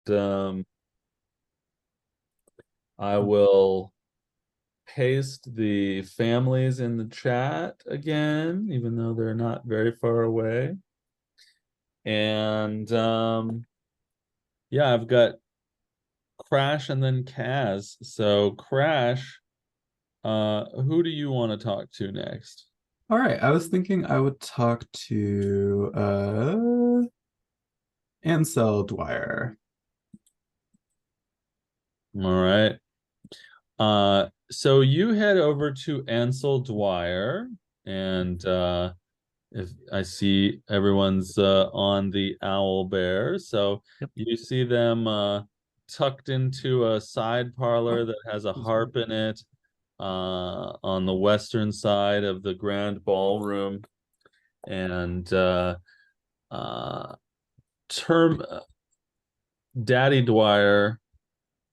I will paste the families in the chat again, even though they're not very far away. And yeah, I've got Crash and then Kaz. So Crash, who do you want to talk to next? All right, I was thinking I would talk to Ansel Dwyer. All right. So you head over to Ansel Dwyer, and if I see everyone's on the owl bear, so Yep. you see them tucked into a side parlor Oh, that has a harp in it on the western side of the grand ballroom, and uh, term Daddy Dwyer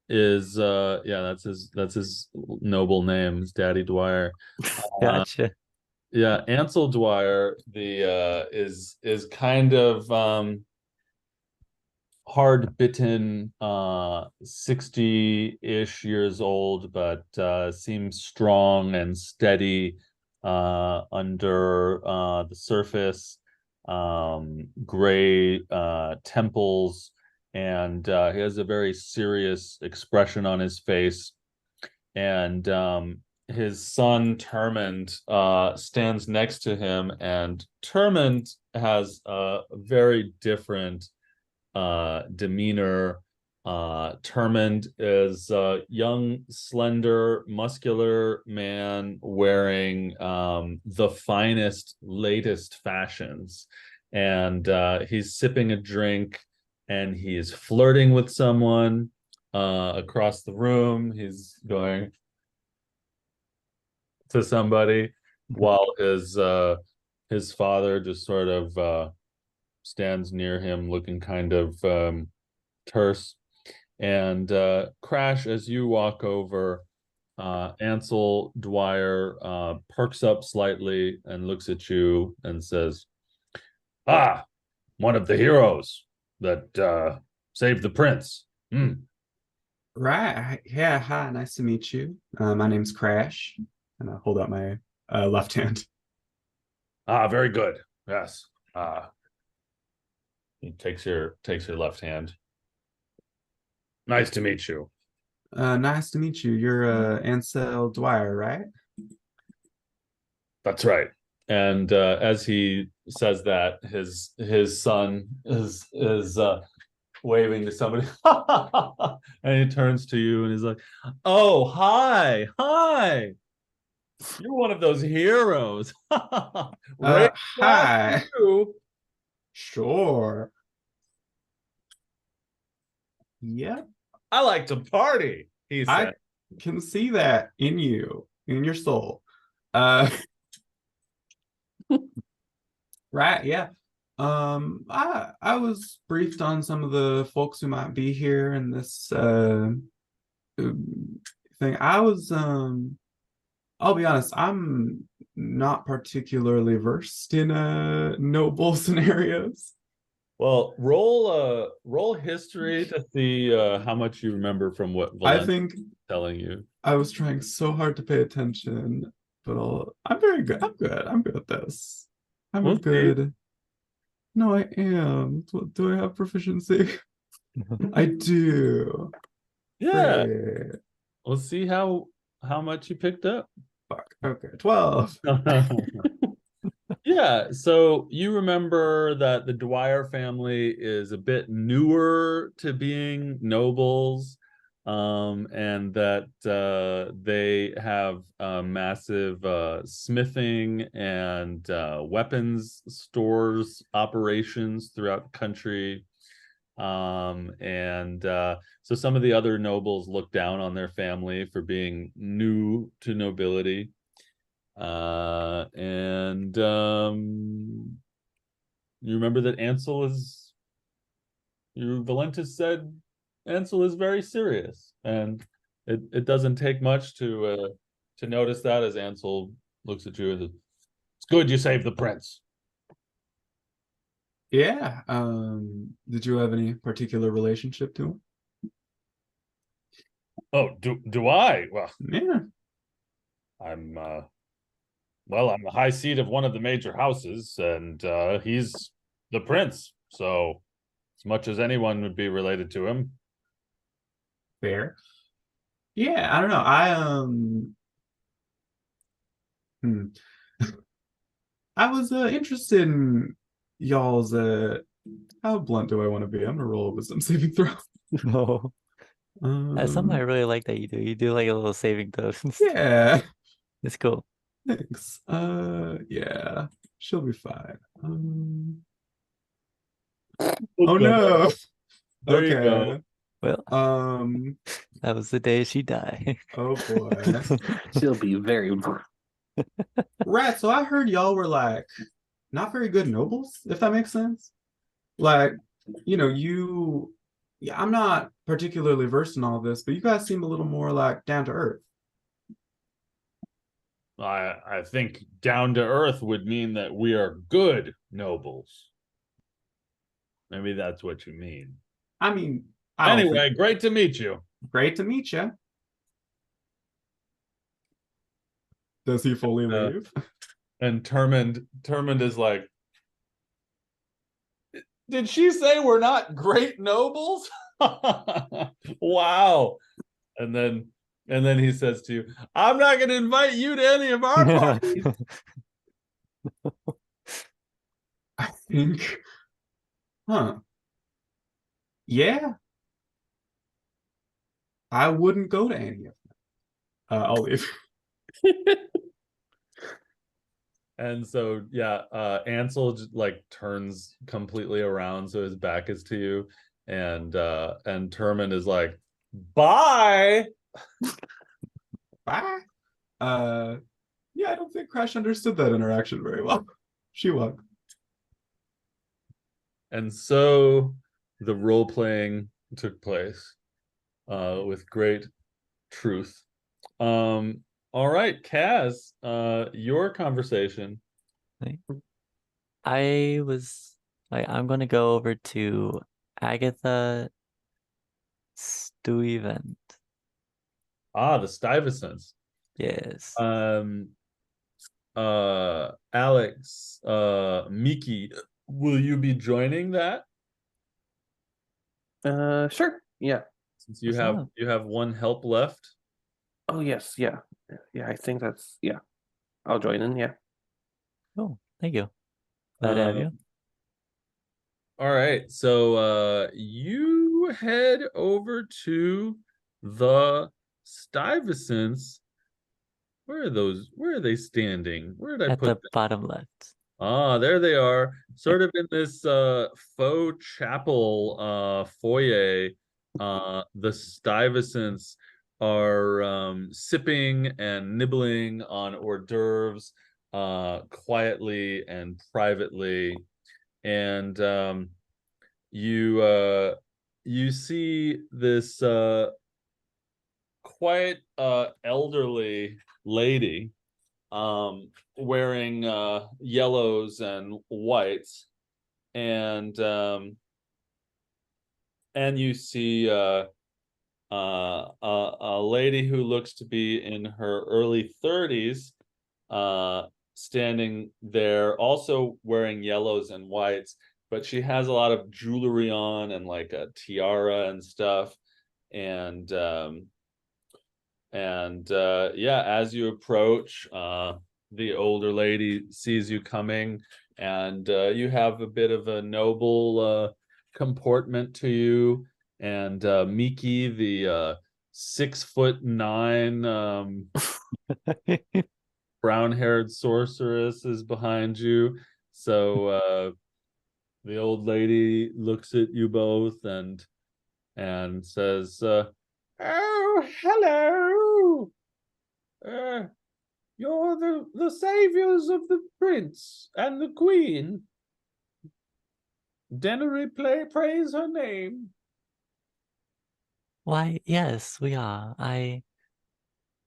is yeah, that's his noble name, is Daddy Dwyer. Uh, Gotcha. yeah, Ansel Dwyer the is kind of hard bitten 60-ish years old, but seems strong and steady under the surface. Gray temples, and he has a very serious expression on his face. And his son Termund stands next to him, and Termund has a very different demeanor. Termund is a young, slender, muscular man wearing the finest, latest fashions. And he's sipping a drink, and he's flirting with someone across the room. He's going to somebody while his father just sort of stands near him looking kind of terse. And Crash, as you walk over, Ansel Dwyer perks up slightly and looks at you and says, "Ah, one of the heroes that saved the prince. Hmm. Right. Yeah, hi, nice to meet you. My name's Crash, and I hold out my left hand. Ah, very good. Yes. He takes your left hand. Nice to meet you. Nice to meet you. You're Ansel Dwyer, right? That's right. And as he says that, his son is waving to somebody, and he turns to you and he's like, "Oh, hi, hi! You're one of those heroes. Raised after Hi. you." Sure. Yep. I like to party, he I said. can see that in you, in your soul. Uh, right, yeah. I was briefed on some of the folks who might be here in this thing. I'll be honest, I'm not particularly versed in noble scenarios. Well, roll history to see how much you remember from what I Valent think telling you. I was trying so hard to pay attention, but I'm very good. I'm good. I'm good at this. I'm a We'll see. good. No, I am. Do I have proficiency? I do. Yeah, Great. we'll see how much you picked up. Fuck. Okay. 12. Yeah, so you remember that the Dwyer family is a bit newer to being nobles, and that they have massive smithing and weapons stores operations throughout the country. And so some of the other nobles look down on their family for being new to nobility. And you remember that Valentis said Ansel is very serious, and it doesn't take much to notice that as Ansel looks at you and says, "It's good you saved the prince." Yeah. Did you have any particular relationship to him? Oh, do I? Well, Yeah. I'm well, I'm the high seat of one of the major houses, and he's the prince. So, as much as anyone would be related to him. Fair. Yeah, I don't know. I hmm. I was interested in y'all's how blunt do I want to be? I'm gonna roll a wisdom saving throw. No. That's something I Um really like that you do. You do like a little saving throw. yeah, It's cool. thanks. Yeah, she'll be fine. Oh no. There you go. Okay. Well, Um, that was the day she died. oh boy. She'll be very. Rat, so I heard y'all were like not very good nobles, if that makes sense. Like, yeah, I'm not particularly versed in all this, but you guys seem a little more like down to earth. I think down to earth would mean that we are good nobles. Maybe that's what you mean. I mean, I don't Anyway, think. great to meet you. Great to meet you. Does he fully leave? And Termund is like, did she say we're not great nobles? Wow. And then he says to you, I'm not going to invite you to any of our parties. I think. Huh. Yeah. I wouldn't go to any of them. I'll leave. And so yeah, Ansel like turns completely around so his back is to you, and Termund is like, bye. Bye. Yeah, I don't think Crash understood that interaction very well. She walked. And so the role playing took place with great truth. All right, Kaz, your conversation. I was like, I'm gonna go over to Agatha Stuyvesant. Ah, the Stuyvesants. Yes. Alex, Miki, will you be joining that? Sure. Yeah. Since you What's have up? you have one help left. Oh yes. Yeah. Yeah. I think that's yeah. I'll join in. Yeah. Oh, thank you. Glad to have you. All right, so you head over to the Stuyvesants. Where are those? Where are they standing? Where did I At put the them? bottom left. Ah, there they are, sort of in this faux chapel foyer. The Stuyvesants are sipping and nibbling on hors d'oeuvres quietly and privately. And you see this quite elderly lady wearing yellows and whites, and you see a lady who looks to be in her early 30s standing there, also wearing yellows and whites, but she has a lot of jewelry on and like a tiara and stuff. And yeah, as you approach, the older lady sees you coming, and you have a bit of a noble comportment to you. And Miki, the 6'9" brown-haired sorceress, is behind you. So the old lady looks at you both and says, "Oh, hello. You're the saviors of the prince and the queen. Dennery praise her name." Why, yes, we are. I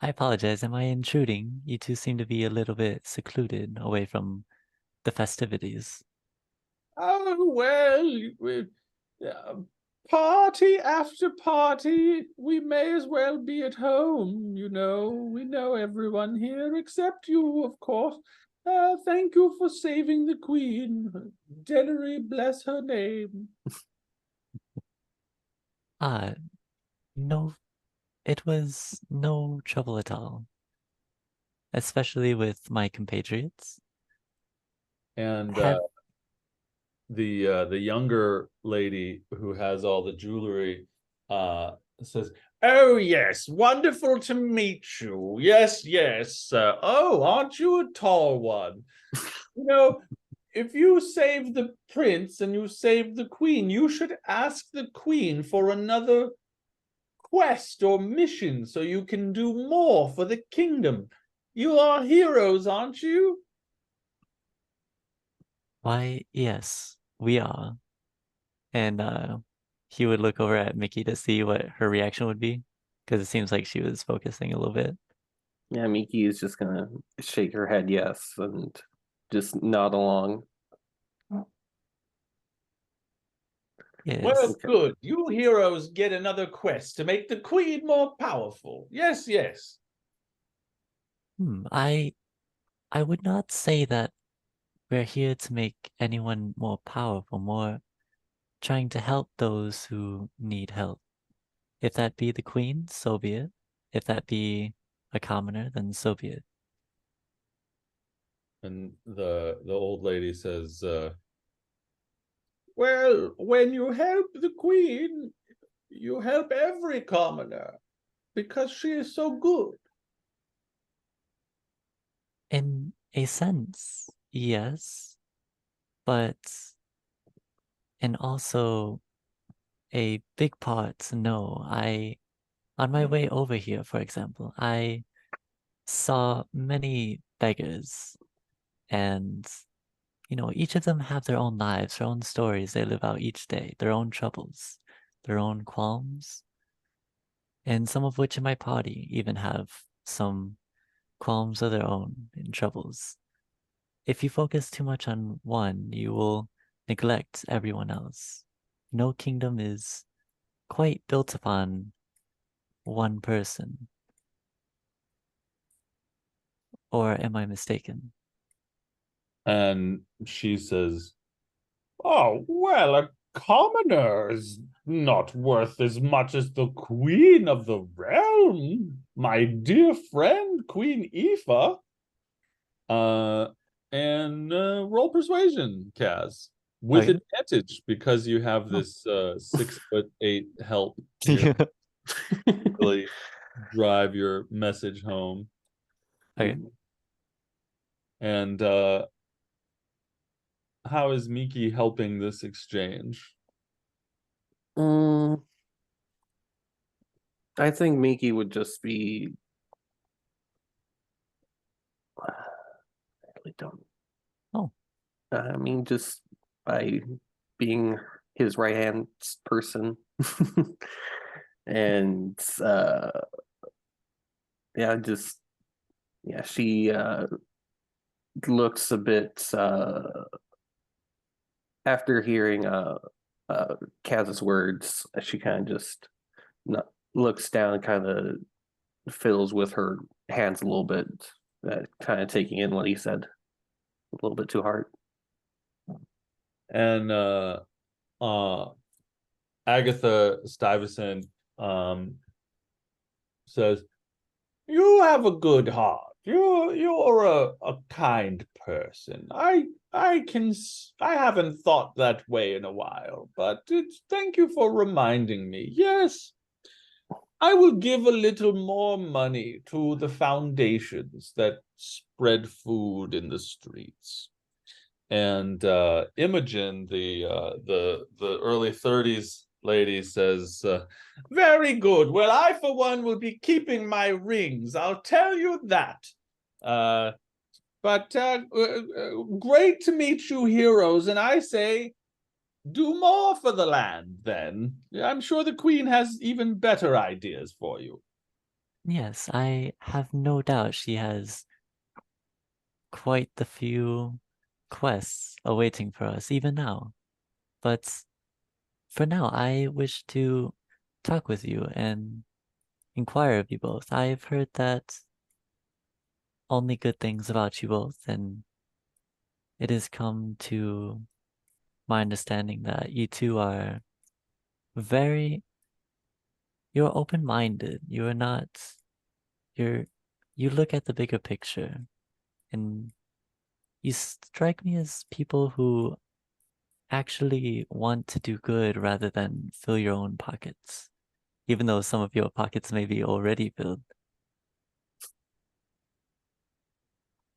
apologize. Am I intruding? You two seem to be a little bit secluded away from the festivities. Oh, well, party after party, we may as well be at home, you know. We know everyone here except you, of course. Thank you for saving the queen. Dennery, bless her name. No, it was no trouble at all, especially with my compatriots. And Have the younger lady who has all the jewelry says, "Oh yes, wonderful to meet you. Yes, yes. Oh, aren't you a tall one? You know, if you save the prince and you save the queen, you should ask the queen for another quest or mission so you can do more for the kingdom. You are heroes, aren't you?" Why, yes, we are. And he would look over at Mickey to see what her reaction would be, because it seems like she was focusing a little bit. Yeah, Miki is just gonna shake her head yes and just nod along. Yes. Well, Okay. good. You heroes get another quest to make the queen more powerful. Yes, yes. I would not say that we're here to make anyone more powerful, more trying to help those who need help. If that be the queen, so be it. If that be a commoner, then so be it. And the old lady says, well, when you help the queen, you help every commoner because she is so good. In a sense, yes, but in also a big part, no. On my way over here, for example, I saw many beggars, and each of them have their own lives, their own stories they live out each day, their own troubles, their own qualms, and some of which in my party even have some qualms of their own and troubles. If you focus too much on one, you will neglect everyone else. No kingdom is quite built upon one person. Or am I mistaken? And she says, oh, well, a commoner is not worth as much as the queen of the realm, my dear friend, Queen Aoife. And roll persuasion, Kaz, with Okay. advantage because you have this 6'8" help to really drive your message home. Okay. And how is Miki helping this exchange? I think Miki would just be. I really don't. Oh. I mean, just by being his right hand person, and yeah, she looks a bit after hearing Kaz's words. She kind of just looks down and kind of fiddles with her hands a little bit, kind of taking in what he said a little bit too hard. And Agatha Stuyvesant says, you have a good heart. You're a kind person. I haven't thought that way in a while, but thank you for reminding me. Yes, I will give a little more money to the foundations that spread food in the streets. And Imogen, the early 30s lady, says, very good. Well, I for one will be keeping my rings, I'll tell you that. But great to meet you, heroes, and I say do more for the land then. I'm sure the queen has even better ideas for you. Yes, I have no doubt she has quite the few quests awaiting for us even now. But for now, I wish to talk with you and inquire of you both. I've heard that only good things about you both, and it has come to my understanding that you two are you're open-minded. You're not, you look at the bigger picture, and you strike me as people who actually want to do good rather than fill your own pockets, even though some of your pockets may be already filled.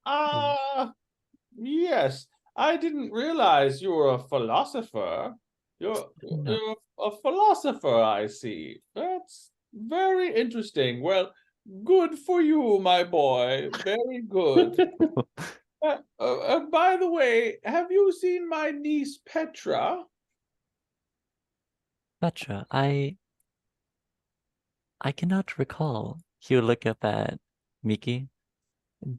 Ah, yes. I didn't realize you were a philosopher. No. You're a philosopher, I see. That's very interesting. Well, good for you, my boy. Very good. By the way, have you seen my niece Petra? Petra, I cannot recall. He'll look up at Miki.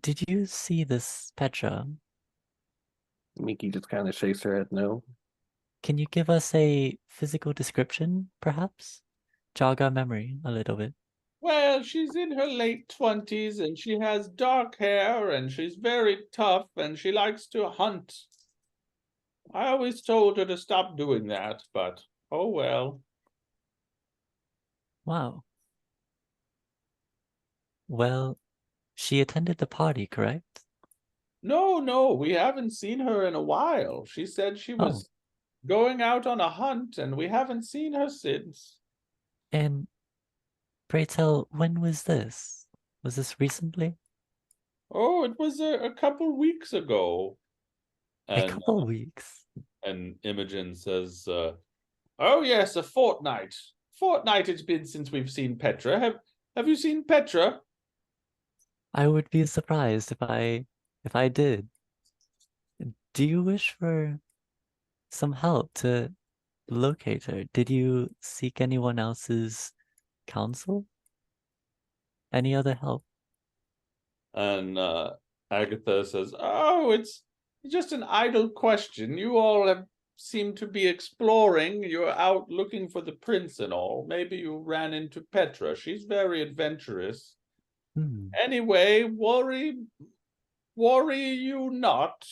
Did you see this Petra? Miki just kind of shakes her head no. Can you give us a physical description, perhaps? Jog our memory a little bit. Well, she's in her late 20s and she has dark hair and she's very tough and she likes to hunt. I always told her to stop doing that, but oh well. Wow. Well, she attended the party, correct? No, we haven't seen her in a while. She said she Oh. was going out on a hunt and we haven't seen her since. And pray tell, when was this? Was this recently? Oh, it was a couple weeks ago. A And couple weeks. and Imogen says, "Oh yes, a fortnight. Fortnight it's been since we've seen Petra. Have you seen Petra?" I would be surprised if I did. Do you wish for some help to locate her? Did you seek anyone else's counsel? Any other help? And Agatha says, "Oh, it's just an idle question. You all have seemed to be exploring. You're out looking for the prince and all. Maybe you ran into Petra. She's very adventurous. Anyway, worry you not.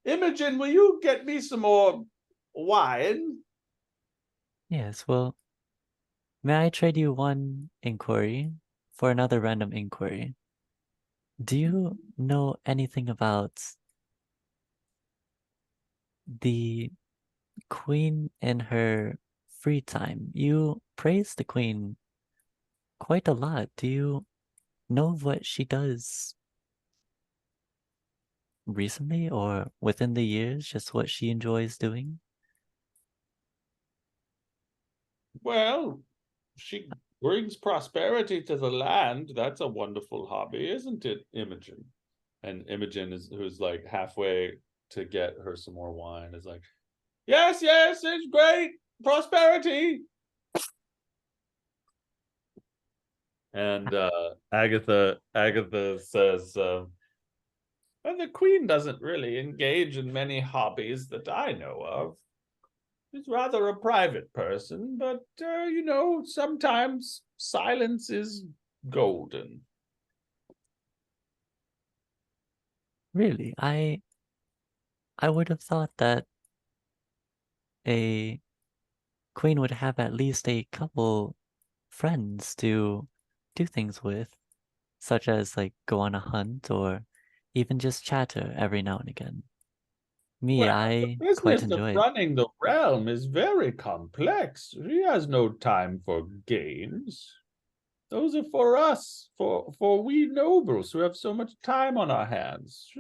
Imogen, will you get me some more wine?" Yes, well, may I trade you one inquiry for another random inquiry? Do you know anything about the queen in her free time? You praise the queen quite a lot. Do you know what she does recently or within the years, just what she enjoys doing? Well, she brings prosperity to the land. That's a wonderful hobby, isn't it, Imogen? And Imogen who's like halfway to get her some more wine, is like, yes, it's great. Prosperity. And Agatha says, well, the queen doesn't really engage in many hobbies that I know of. She's rather a private person, but sometimes silence is golden. Really, I would have thought that a queen would have at least a couple friends to do things with, such as like go on a hunt or even just chatter every now and again. Me, Well, I the quite business of enjoy it. running the realm is very complex. She has no time for games. Those are for us, for we nobles who have so much time on our hands.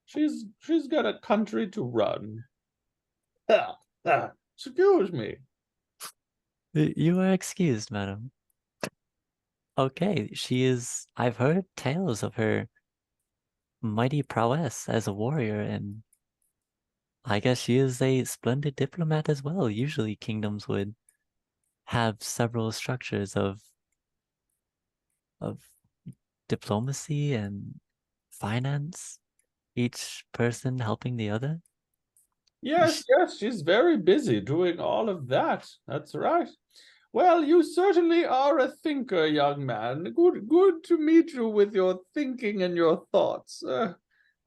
She's got a country to run. Excuse me. You are excused, madam. Okay, I've heard tales of her mighty prowess as a warrior, and I guess she is a splendid diplomat as well. Usually kingdoms would have several structures of diplomacy and finance. each person helping the other? Yes, yes, she's very busy doing all of that. That's right. Well, you certainly are a thinker, young man. Good to meet you with your thinking and your thoughts.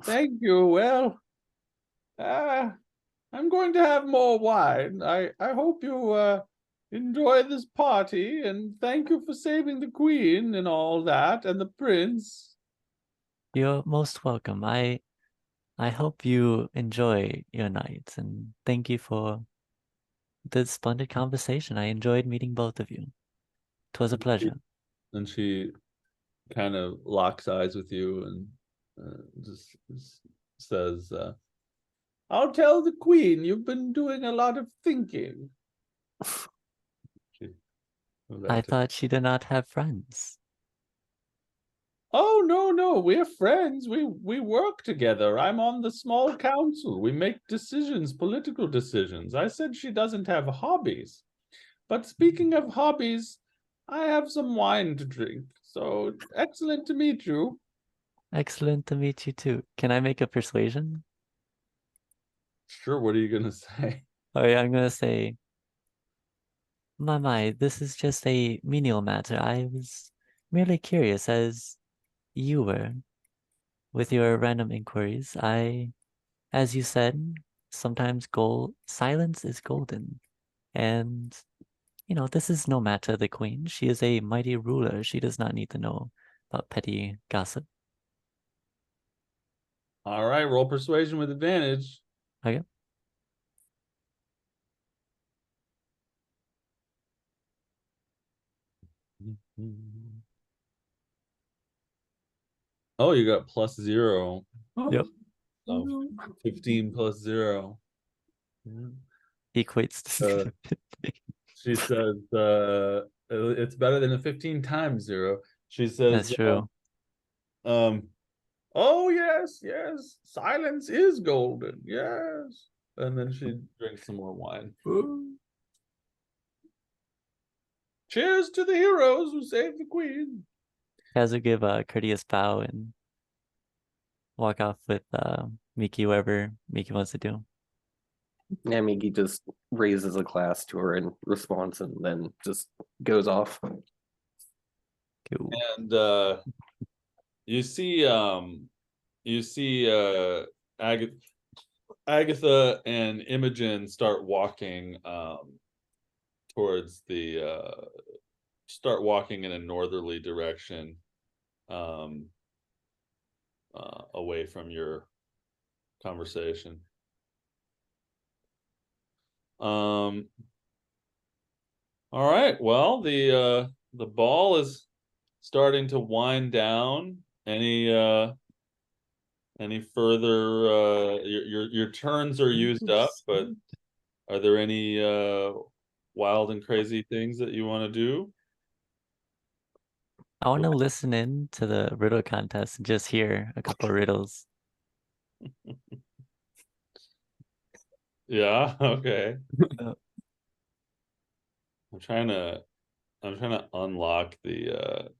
Thank you. Well, I'm going to have more wine. I hope you enjoy this party, and thank you for saving the queen and all that, and the prince. You're most welcome. I hope you enjoy your night, and thank you for the splendid conversation. I enjoyed meeting both of you. It was a pleasure. And she kind of locks eyes with you and just says, I'll tell the queen you've been doing a lot of thinking. I thought she did not have friends. Oh, no, we're friends. We work together. I'm on the small council. We make decisions, political decisions. I said she doesn't have hobbies. But speaking of hobbies, I have some wine to drink. So excellent to meet you. Excellent to meet you too. Can I make a persuasion? Sure, what are you gonna say? Oh yeah, I'm gonna say, my, this is just a menial matter. I was merely curious as you were with your random inquiries. As you said, sometimes silence is golden. And, this is no matter the queen. She is a mighty ruler. She does not need to know about petty gossip. All right, roll persuasion with advantage. Okay. Oh, you got +0. Yep. So 15 plus 0. Yeah. Equates to She says, it's better than a 15 times 0. She says, That's true. Oh yes, silence is golden. Yes. And then she drinks some more wine. Cheers to the heroes who saved the queen. Kazu give a courteous bow and walk off with Miki, whatever Miki wants to do. Yeah, Miki just raises a glass to her in response and then just goes off. Cool. And you see Agatha and Imogen start walking towards start walking in a northerly direction, away from your conversation. All right, well, the ball is starting to wind down. Any further your turns are used up, but are there any wild and crazy things that you want to do? I want to listen in to the riddle contest and just hear a couple of riddles. Yeah, okay. Uh, I'm trying to unlock the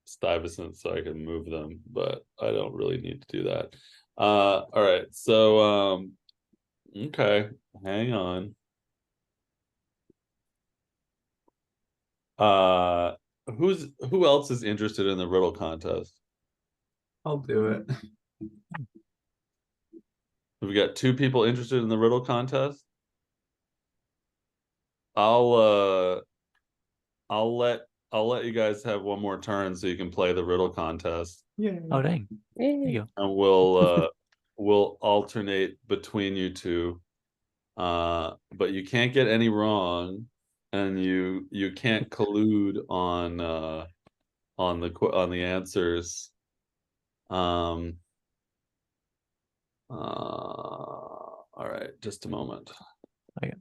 Stuyvesant so I can move them, but I don't really need to do that. All right, so okay, hang on. Who else is interested in the riddle contest? I'll do it. We got 2 people interested in the riddle contest. I'll let you guys have one more turn so you can play the riddle contest. Yeah. Oh dang. There you go. And we'll alternate between you two. But you can't get any wrong, and you can't collude on the answers. All right, just a moment. Okay.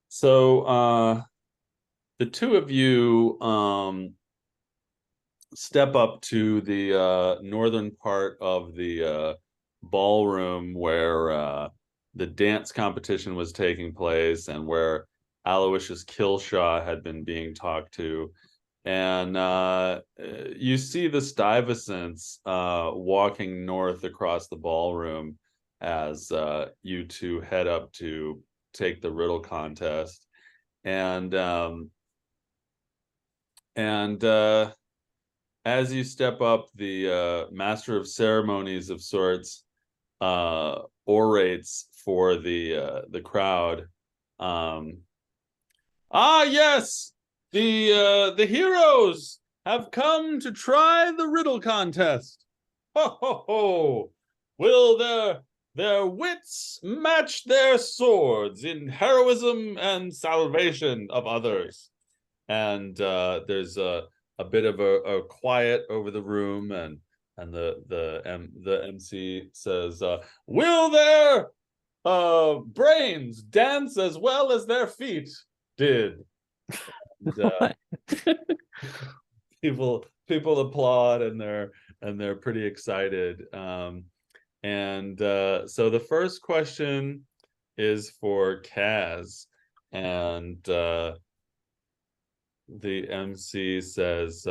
So the 2 of you step up to the northern part of the ballroom where the dance competition was taking place, and where Aloysius Killshaw had been being talked to. And you see the Stuyvesants walking north across the ballroom as you two head up to take the riddle contest. And as you step up, the master of ceremonies of sorts orates for the crowd. Yes, the heroes have come to try the riddle contest. Ho ho ho! Will their wits match their swords in heroism and salvation of others? And there's a bit of a quiet over the room, and the MC says, "Will their brains dance as well as their feet did?" And, people applaud, and they're pretty excited. So the first question is for Kaz, and the MC says,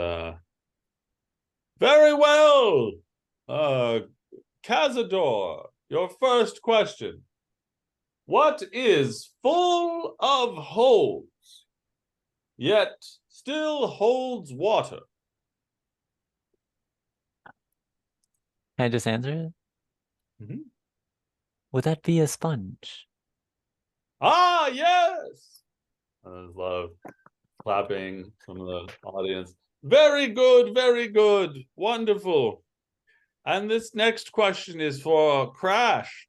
"Very well, Cazador, your first question. What is full of holes, yet still holds water?" Can I just answer it? Mhm. Would that be a sponge? Ah, yes. I love clapping from the audience. Very good, wonderful. And this next question is for Crash.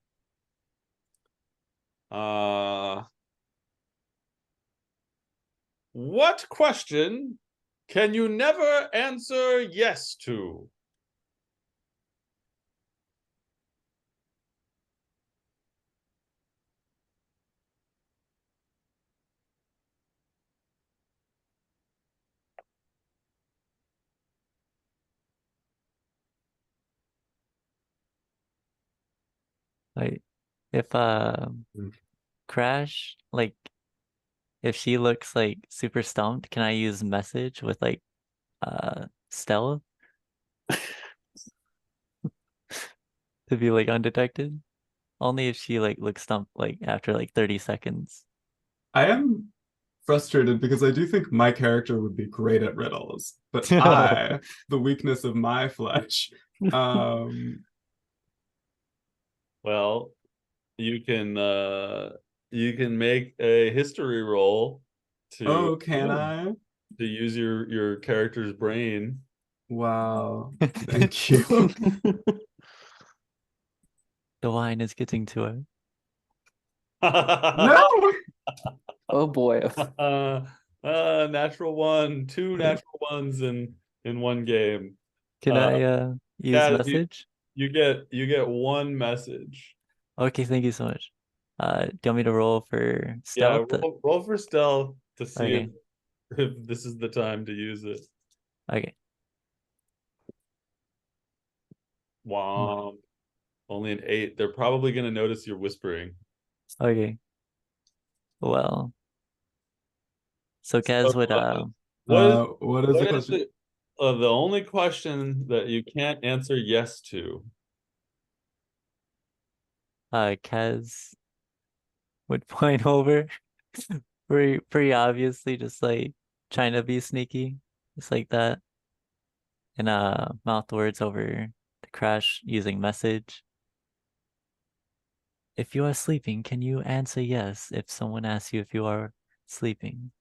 What question can you never answer yes to? Like, if Crash, like, if she looks like super stumped, can I use message with like stealth to be like undetected? Only if she like looks stumped like after like 30 seconds. I am frustrated because I do think my character would be great at riddles, but I, the weakness of my flesh, Well, you can make a history roll oh, to can I? to use your character's brain. Wow, thank you. The wine is getting to her. No! Oh boy. Natural one, two natural ones in one game. Can I use Kaz, message? you get one message. Okay, thank you so much. Do you want me to roll for Yeah, stealth? roll for stealth to see Okay. if this is the time to use it. Okay. Wow. Only an 8. They're probably gonna notice you're whispering. Okay. Well. So Kaz would What is the question? The only question that you can't answer yes to? Kaz would point over pretty obviously just like trying to be sneaky. Just like that. And mouth words over to Crash using message. If you are sleeping, can you answer yes if someone asks you if you are sleeping?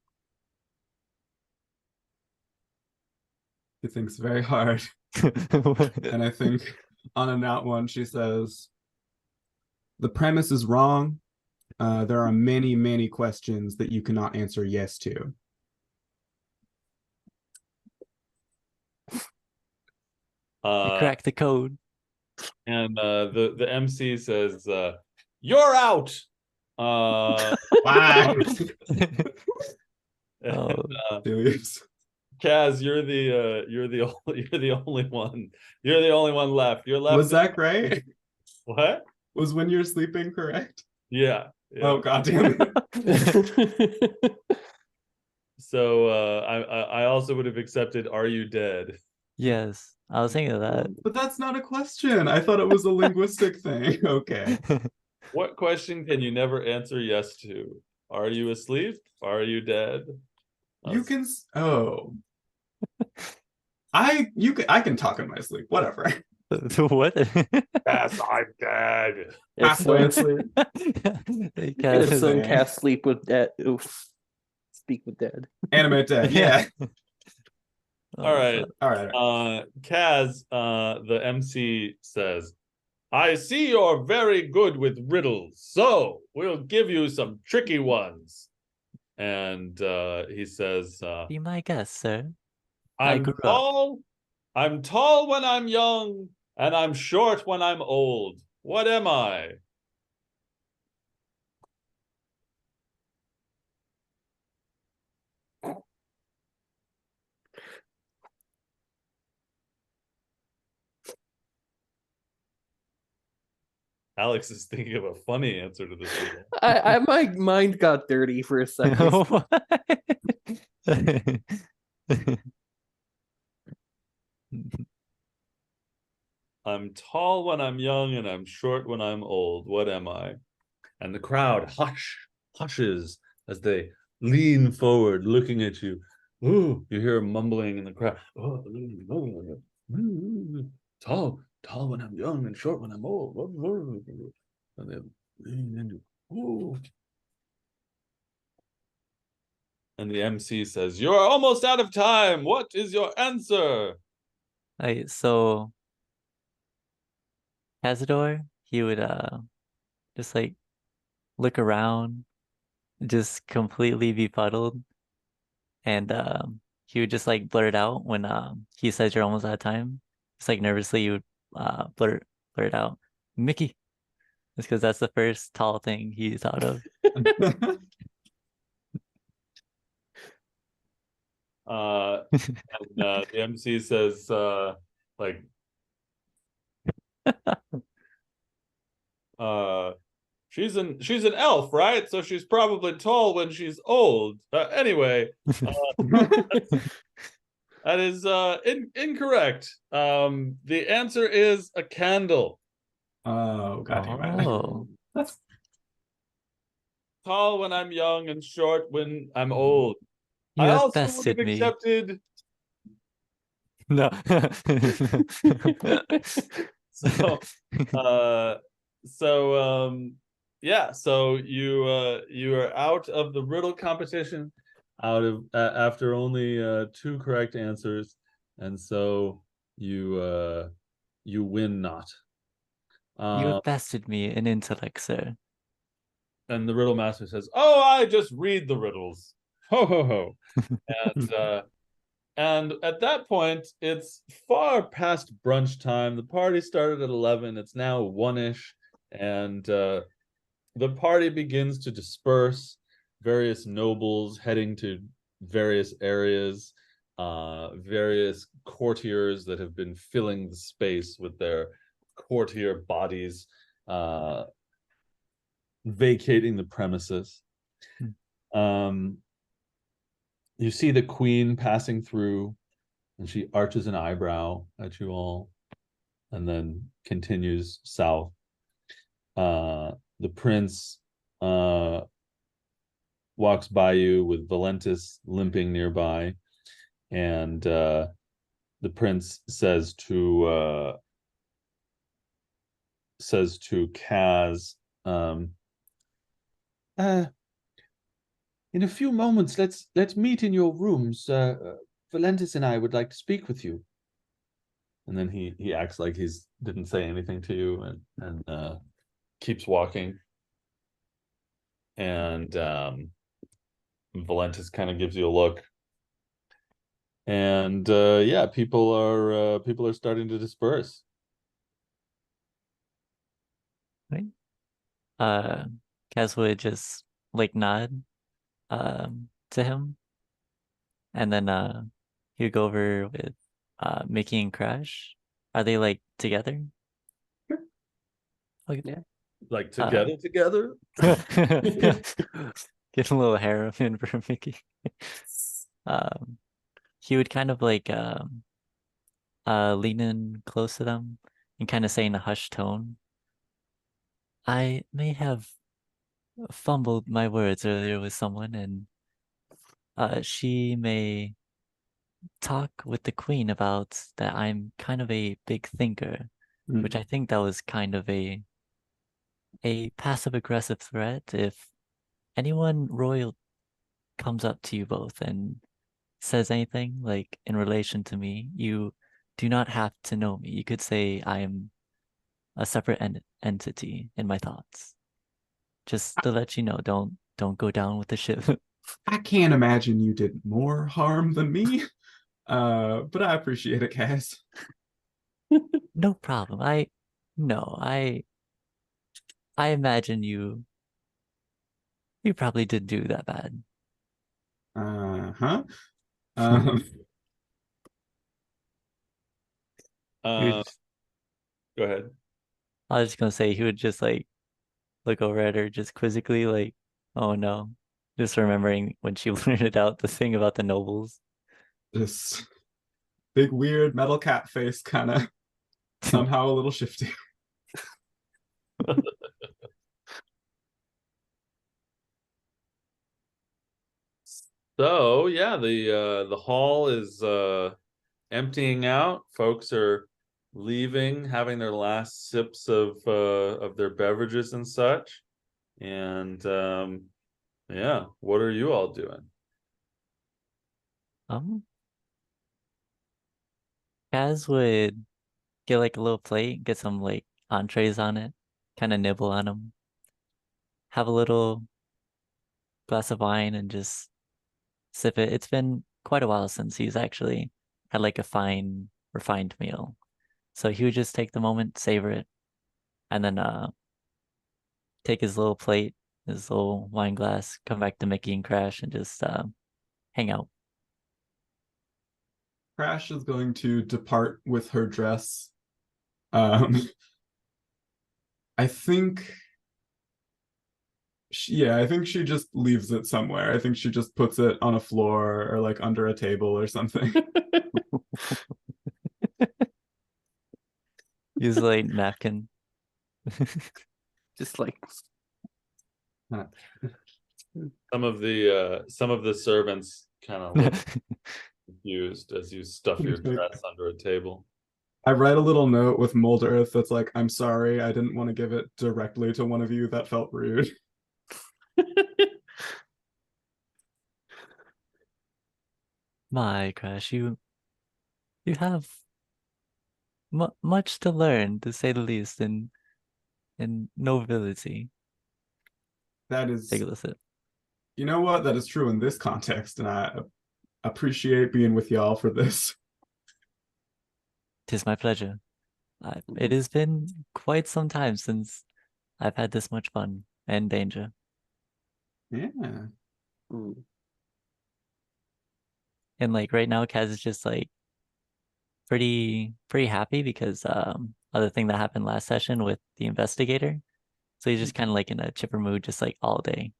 She thinks very hard. And I think on a nat one, she says, "The premise is wrong. There are many questions that you cannot answer yes to." You cracked the code. And the MC says, "You're out." Wow. Oh. Kaz, you're the only one. You're the only one left. You're left. Was that right? What? Was when you're sleeping correct? Yeah. Yeah. Oh god damn it. So I also would have accepted "Are you dead?" Yes, I was thinking of that. But that's not a question. I thought it was a linguistic thing. Okay. What question can you never answer yes to? Are you asleep? Are you dead? You can oh. I can talk in my sleep. Whatever. What? Yes, I'm dead. Halfway Excellent. asleep. Cass Good is- thing. Cast sleep with dead. Oof. Speak with dead. Animate dead. Yeah. Oh, All right. fuck. All right. Kaz, the MC says, I see you're very good with riddles, so we'll give you some tricky ones. And he says, Be my guest, sir. I I'm grew up. tall, I'm tall when I'm young, and I'm short when I'm old. What am I? Alex is thinking of a funny answer to this riddle. I my mind got dirty for a second. What? I'm tall when I'm young and I'm short when I'm old. What am I? And the crowd hushes as they lean forward, looking at you. Ooh, you hear mumbling in the crowd. Oh, tall when I'm young and short when I'm old. And they lean into. Ooh. And the MC says, "You're almost out of time. What is your answer?" So Cazador, he would just like look around, just completely befuddled, and he would just like blurt it out when he says you're almost out of time. Just like nervously, you would blurt it out, Mickey. It's because that's the first tall thing he thought of. And the MC says, like, she's an elf, right? So she's probably tall when she's old. Anyway, that is incorrect. The answer is a candle. Oh god damn it. Oh, That's Tall when I'm young and short when I'm old. you I have also would have bested me. accepted. No. So, yeah. So you are out of the riddle competition, out of after only 2 correct answers, and so you win not. You have bested me in intellect, sir. And the riddle master says, "Oh, I just read the riddles." Ho ho ho. And at that point, it's far past brunch time. The party started at 11. It's now 1-ish. And the party begins to disperse. Various nobles heading to various areas. Various courtiers that have been filling the space with their courtier bodies. Vacating the premises. You see the queen passing through, and she arches an eyebrow at you all, and then continues south. The prince walks by you with Valentis limping nearby, and the prince says to Kaz, in a few moments, let's meet in your rooms. Valentis and I would like to speak with you. And then he acts like he's didn't say anything to you and keeps walking. And Valentis kind of gives you a look. And yeah, people are starting to disperse. Right? Kaz would just like nod to him, and then he would go over with Mickey and Crash. Are they like together? Sure. Okay. Yeah. Like Uh, together? Get a little harem in for Mickey. Um, he would kind of like lean in close to them and kind of say in a hushed tone, I may have fumbled my words earlier with someone, and she may talk with the queen about that I'm kind of a big thinker, which I think that was kind of a passive aggressive threat. If anyone royal comes up to you both and says anything like in relation to me, you do not have to know me. You could say I am a separate entity in my thoughts. Just to let you know, don't go down with the ship. I can't imagine you did more harm than me. But I appreciate it, Cass. No problem. No, I imagine you probably did do that bad. Uh-huh. Um, He would go ahead. I was just gonna say he would just like look over at her just quizzically, like, oh no. Just remembering when she blurted out the thing about the nobles. This big weird metal cat face kind of somehow a little shifty. So yeah, the hall is emptying out. Folks are leaving, having their last sips of their beverages and such. And yeah, what are you all doing? Um, Kaz would get like a little plate, get some like entrees on it, kind of nibble on them, have a little glass of wine and just sip it. It's been quite a while since he's actually had like a fine, refined meal. So he would just take the moment, savor it, and then take his little plate, his little wine glass, come back to Mickey and Crash and just hang out. Crash is going to depart with her dress. Um, I think I think she just leaves it somewhere. I think she just puts it on a floor or like under a table or something. Use like napkin. Just like Some of the servants kind of look confused as you stuff your dress under a table. I write a little note with mold earth that's like, I'm sorry, I didn't want to give it directly to one of you. That felt rude. My Crash, you have much to learn, to say the least, in nobility. That is, Take a listen. you know what? That is true in this context, and I appreciate being with y'all for this. Tis my pleasure. It has been quite some time since I've had this much fun and danger. Yeah. mm, And like right now, Kaz is just like pretty happy because other thing that happened last session with the investigator. So he's just kind of like in a chipper mood, just like all day.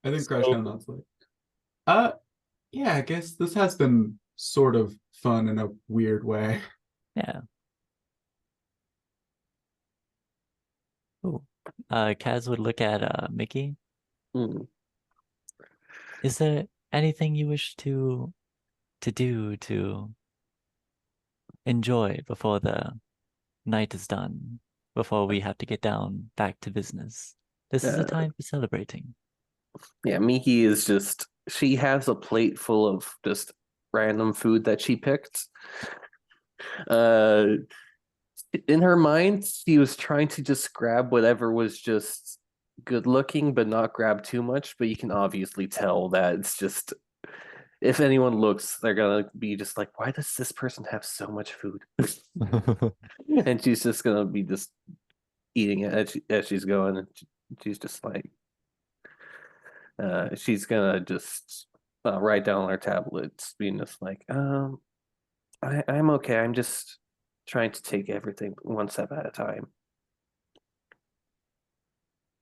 I think Crash So- kind of nods like, yeah, I guess this has been sort of fun in a weird way. Yeah. Ooh. Kaz would look at Mickey. mm. Is there anything you wish to do to enjoy before the night is done, before we have to get down back to business? This is a Uh, time for celebrating. Yeah, Miki is just, she has a plate full of just random food that she picked. Uh, in her mind, she was trying to just grab whatever was just good looking, but not grab too much. But you can obviously tell that it's just, if anyone looks, they're gonna be just like, why does this person have so much food? And she's just gonna be just eating it as she's going. And she's just like, she's gonna just write down on her tablets, being just like, I'm okay. I'm just trying to take everything one step at a time.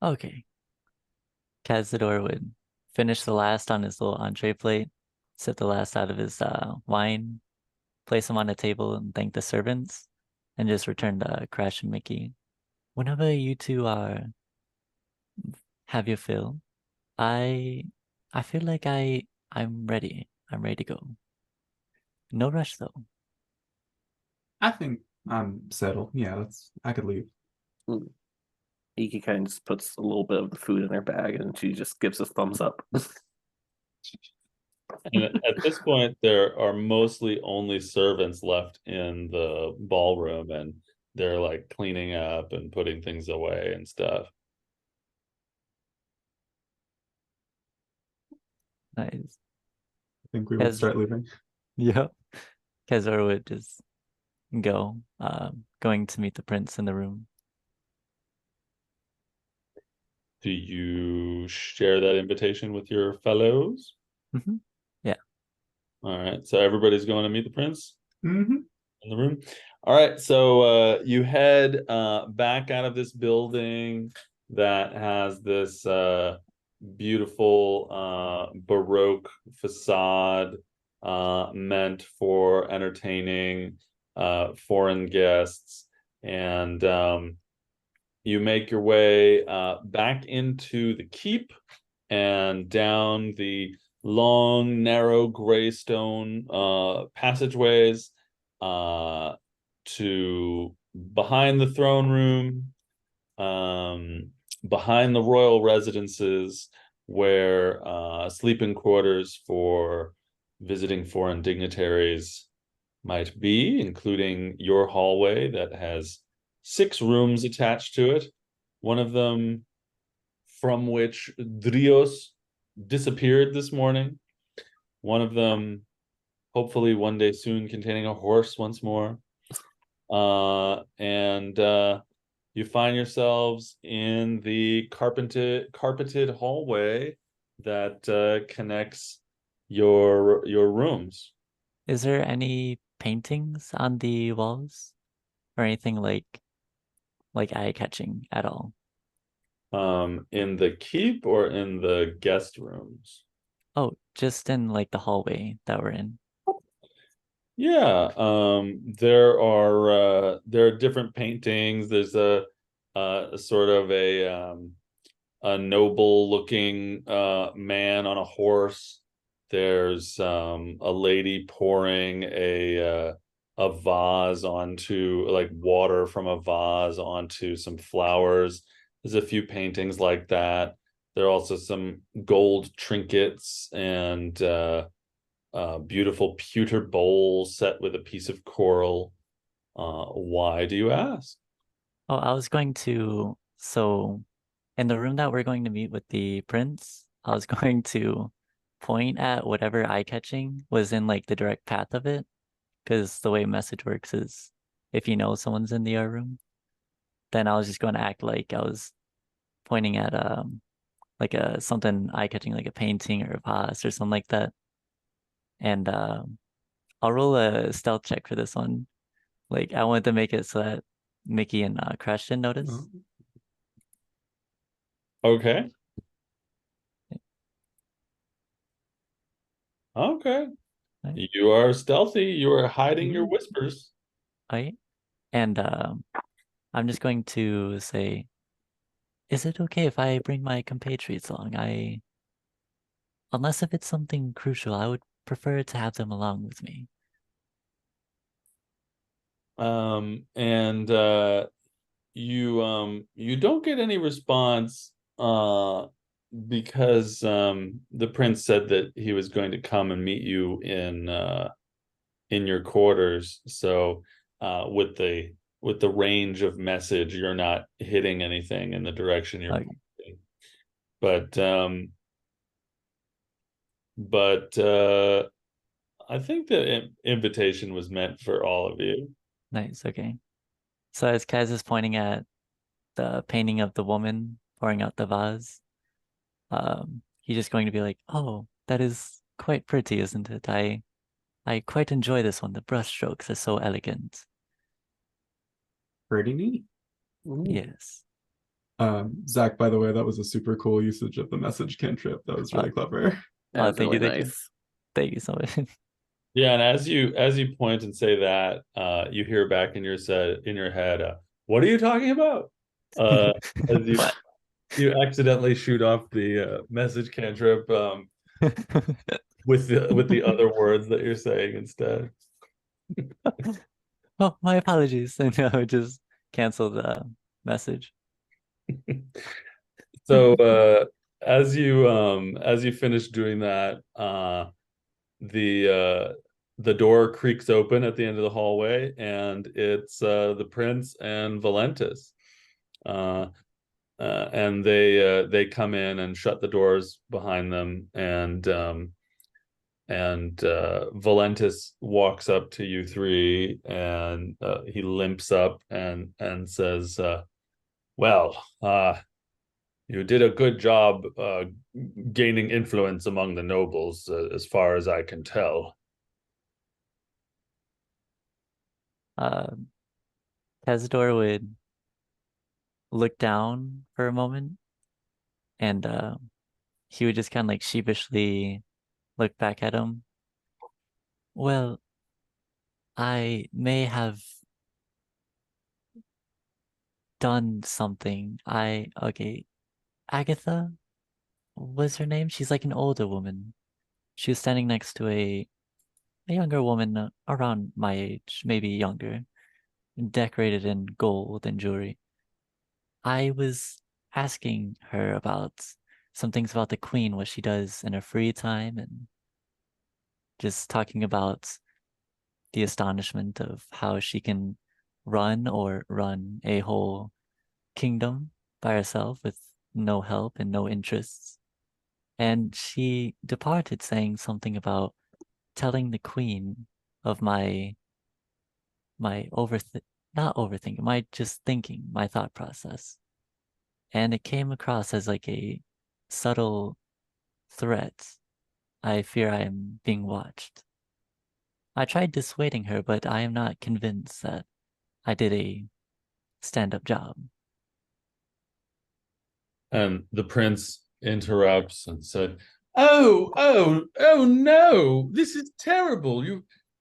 Okay. Cazador would finish the last on his little entree plate, sip the last out of his wine, place them on the table and thank the servants, and just return to Crash and Mickey. Whenever you two have your fill, I feel like I'm ready. I'm ready to go. No rush though. I think I'm settled. Yeah, I could leave. Iki kind of just puts a little bit of the food in her bag and she just gives a thumbs up. And at this point, there are mostly only servants left in the ballroom, and they're like cleaning up and putting things away and stuff. Nice. I think we would Yes. start leaving. Yep. Cazador would just go, going to meet the prince in the room. Do you share that invitation with your fellows? Mm-hmm. Yeah. All right, so everybody's going to meet the prince Mm-hmm. in the room. All right, so you head back out of this building that has this beautiful Baroque facade meant for entertaining foreign guests, and you make your way back into the keep and down the long, narrow gray stone passageways to behind the throne room, behind the royal residences, where sleeping quarters for visiting foreign dignitaries might be, including your hallway that has 6 rooms attached to it. One of them from which Drios disappeared this morning. One of them, hopefully one day soon, containing a horse once more. And you find yourselves in the carpeted hallway that connects your rooms. Is there any paintings on the walls or anything like eye-catching at all? In the keep or in the guest rooms? Oh, just in like the hallway that we're in. Yeah, there are different paintings. There's a sort of a noble looking man on a horse. There's a lady pouring a vase onto, like, water from a vase onto some flowers. There's a few paintings like that. There are also some gold trinkets and beautiful pewter bowl set with a piece of coral. Why do you ask? Oh, I was going to, so in the room that we're going to meet with the prince, I was going to point at whatever eye-catching was in like the direct path of it. Because the way message works is if you know someone's in the room, then I was just going to act like I was pointing at like a something eye-catching, like a painting or a vase or something like that. And I'll roll a stealth check for this one. Like I wanted to make it so that Mickey and Crash didn't notice. Okay. Okay. Right. You are stealthy. You are hiding your whispers. Right? And I'm just going to say, is it okay if I bring my compatriots along? Unless if it's something crucial, I would prefer to have them along with me. And you don't get any response because the prince said that he was going to come and meet you in your quarters. So with the range of message, you're not hitting anything in the direction you're Okay. pointing. But I think the invitation was meant for all of you. Nice, okay. So as Kaz is pointing at the painting of the woman pouring out the vase, he's just going to be like, oh, that is quite pretty, isn't it? I quite enjoy this one. The brush strokes are so elegant. Pretty neat. Ooh. Yes. Zach, by the way, that was a super cool usage of the message cantrip. That was really clever. That was thank you, really thank you. nice. Thank you so much. Yeah, and as you point and say that, you hear back in your head, what are you talking about? As What? you accidentally shoot off the message cantrip with the other words that you're saying instead. Oh, my apologies. And I would just cancel the message. So as you finish doing that, the door creaks open at the end of the hallway, and it's the prince and Valentis. And they come in and shut the doors behind them, and Valentis walks up to you three, and he limps up and says, "Well, you did a good job gaining influence among the nobles, as far as I can tell." Cazador would look down for a moment, and he would just kind of like sheepishly look back at him. Well, I may have done something. Okay, Agatha was her name. She's like an older woman. She was standing next to a younger woman around my age, maybe younger, decorated in gold and jewelry. I was asking her about some things about the queen, what she does in her free time, and just talking about the astonishment of how she can run a whole kingdom by herself with no help and no interests. And she departed saying something about telling the queen of my not overthinking, my just thinking, my thought process. And it came across as like a subtle threat. I fear I am being watched. I tried dissuading her, but I am not convinced that I did a stand-up job. And the prince interrupts and said, "Oh no! This is terrible.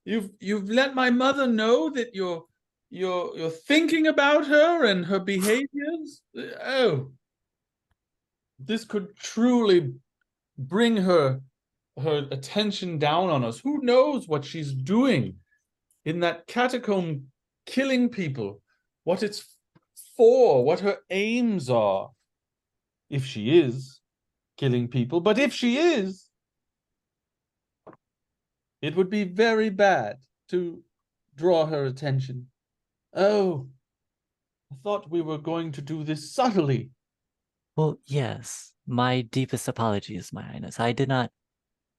You've let my mother know that you're thinking about her and her behaviors. Oh, this could truly bring her attention down on us. Who knows what she's doing in that catacomb, killing people? What it's for? What her aims are? If she is killing people, but if she is, it would be very bad to draw her attention. Oh, I thought we were going to do this subtly." Well, yes, my deepest apologies, my highness. I did not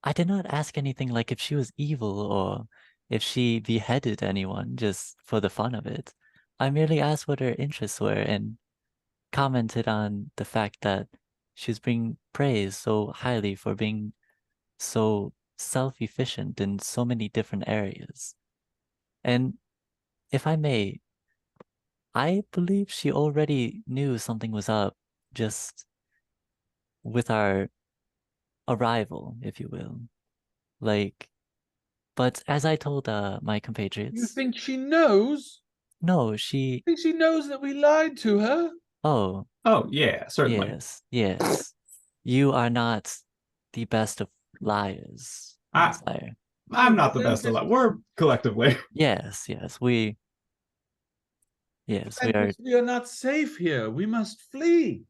ask anything like if she was evil or if she beheaded anyone just for the fun of it. I merely asked what her interests were and commented on the fact that she was being praised so highly for being so self-efficient in so many different areas. And if I may, I believe she already knew something was up just with our arrival, if you will. Like, but as I told my You compatriots, think she knows? no, You think she knows that we lied to her? oh, Oh, yeah, certainly. yes. You are not the best of liars, I- sire. I'm not the best of that. We're collectively. Yes, we are. We are not safe here. We must flee.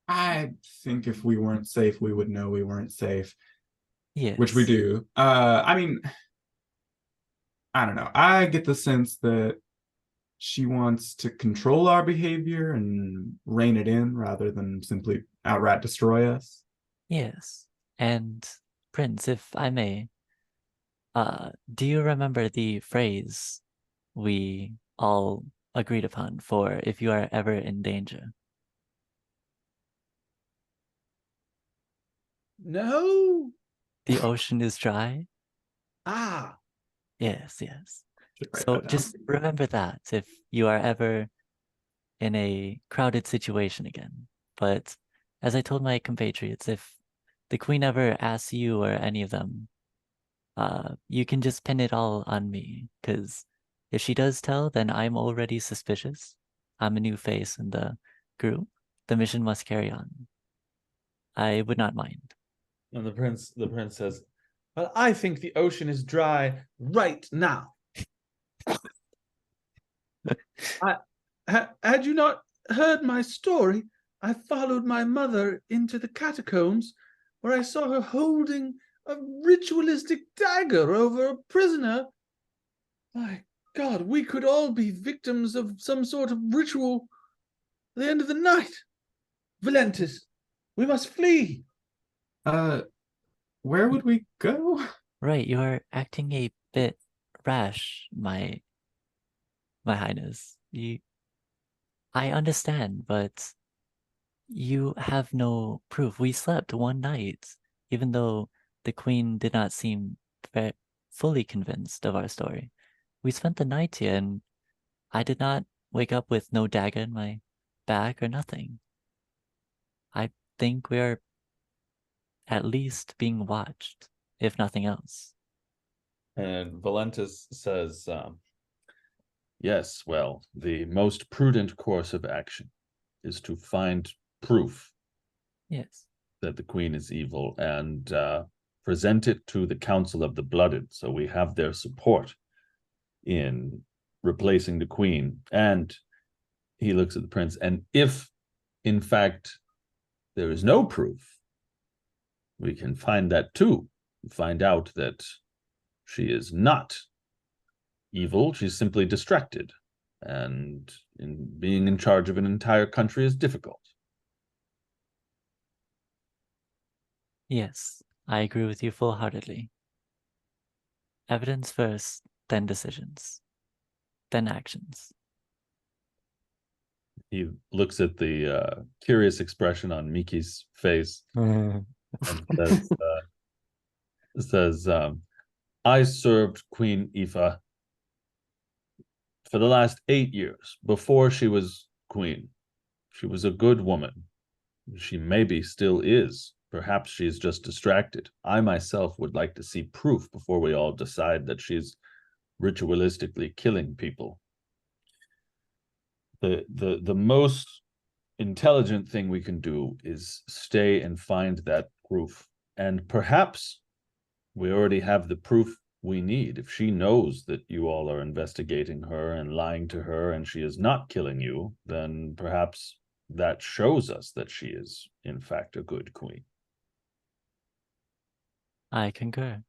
I think if we weren't safe, we would know we weren't safe, Yes. which we do. I mean, I don't know. I get the sense that she wants to control our behavior and rein it in rather than simply outright destroy us. Yes. And Prince, if I may, do you remember the phrase we all agreed upon for if you are ever in danger? No. The ocean is dry? Ah, Yes. Write So that down. just remember that if you are ever in a crowded situation again. But as I told my compatriots, if the queen ever asks you or any of them, you can just pin it all on me. Because if she does tell, then I'm already suspicious. I'm a new face in the group. The mission must carry on. I would not mind. And the prince says, "Well, I think the ocean is dry right now. Had you not heard my story, I followed my mother into the catacombs where I saw her holding a ritualistic dagger over a prisoner. My God, we could all be victims of some sort of ritual at the end of the night. Valentis, we must flee." Where would we go? Right, you're acting a bit rash, my highness. I understand, but you have no proof. We slept one night, even though the queen did not seem fully convinced of our story. We spent the night here, and I did not wake up with no dagger in my back or nothing. I think we're at least being watched, if nothing else. And Valentis says, "Yes, well, the most prudent course of action is to find proof Yes. that the queen is evil and present it to the Council of the Blooded, so we have their support in replacing the queen." And he looks at the prince, and if, in fact, there is no proof, we can find that too. Find out that she is not evil, she's simply distracted, and being in charge of an entire country is difficult. Yes, I agree with you full-heartedly. Evidence first, then decisions, then actions. He looks at the curious expression on Miki's face and says, "I served Queen Aoife for the last 8 years before she was queen. She was a good woman. She maybe still is. Perhaps she's just distracted. I myself would like to see proof before we all decide that she's ritualistically killing people. The most intelligent thing we can do is stay and find that proof. And perhaps we already have the proof we need. If she knows that you all are investigating her and lying to her and she is not killing you, then perhaps that shows us that she is, in fact, a good queen." I concur.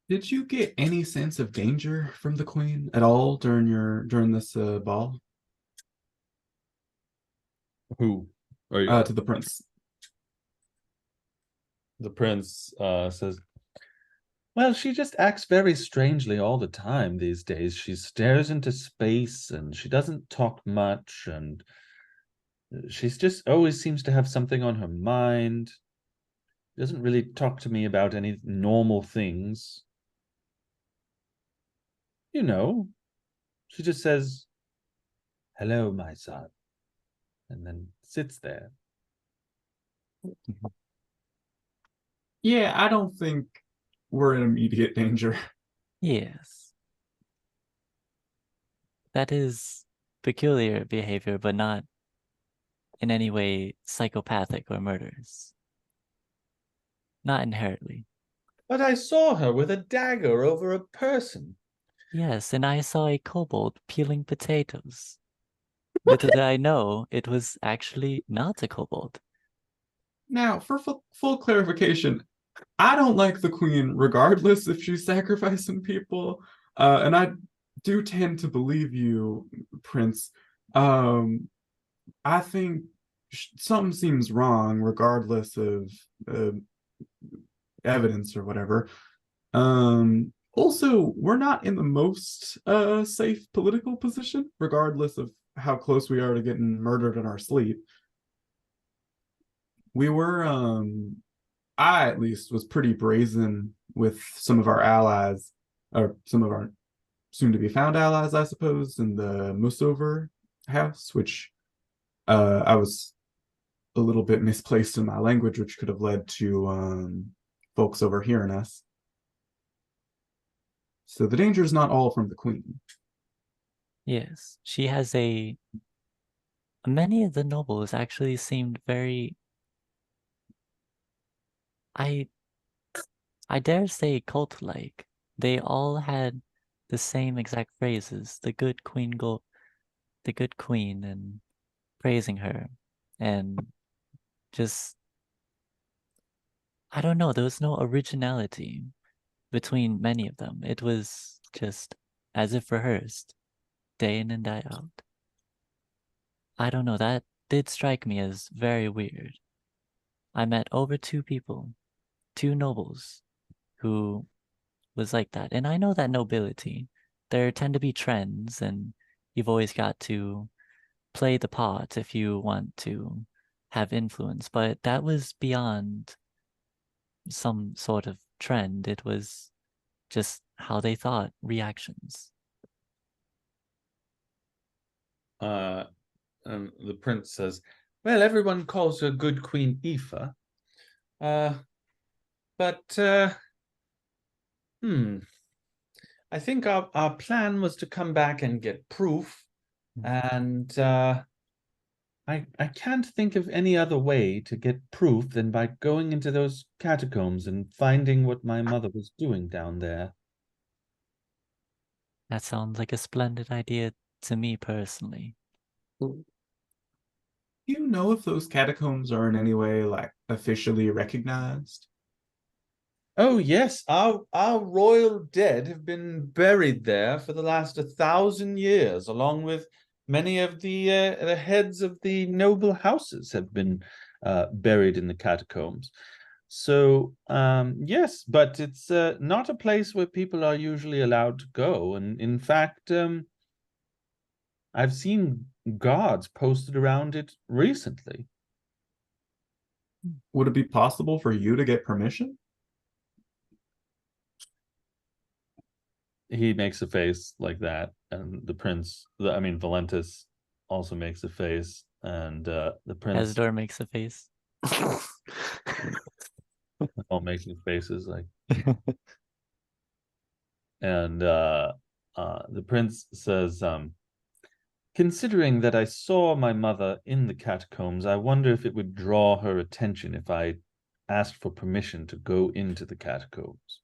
Did you get any sense of danger from the queen at all during this ball? Who are you? To the prince. The prince says, "Well, she just acts very strangely all the time these days. She stares into space and she doesn't talk much, and she's just always seems to have something on her mind. She doesn't really talk to me about any normal things. You know, she just says, 'Hello, my son,' and then sits there." Yeah, I don't think we're in immediate danger. Yes. That is peculiar behavior, but not in any way psychopathic or murderous. Not inherently. "But I saw her with a dagger over a person." Yes, and I saw a kobold peeling potatoes. Little did I know, it was actually not a kobold. Now, for full clarification, I don't like the queen regardless if she's sacrificing people. And I do tend to believe you, Prince. I think something seems wrong regardless of evidence or whatever. Also, we're not in the most safe political position, regardless of how close we are to getting murdered in our sleep. We were, I at least was pretty brazen with some of our allies, or some of our soon to be found allies, I suppose, in the Musover house, which I was a little bit misplaced in my language, which could have led to folks overhearing us. So the danger is not all from the queen. Yes, she has a. Many of the nobles actually seemed very. I dare say cult-like. They all had the same exact phrases. The good queen and praising her. And just I don't know, there was no originality between many of them. It was just as if rehearsed, day in and day out. I don't know, that did strike me as very weird. I met over 2 people, 2 nobles, who was like that. And I know that nobility, there tend to be trends, and you've always got to play the part if you want to have influence. But that was beyond some sort of trend. It was just how they thought, reactions. The prince says, well, everyone calls her good Queen Aoife. But I think our plan was to come back and get proof, and I can't think of any other way to get proof than by going into those catacombs and finding what my mother was doing down there. That sounds like a splendid idea to me personally. Do you know if those catacombs are in any way like officially recognized? Oh yes, our royal dead have been buried there for the last 1,000 years, along with many of the heads of the noble houses have been buried in the catacombs. So yes, but it's not a place where people are usually allowed to go. And in fact, I've seen guards posted around it recently. Would it be possible for you to get permission? He makes a face like that, and the prince, I mean, Valentis also makes a face, and the prince Asdor makes a face. all making faces like, and the prince says, considering that I saw my mother in the catacombs, I wonder if it would draw her attention if I asked for permission to go into the catacombs.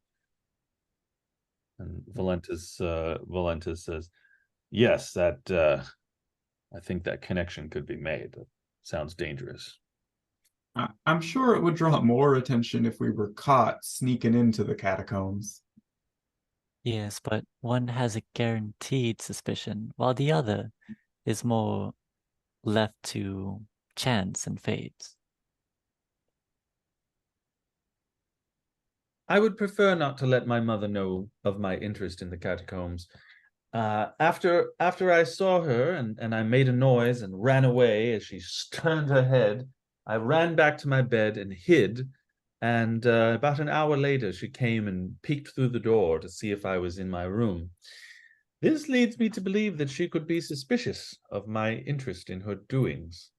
And Valentis says, yes, that I think that connection could be made. That sounds dangerous. I'm sure it would draw more attention if we were caught sneaking into the catacombs. Yes, but one has a guaranteed suspicion, while the other is more left to chance and fate. I would prefer not to let my mother know of my interest in the catacombs. After I saw her and I made a noise and ran away as she turned her head, I ran back to my bed and hid. And about an hour later, she came and peeked through the door to see if I was in my room. This leads me to believe that she could be suspicious of my interest in her doings.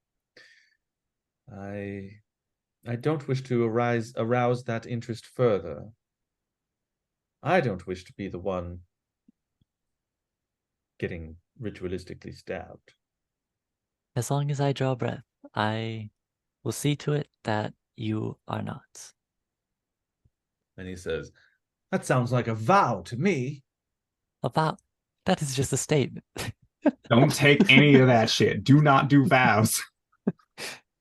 I don't wish to arouse that interest further. I don't wish to be the one getting ritualistically stabbed. As long as I draw breath, I will see to it that you are not. And he says, that sounds like a vow to me. That is just a statement. Don't take any of that shit. Do not do vows.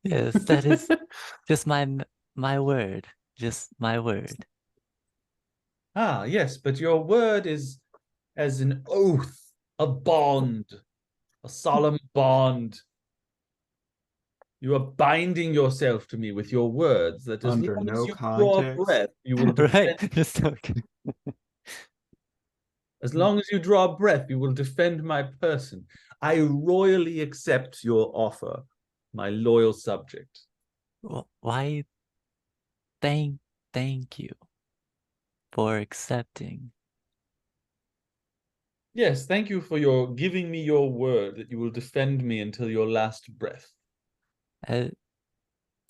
Yes, that is just my word. Just my word. Ah, yes, but your word is as an oath, a bond, a solemn bond. You are binding yourself to me with your words that as Under long no as you draw context. breath, you will Right? defend. Just okay. As long as you draw breath, you will defend my person. I royally accept your offer, my loyal subject. Why? Thank you for accepting. Yes, thank you for your giving me your word that you will defend me until your last breath. Uh,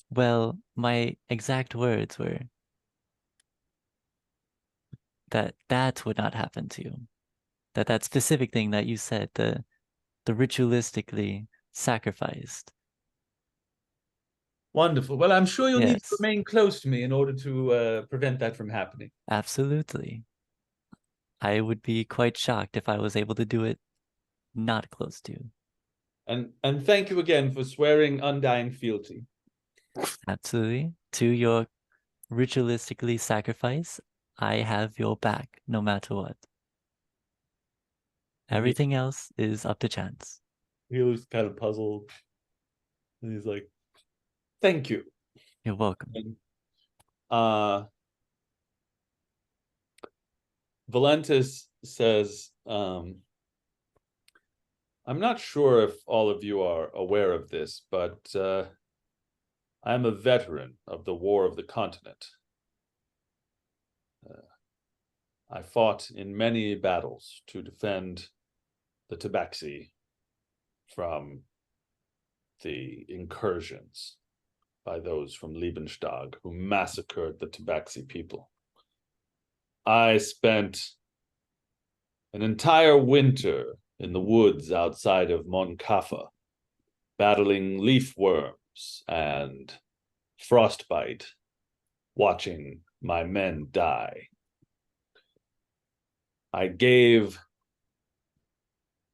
well, my exact words were that would not happen to you. That specific thing that you said, the ritualistically sacrificed. Wonderful. Well, I'm sure you'll need to Yes. remain close to me in order to prevent that from happening. Absolutely. I would be quite shocked if I was able to do it not close to you. And thank you again for swearing undying fealty. Absolutely. To your ritualistically sacrifice, I have your back no matter what. Everything else is up to chance. He was kind of puzzled. And he's like, thank you. You're welcome. And, Valentis says, I'm not sure if all of you are aware of this, but I'm a veteran of the War of the Continent. I fought in many battles to defend the Tabaxi from the incursions by those from Liebenstag who massacred the Tabaxi people. I spent an entire winter in the woods outside of Moncafa, battling leaf worms and frostbite, watching my men die. I gave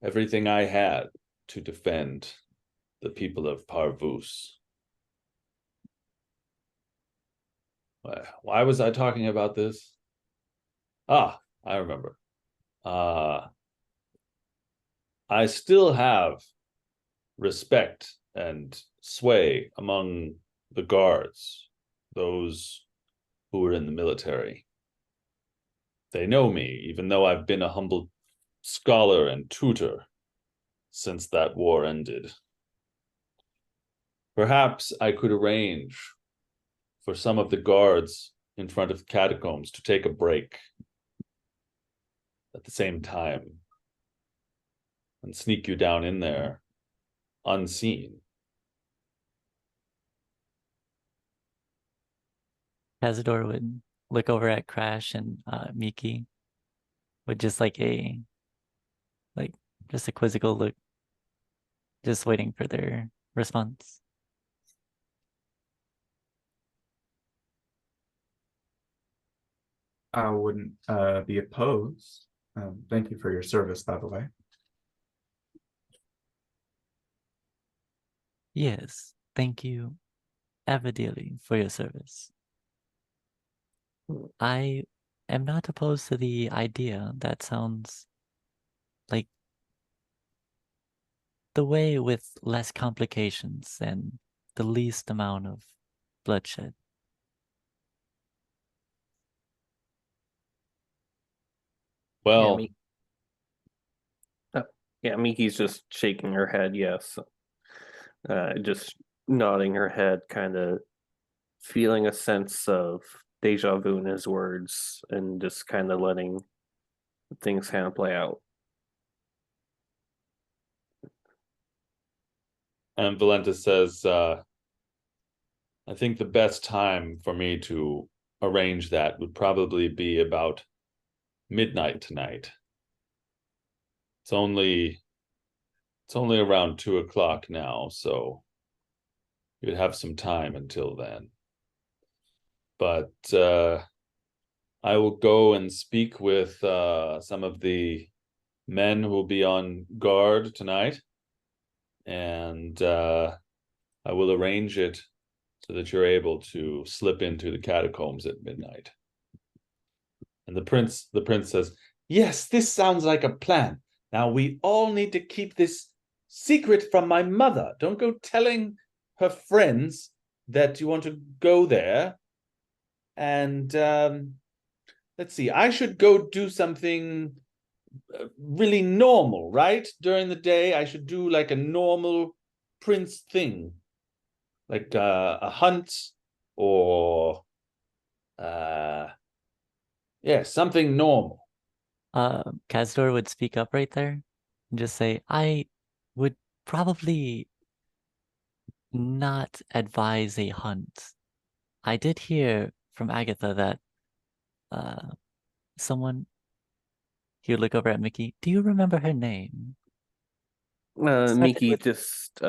everything I had to defend the people of Parvus. Why was I talking about this? Ah, I remember. I still have respect and sway among the guards, those who are in the military. They know me, even though I've been a humble scholar and tutor since that war ended. Perhaps I could arrange for some of the guards in front of the catacombs to take a break at the same time and sneak you down in there unseen. Cazador would look over at Crash and Miki with just like just a quizzical look, just waiting for their response. I wouldn't be opposed. Thank you for your service, by the way. Yes, thank you ever dearly for your service. I am not opposed to the idea. That sounds like the way with less complications and the least amount of bloodshed. Well, Yeah, Miki's just shaking her head, yes. Just nodding her head, kind of feeling a sense of deja vu in his words and just kind of letting things kind of play out. and Valenta says, I think the best time for me to arrange that would probably be about midnight tonight. It's only around 2 o'clock now, so you'd have some time until then. But I will go and speak with some of the men who will be on guard tonight, and I will arrange it so that you're able to slip into the catacombs at midnight. And the prince says, yes, this sounds like a plan. Now we all need to keep this secret from my mother. Don't go telling her friends that you want to go there. And let's see, I should go do something really normal, right? During the day, I should do like a normal prince thing, like a hunt or something normal. Kazdor would speak up right there and just say, I would probably not advise a hunt. I did hear from Agatha that someone, he would look over at Mickey. Do you remember her name? Started Miki with- just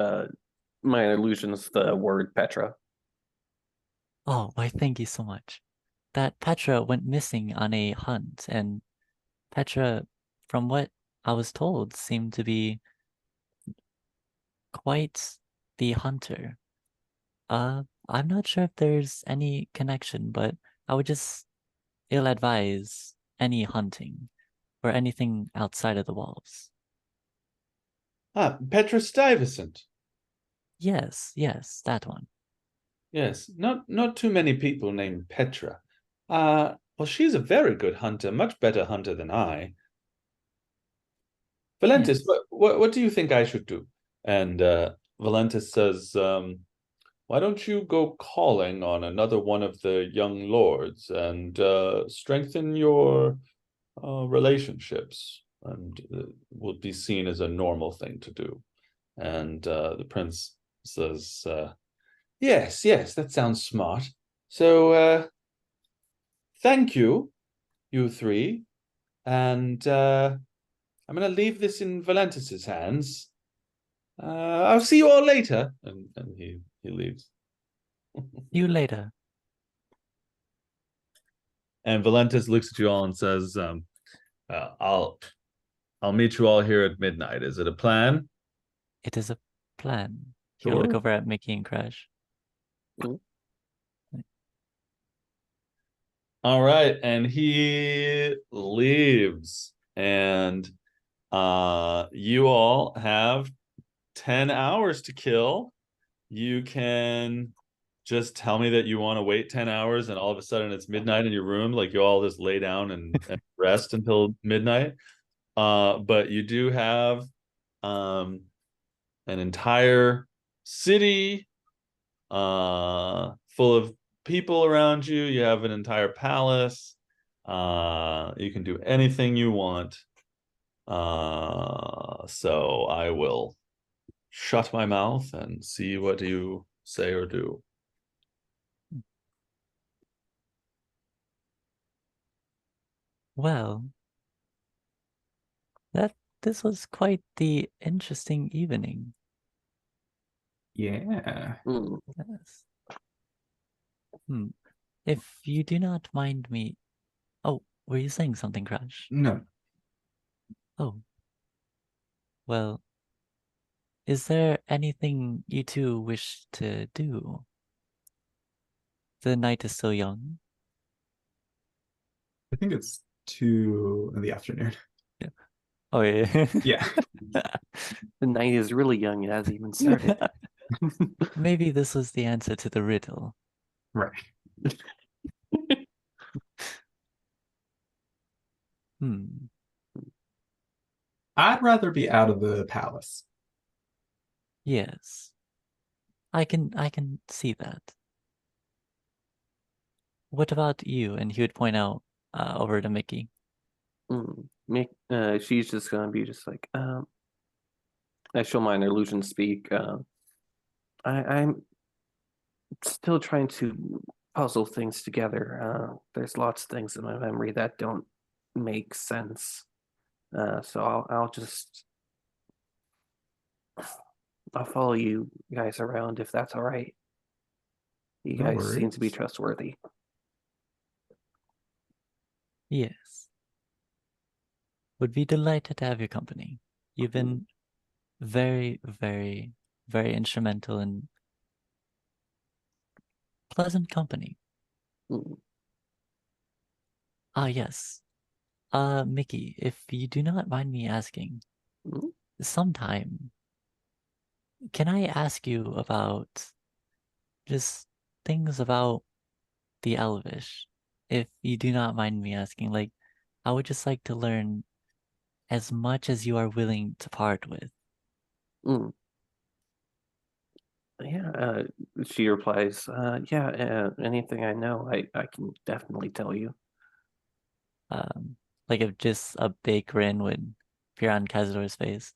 minor illusions the word Petra. Oh, why, thank you so much. That Petra went missing on a hunt, and Petra, from what I was told, seemed to be quite the hunter. I'm not sure if there's any connection, but I would just ill advise any hunting or anything outside of the walls. Ah, Petra Stuyvesant. Yes, that one. Yes, not too many people named Petra. Well, she's a very good hunter, much better hunter than I. Valentis, Yes. what do you think I should do? And Valentis says, why don't you go calling on another one of the young lords and strengthen your relationships, and will be seen as a normal thing to do. And the prince says, yes, that sounds smart. So thank you, you three. And I'm going to leave this in Valentis's hands. I'll see you all later. And he leaves. You later. And Valentis looks at you all and says, I'll meet you all here at midnight. Is it a plan? It is a plan. He'll look Sure. over at Mickey and Crash. All right, and he leaves, and you all have 10 hours to kill. You can just tell me that you want to wait 10 hours and all of a sudden it's midnight in your room, like you all just lay down and rest until midnight. But you do have an entire city full of people around you. You have an entire palace. You can do anything you want. So I will shut my mouth and see what you say or do. Well, this was quite the interesting evening. Yeah. Yes. If you do not mind me. Oh, were you saying something, Crash? No. Oh. Well, is there anything you two wish to do? The night is still young. I think it's 2 in the afternoon. Oh yeah. Yeah. The night is really young. It hasn't even started. Maybe this was the answer to the riddle. Right. I'd rather be out of the palace. Yes. I can see that. What about you? And he would point out over to Mickey. She's just gonna be just like, I show my illusion speak. I'm still trying to puzzle things together. There's lots of things in my memory that don't make sense. So I'll follow you guys around if that's all right. You No guys seem to be worries. trustworthy. Yes. Would be delighted to have your company. You've been very, very, very instrumental in pleasant company. Ah, yes. Mickey, if you do not mind me asking, sometime, can I ask you about just things about the Elvish? If you do not mind me asking, like, I would just like to learn as much as you are willing to part with. Yeah, she replies, anything I know, I can definitely tell you. Like if just a big grin would appear on Cazador's face.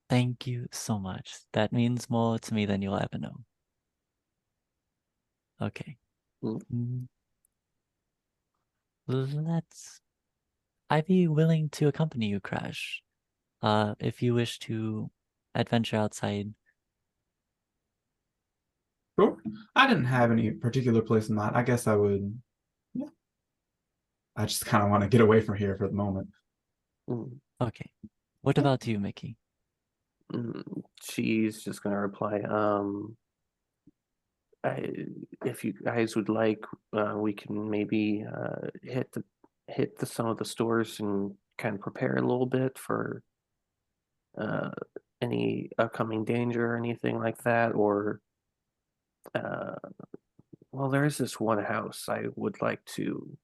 Thank you so much. That means more to me than you'll ever know. Okay. Mm. Let's. I'd be willing to accompany you, Crash. If you wish to adventure outside. Sure. I didn't have any particular place in mind. I guess I would. Yeah. I just kind of want to get away from here for the moment. Mm. Okay. What about you, Mickey? She's just gonna reply, if you guys would like, we can maybe hit some of the stores and kind of prepare a little bit for any upcoming danger or anything like that. Or well, there is this one house I would like to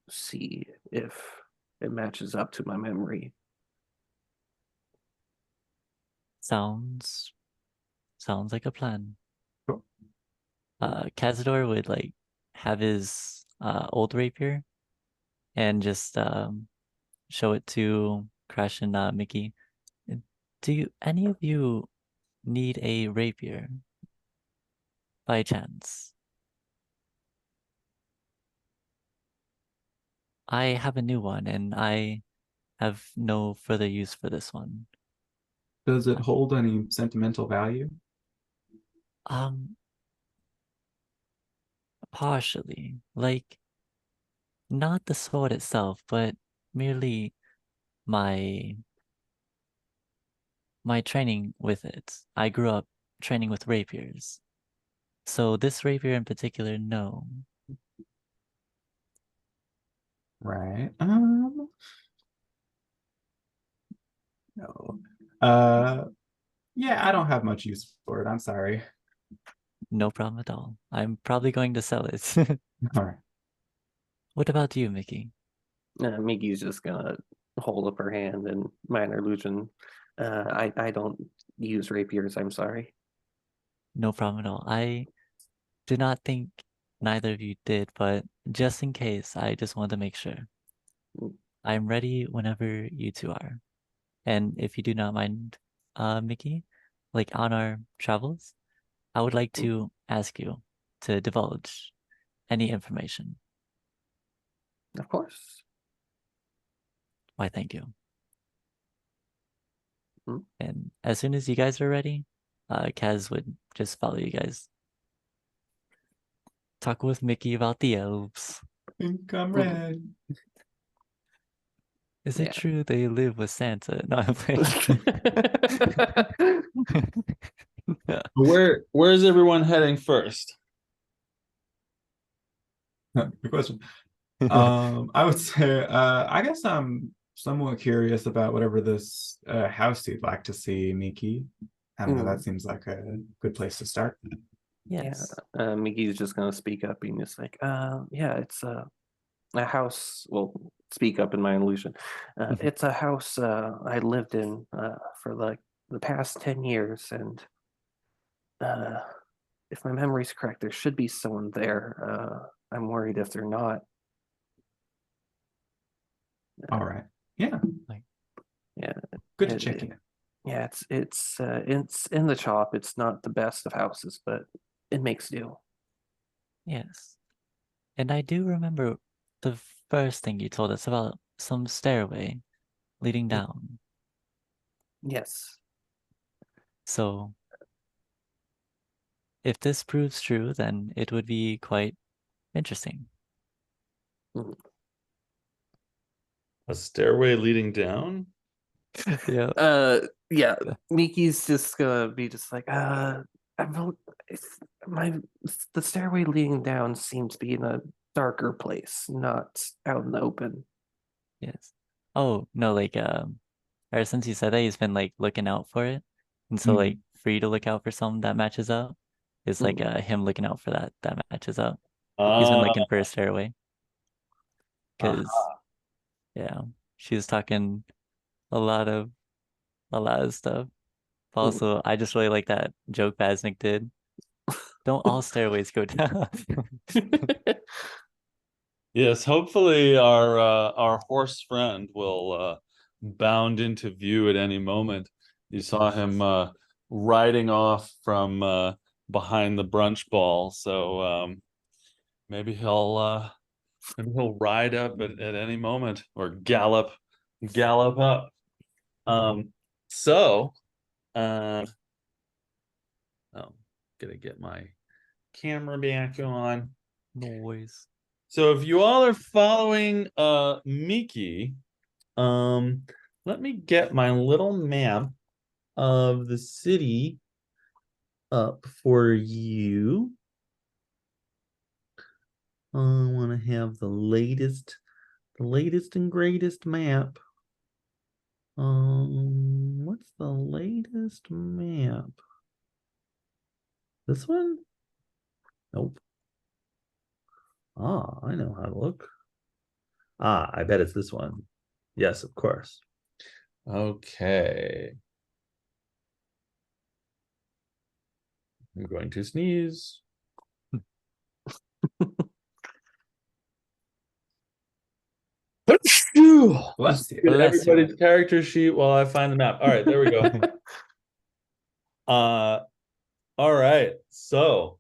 see if it matches up to my memory. Sounds like a plan. Cool. Cazador would like have his old rapier and just show it to Crash and Mickey. Do any of you need a rapier by chance? I have a new one and I have no further use for this one. Does it hold any sentimental value? Partially. Like, not the sword itself, but merely my training with it. I grew up training with rapiers. So this rapier in particular, no. Right. No. Yeah, I don't have much use for it. I'm sorry. No problem at all. I'm probably going to sell it. All right. What about you, Mickey? Mickey's just gonna hold up her hand and minor illusion. I don't use rapiers. I'm sorry. No problem at all. I do not think neither of you did, but just in case, I just wanted to make sure. I'm ready whenever you two are. And if you do not mind, Mickey, like on our travels, I would like to ask you to divulge any information. Of course. Why, thank you. Mm. And as soon as you guys are ready, Kaz would just follow you guys. Talk with Mickey about the elves. Comrade. Is it Yeah. true they live with Santa? No, I'm playing. Where's everyone heading first? Good question. I would say, I guess I'm somewhat curious about whatever this house you'd like to see, Miki. I don't know, that seems like a good place to start. Yes. Yeah. Mickey's just gonna speak up and just like, yeah, it's a house. Well, speak up in my illusion. It's a house I lived in for like the past 10 years, and if my memory's correct, there should be someone there. I'm worried if they're not. All right. Yeah. Yeah. Good to check in. Yeah, it's in the chop. It's not the best of houses, but it makes do. Yes. And I do remember the first thing you told us about some stairway leading down. Yes. So if this proves true, then it would be quite interesting. A stairway leading down? Yeah. Yeah. Miki's just gonna be just like, the stairway leading down seems to be in a darker place, not out in the open. Yes. Oh, no, like ever since you said that, he's been like looking out for it. And so like for you to look out for something that matches up, it's like him looking out for that matches up. He's been looking for a stairway. Because yeah, she was talking a lot of stuff. Also, I just really like that joke Basnick did. Don't all stairways go down? Yes, hopefully our horse friend will bound into view at any moment. You saw him riding off from behind the brunch ball, so maybe he'll ride up at any moment or gallop up. So oh, gonna get my camera back on. Noise. So if you all are following Miki, let me get my little map of the city up for you. I want to have the latest and greatest map. What's the latest map? This one? Nope. Ah, I know how to look. Ah, I bet it's this one. Yes, of course. Okay. I'm going to sneeze. Bless you. Get everybody's character sheet while I find the map. All right, there we go. All right. So,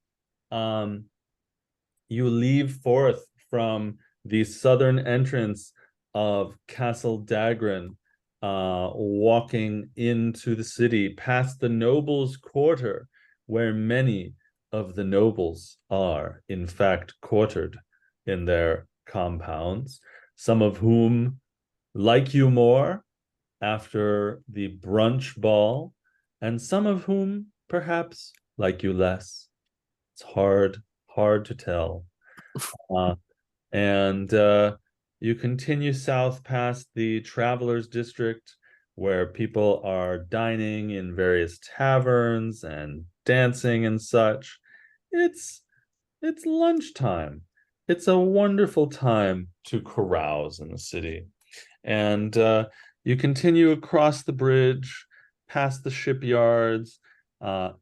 you leave forth from the southern entrance of Castle Dagran, walking into the city past the nobles' quarter, where many of the nobles are, in fact, quartered in their compounds, some of whom like you more after the brunch ball, and some of whom perhaps like you less. It's hard to tell. And you continue south past the Travelers District, where people are dining in various taverns and dancing and such. It's lunchtime. It's a wonderful time to carouse in the city. And you continue across the bridge, past the shipyards,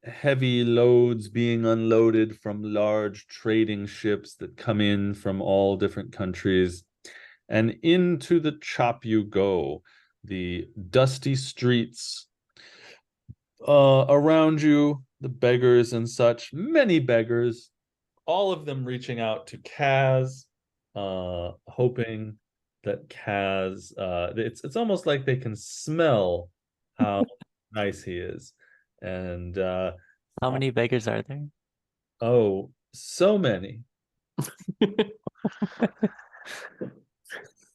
heavy loads being unloaded from large trading ships that come in from all different countries. And into the chop you go, the dusty streets around you, the beggars and such, many beggars, all of them reaching out to Kaz, hoping that Kaz, it's almost like they can smell how nice he is. And How many beggars are there? oh, so many.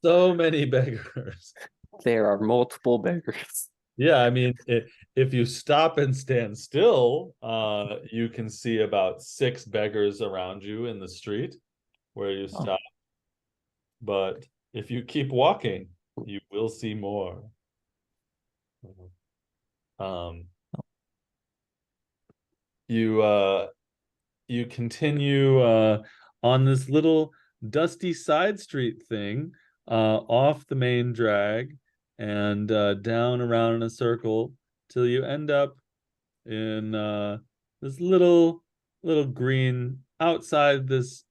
So many beggars. There are multiple beggars. Yeah, I mean, if you stop and stand still, you can see about 6 beggars around you in the street where you Oh. stop. But if you keep walking, you will see more. You continue on this little dusty side street thing, off the main drag and down around in a circle till you end up in this little green outside this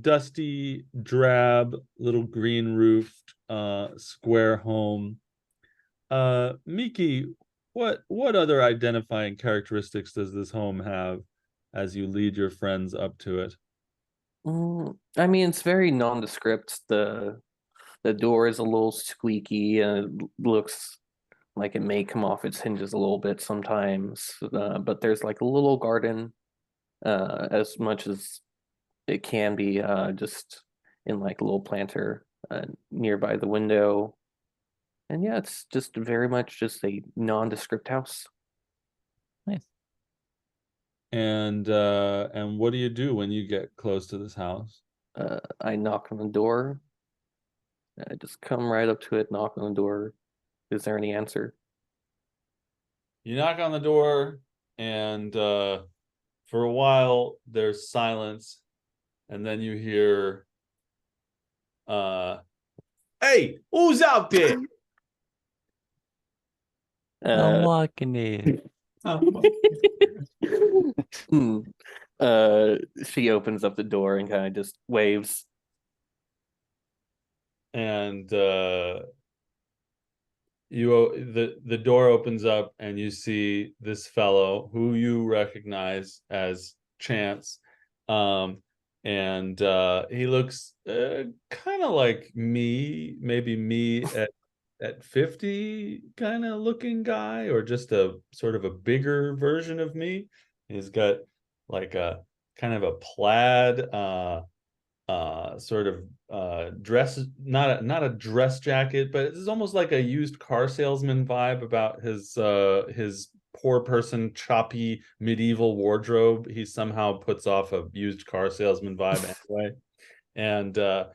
dusty, drab, little green roofed square home. Miki, what other identifying characteristics does this home have as you lead your friends up to it? I mean, it's very nondescript. The door is a little squeaky and it looks like it may come off its hinges a little bit sometimes. But there's like a little garden, as much as it can be, just in like a little planter nearby the window. And yeah, it's just very much just a nondescript house. Nice. And what do you do when you get close to this house? I knock on the door. I just come right up to it, knock on the door. Is there any answer? You knock on the door, and for a while there's silence, and then you hear, "Hey, who's out there?" I'm walking in. She opens up the door and kind of just waves. and the door opens up and you see this fellow who you recognize as Chance, and he looks kind of like me, maybe me at 50 kind of looking guy, or just a sort of a bigger version of me. He's got like a kind of a plaid sort of dress, not a dress jacket, but it's almost like a used car salesman vibe about his poor person choppy medieval wardrobe. He somehow puts off a used car salesman vibe anyway. And uh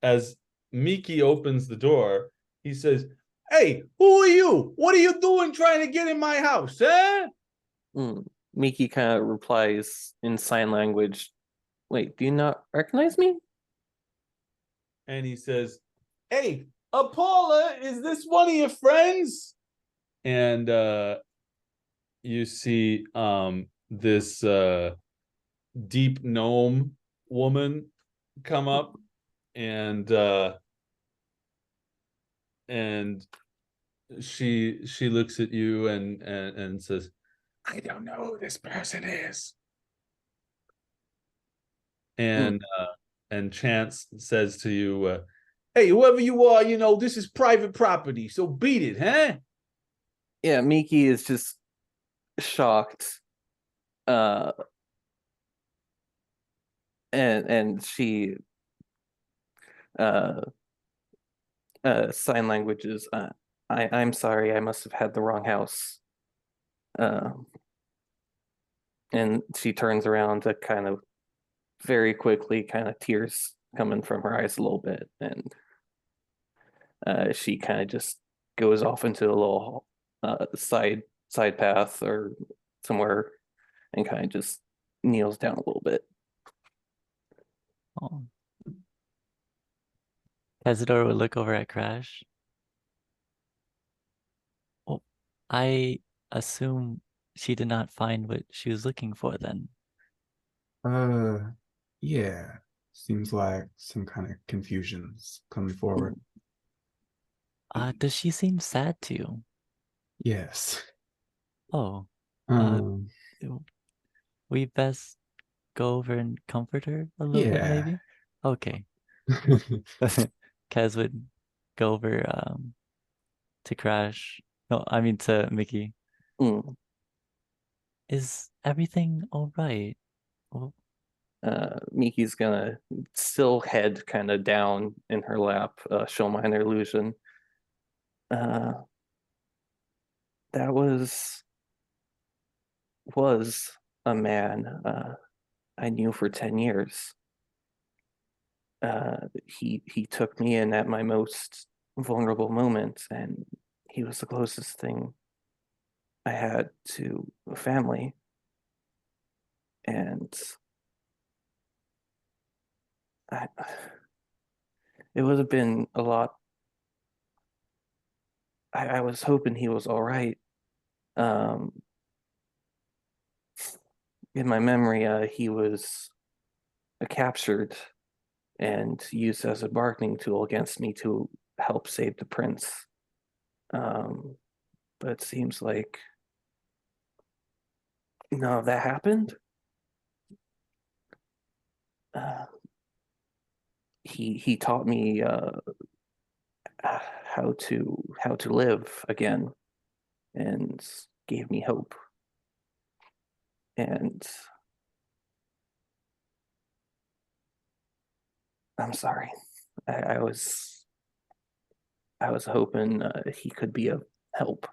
as Miki opens the door, he says, "Hey, who are you? What are you doing trying to get in my house, eh?" Miki kind of replies in sign language, "Wait, do you not recognize me?" And he says, "Hey, Paula, is this one of your friends?" And you see this deep gnome woman come up, and she looks at you and says, "I don't know who this person is." And Chance says to you, "Hey, whoever you are, this is private property, so beat it, huh?" Yeah, Miki is just shocked. And she sign languages, I'm sorry, I must have had the wrong house. And she turns around to kind of very quickly, kind of tears coming from her eyes a little bit, and she kind of just goes off into a little side path or somewhere, and kind of just kneels down a little bit. Oh. Cazador would look over at Crash. Oh, I assume she did not find what she was looking for then. Yeah. Seems like some kind of confusion's coming forward. Does she seem sad to you? Yes. Oh, Um, we best go over and comfort her a little bit, yeah. maybe? Okay. Kaz would go over to Crash. No, I mean to Mickey. Mm. Is everything all right? Oh, Miki's gonna still head kind of down in her lap, show minor illusion. That was a man I knew for 10 years. He took me in at my most vulnerable moment, and he was the closest thing I had to a family. And I, it would have been a lot. I was hoping he was all right. Um, in my memory, he was captured and used as a bargaining tool against me to help save the prince. But it seems like none of that happened. Uh, he taught me how to live again, and gave me hope. And I'm sorry. I was hoping he could be of help.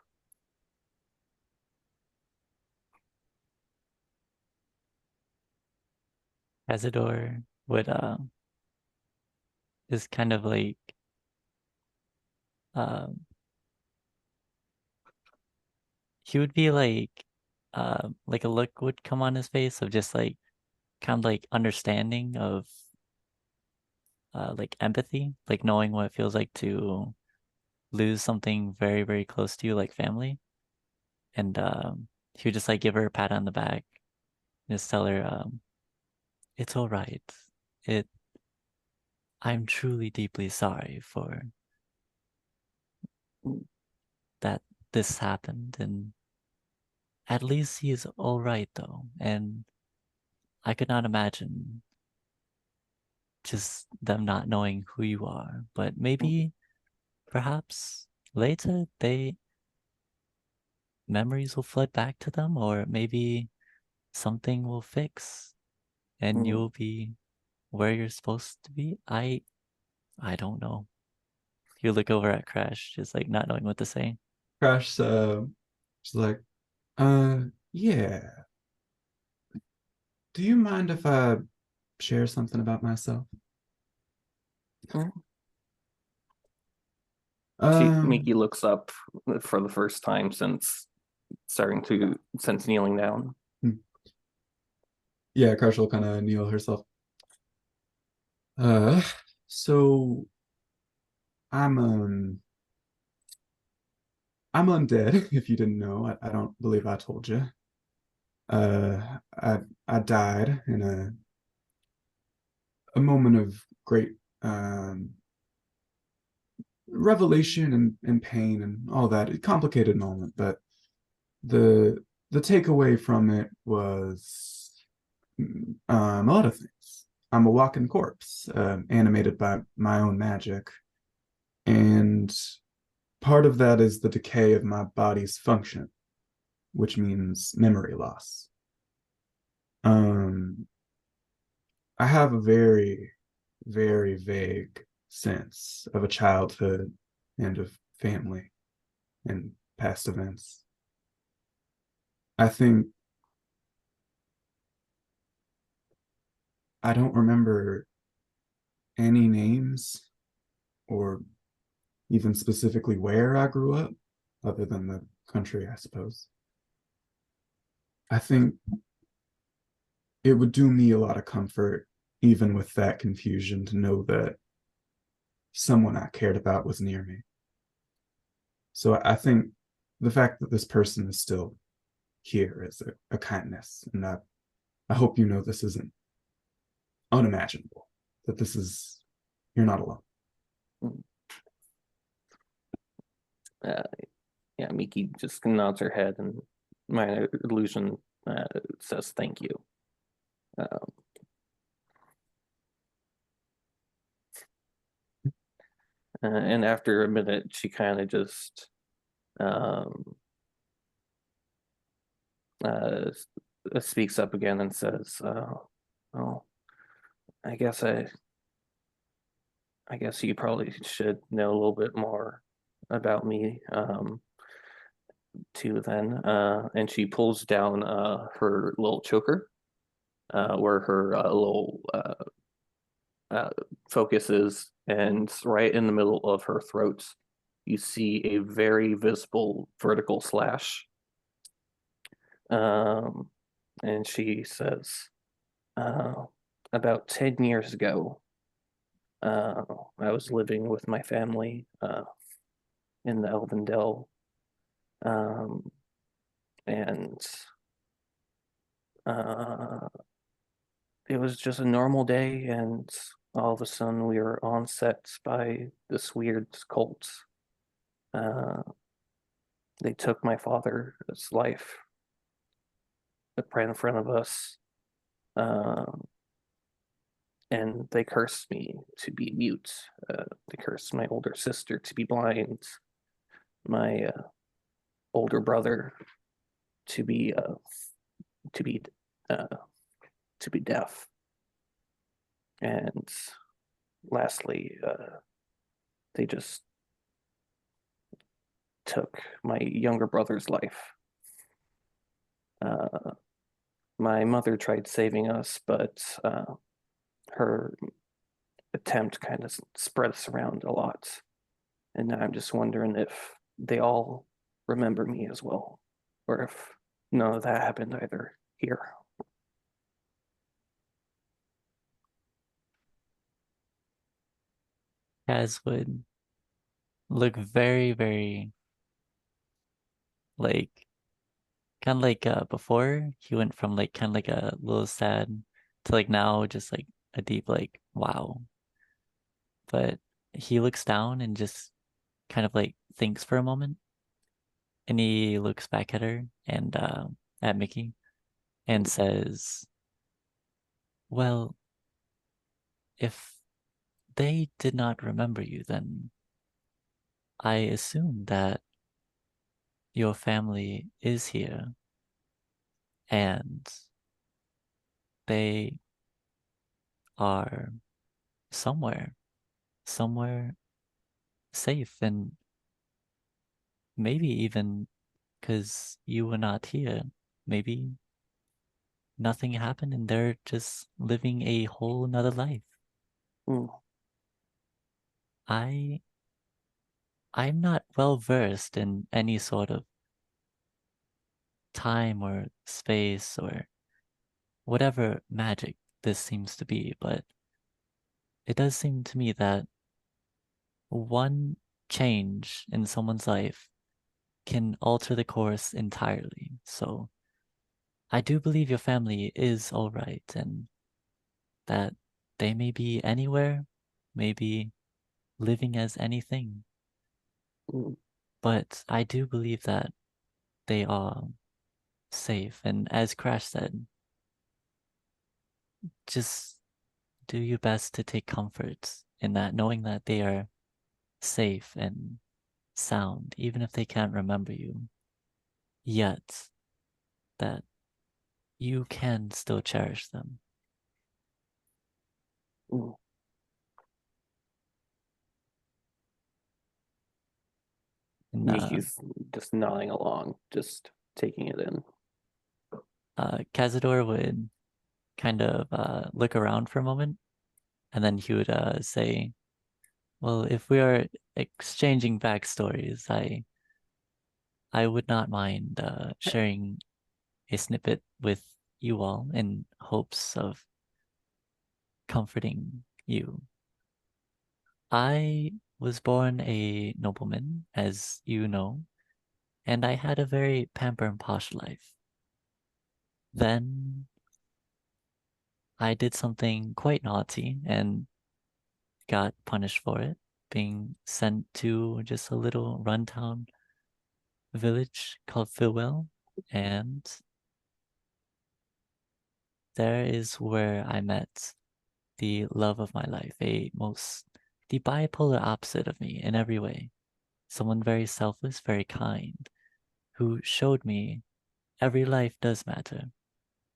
Cazador would is kind of um he would be like a look would come on his face of just like kind of like understanding of like empathy, like knowing what it feels like to lose something very, very close to you, like family. And he would just like give her a pat on the back and just tell her, it's all right. It I'm truly deeply sorry for that this happened, and at least he is all right though, and I could not imagine just them not knowing who you are. But maybe, perhaps later memories will flood back to them, or maybe something will fix and Mm. you'll be where you're supposed to be. I don't know. You look over at Crash, just like not knowing what to say. Crash, she's like, yeah. Do you mind if I share something about myself? Mm. Um, Miki looks up for the first time since kneeling down. yeah, Crash will kind of kneel herself. Uh, so I'm I'm undead, if you didn't know. I don't believe I told you. I died in a moment of great revelation and pain and all that. A complicated moment, but the takeaway from it was a lot of things. I'm a walking corpse, animated by my own magic, and part of that is the decay of my body's function, which means memory loss. Um, I have a very, very vague sense of a childhood and of family and past events. I think I don't remember any names or even specifically where I grew up, other than the country, I suppose. I think it would do me a lot of comfort, even with that confusion, to know that someone I cared about was near me. So I think the fact that this person is still here is a kindness. And I hope you know this isn't unimaginable, that this is, you're not alone. Yeah, Miki just nods her head, and my illusion says thank you. And after a minute, she kind of just speaks up again and says, "Oh, I guess you probably should know a little bit more about me too." Then, and she pulls down her little choker, where her little focus is, and right in the middle of her throat, you see a very visible vertical slash. And she says, about 10 years ago, I was living with my family in the Elvendale, and it was just a normal day, and all of a sudden we were on set by this weird cult. They took my father's life right in front of us, and they cursed me to be mute. They cursed my older sister to be blind, my older brother to be to be deaf, and lastly, they just took my younger brother's life. My mother tried saving us, but her attempt kind of spread us around a lot. And now I'm just wondering if they all remember me as well, or if none of that happened either here. Kaz would look very, very like kind of like before he went from like kind of like a little sad to like now just like a deep like wow. but he looks down and just kind of like thinks for a moment. And he looks back at her and at Mickey and says, well, if they did not remember you, then I assume that your family is here and they are somewhere safe, and maybe even because you were not here, maybe nothing happened and they're just living a whole nother life. Mm. I'm not well versed in any sort of time or space or whatever magic this seems to be, but it does seem to me that one change in someone's life can alter the course entirely. So I do believe your family is all right and that they may be anywhere, maybe living as anything. Mm. But I do believe that they are safe. And as Crash said, just do your best to take comfort in that, knowing that they are safe and sound, even if they can't remember you. Yet that you can still cherish them. Mm. And Miki's just nodding along, just taking it in. Cazador would kind of look around for a moment, and then he would say, well, if we are exchanging backstories, I would not mind sharing a snippet with you all in hopes of comforting you. I was born a nobleman, as you know, and I had a very pamper and posh life. Then I did something quite naughty and got punished for it, being sent to just a little runtown village called Philwell, and there is where I met the love of my life, the bipolar opposite of me in every way. Someone very selfless, very kind, who showed me every life does matter,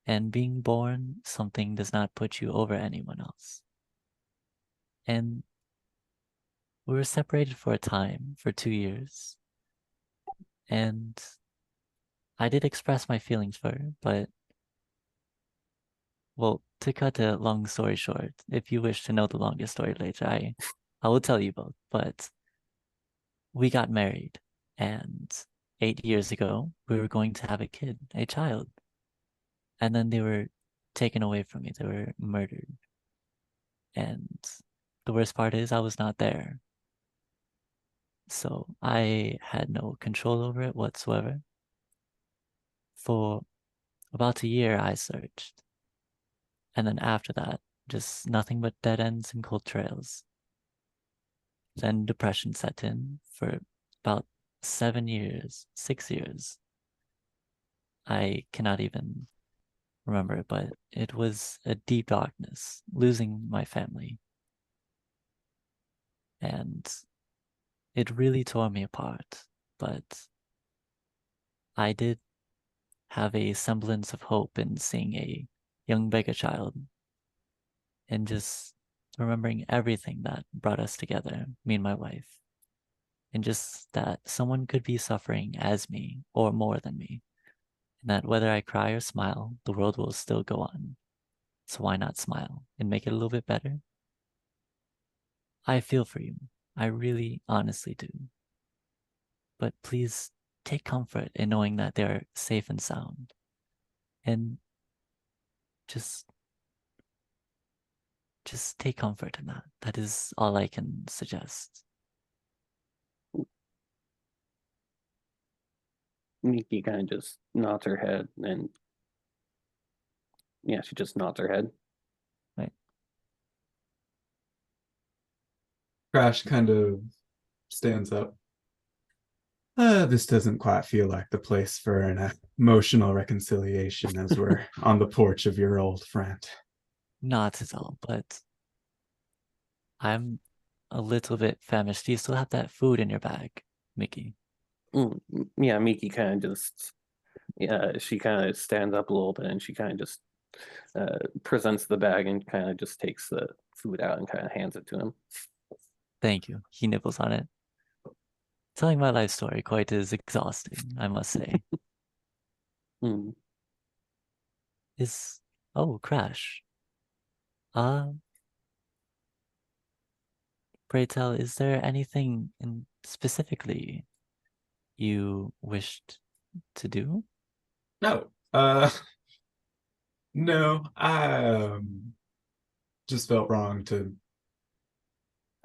and being born something does not put you over anyone else. And we were separated for a time, for 2 years, and I did express my feelings for her, but well, to cut a long story short, if you wish to know the longest story later, I will tell you both. But we got married, and 8 years ago, we were going to have a kid, a child. And then they were taken away from me. They were murdered. And the worst part is I was not there. So I had no control over it whatsoever. For about a year, I searched. And then after that, just nothing but dead ends and cold trails. Then depression set in for about 7 years, 6 years. I cannot even remember it, but it was a deep darkness, losing my family. And it really tore me apart, but I did have a semblance of hope in seeing a young beggar child and just remembering everything that brought us together, me and my wife, and just that someone could be suffering as me or more than me, and that whether I cry or smile, the world will still go on. So why not smile and make it a little bit better? I feel for you. I really honestly do. But please take comfort in knowing that they're safe and sound. And just take comfort in that. That is all I can suggest. Miki kind of just nods her head, and yeah, she just nods her head. Right. Crash kind of stands up. This doesn't quite feel like the place for an emotional reconciliation as we're on the porch of your old friend. Not at all, but I'm a little bit famished. Do you still have that food in your bag, Mickey? Yeah, Miki kind of just, she kind of stands up a little bit and she kind of just presents the bag and kind of just takes the food out and kind of hands it to him. Thank you. He nibbles on it. Telling my life story quite is exhausting, I must say. Mm. Crash. Pray tell, is there anything specifically you wished to do? No, no, I just felt wrong to.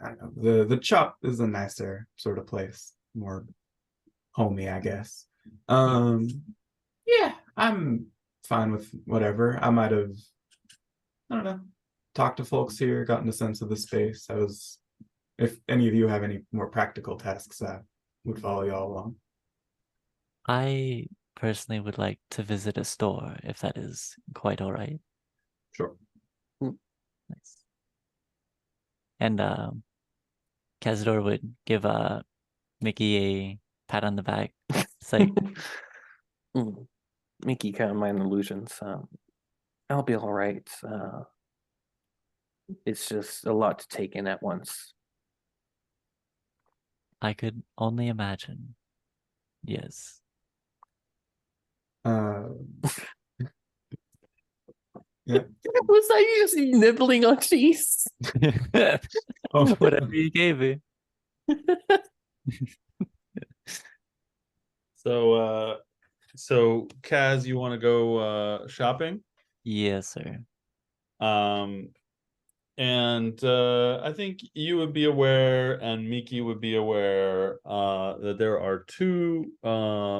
I don't know. The Chop is a nicer sort of place, more homey, I guess. Yeah, I'm fine with whatever. I might have, I don't know, talked to folks here, gotten a sense of the space. If any of you have any more practical tasks, I would follow y'all along. I personally would like to visit a store, if that is quite all right. Sure. Nice. And Cazador would give Mickey a pat on the back. It's like, Mickey kind of mind illusions. I'll be all right. It's just a lot to take in at once. I could only imagine. Yes. Yeah. Was I just nibbling on cheese? Oh, Whatever you gave me. So Kaz, you want to go shopping? Yes, sir. And I think you would be aware, and Miki would be aware, that there are two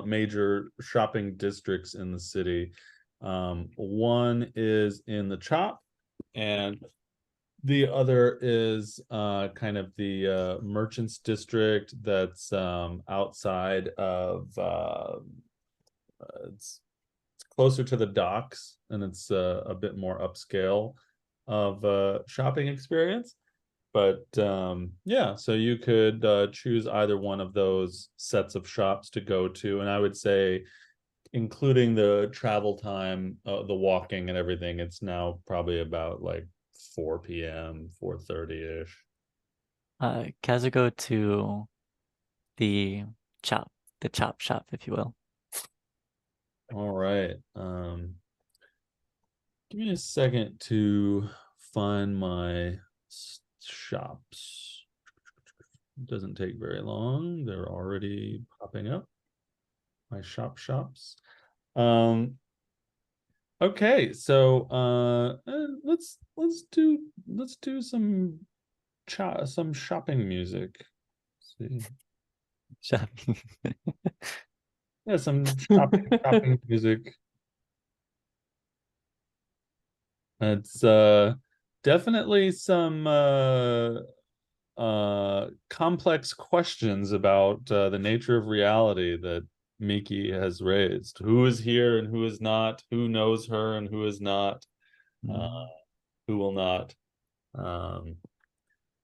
major shopping districts in the city. One is in the Chop, and the other is kind of the merchants district that's outside of it's closer to the docks, and it's a bit more upscale of shopping experience. But yeah, so you could choose either one of those sets of shops to go to, and I would say, including the travel time, the walking and everything, it's now probably about like 4 p.m., 4:30-ish. Kaz go to the chop shop, if you will. All right. Give me a second to find my shops. It doesn't take very long. They're already popping up. My shops. Okay, so let's do some shopping music. Let's see. Shopping. Yeah, some shopping music. It's definitely some complex questions about the nature of reality that Miki has raised. Who is here and who is not? Who knows her and who is not? Who will not?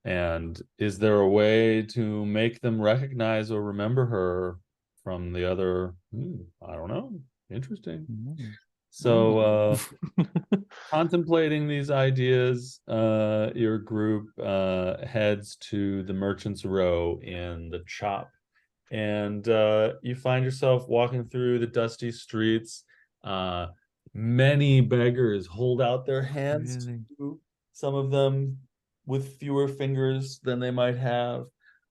And is there a way to make them recognize or remember her from the other? I don't know. Interesting. So contemplating these ideas, your group heads to the Merchants Row in the Chop, and you find yourself walking through the dusty streets. Many beggars hold out their hands to you, some of them with fewer fingers than they might have.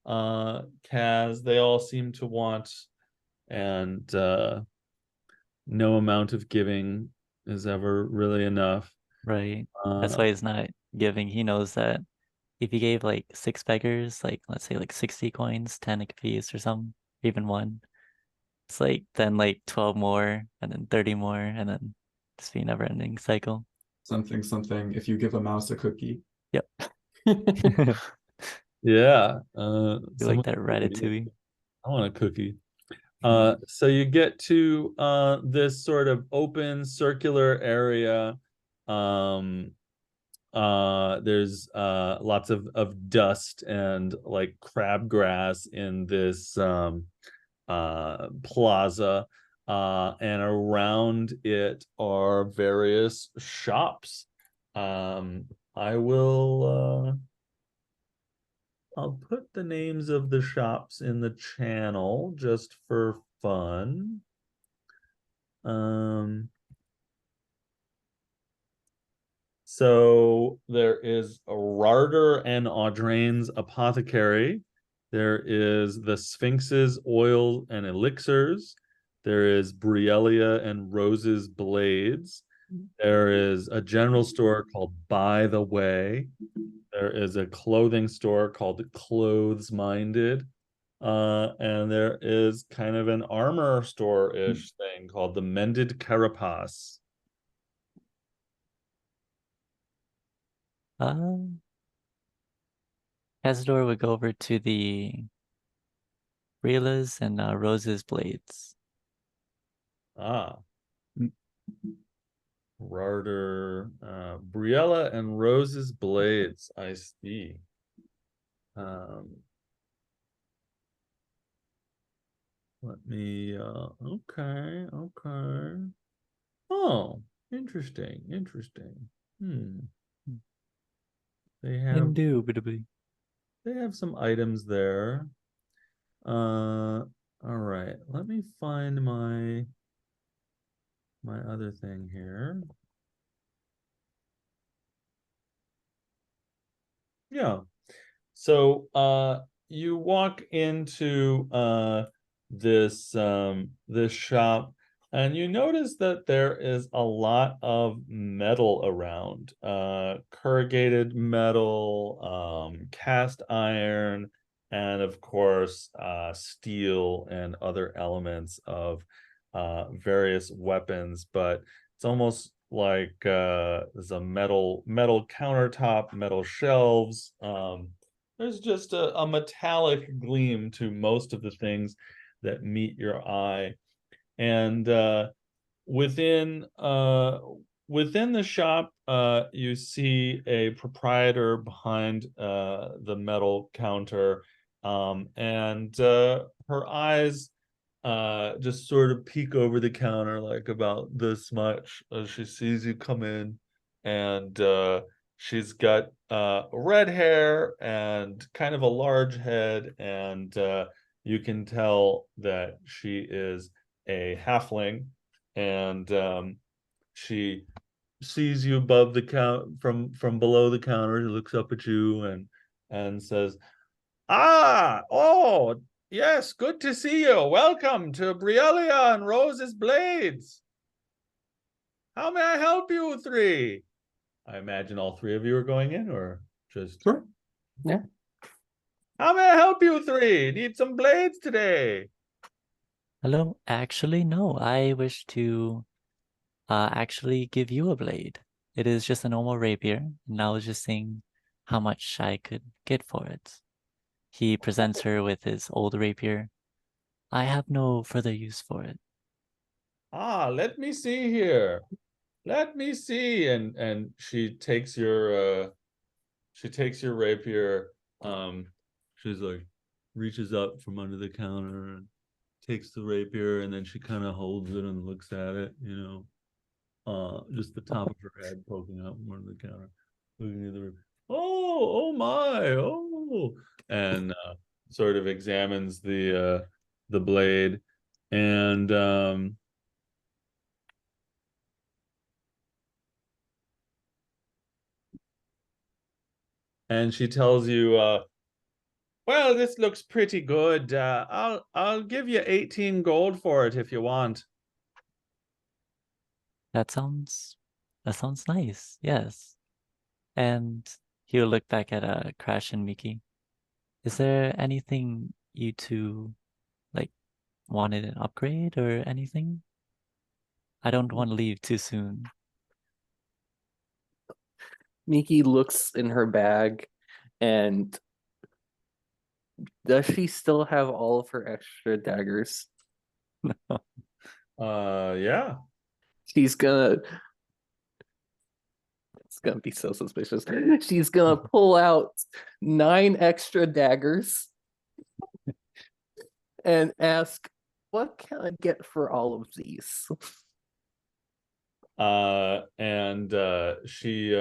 Kaz, they all seem to want, and no amount of giving is ever really enough. Right. That's why he's not giving. He knows that if he gave like 6 beggars, like let's say like 60 coins, 10 a piece or something, even one, it's like then like 12 more and then 30 more and then just be a never ending cycle. Something, if you give a mouse a cookie. Yep. Yeah. You like that ratatouille? I want a cookie. So you get to this sort of open circular area. Um, there's lots of dust and like crabgrass in this plaza. And around it are various shops. I will I'll put the names of the shops in the channel just for fun. So there is a Rarder and Audrain's Apothecary. There is the Sphinx's Oil and Elixirs. There is Brielia and Rose's Blades. There is a general store called By the Way. There is a clothing store called Clothes Minded. And there is kind of an armor store-ish thing called the Mended Carapace. Cazador would go over to the Briela's and Rose's Blades. Ah. Rarder, Briella and Rose's Blades. I see. Let me, okay. Oh, interesting. They have Indubitably. some items there. All right. Let me find my other thing here. Yeah. So you walk into this this shop and you notice that there is a lot of metal around. Corrugated metal, cast iron, and of course steel and other elements of various weapons, but it's almost like there's a metal countertop, metal shelves. There's just a metallic gleam to most of the things that meet your eye. And within within the shop, you see a proprietor behind the metal counter, and her eyes just sort of peek over the counter like about this much as she sees you come in, and she's got red hair and kind of a large head, and you can tell that she is a halfling, and she sees you above the count from below the counter. She looks up at you and says, "Ah, oh, yes, good to see you. Welcome to Brielia and Rose's Blades. How may I help you three?" I imagine all three of you are going in, or just... Sure. Yeah. How may I help you three? Need some blades today? Hello? Actually, no. I wish to actually give you a blade. It is just a normal rapier, and I was just seeing how much I could get for it. He presents her with his old rapier. I have no further use for it. Ah, let me see here. Let me see. And she takes your rapier. She's like, reaches up from under the counter and takes the rapier, and then she kind of holds it and looks at it, just the top of her head poking out from under the counter, looking at the rapier. Oh my, oh, and sort of examines the blade, and she tells you, well, this looks pretty good. I'll give you 18 gold for it if you want. That sounds nice. Yes. And he'll look back at Crash and Mickey. Is there anything you two like wanted an upgrade or anything? I don't want to leave too soon. Miki looks in her bag and Does she still have all of her extra daggers? Yeah. She's gonna. It's gonna be so suspicious. She's gonna pull out 9 extra daggers and ask, "What can I get for all of these?" And she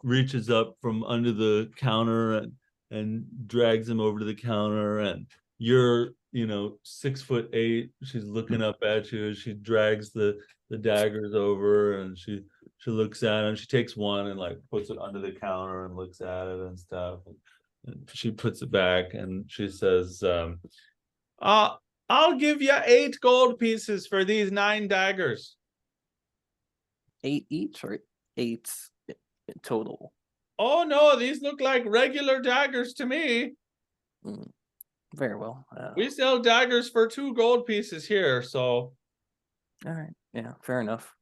reaches up from under the counter and drags him over to the counter, and you're 6'8". She's looking up at you as she drags the daggers over, and she looks at it, and she takes one and like puts it under the counter and looks at it and stuff, and she puts it back, and she says, I'll give you 8 gold pieces for these 9 daggers. 8 each or 8 in total? Oh no, these look like regular daggers to me. Very well. We sell daggers for 2 gold pieces here, so. All right. Yeah, fair enough.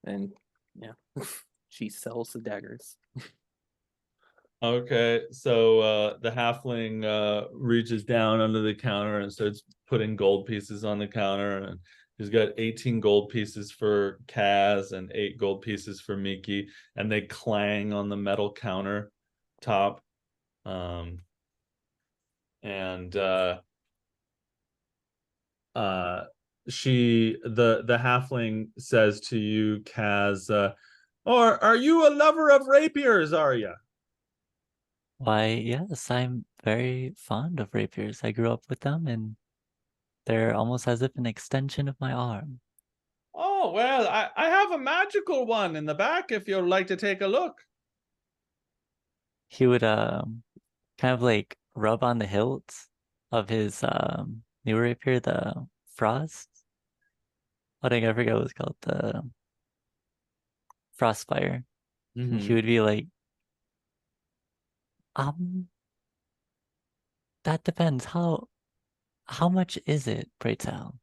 And yeah, she sells the daggers. Okay, so the halfling reaches down under the counter and starts putting gold pieces on the counter, and he's got 18 gold pieces for Kaz and 8 gold pieces for Miki, and they clang on the metal counter top. And the halfling says to you, Kaz, or are you a lover of rapiers, are you? Why, yes, I'm very fond of rapiers. I grew up with them, and they're almost as if an extension of my arm. Oh, well, I have a magical one in the back if you'd like to take a look. He would kind of like rub on the hilt of his new rapier, the Frost. I forget what it's called, the Frostfire. He would be like, that depends. How much is it, pray tell?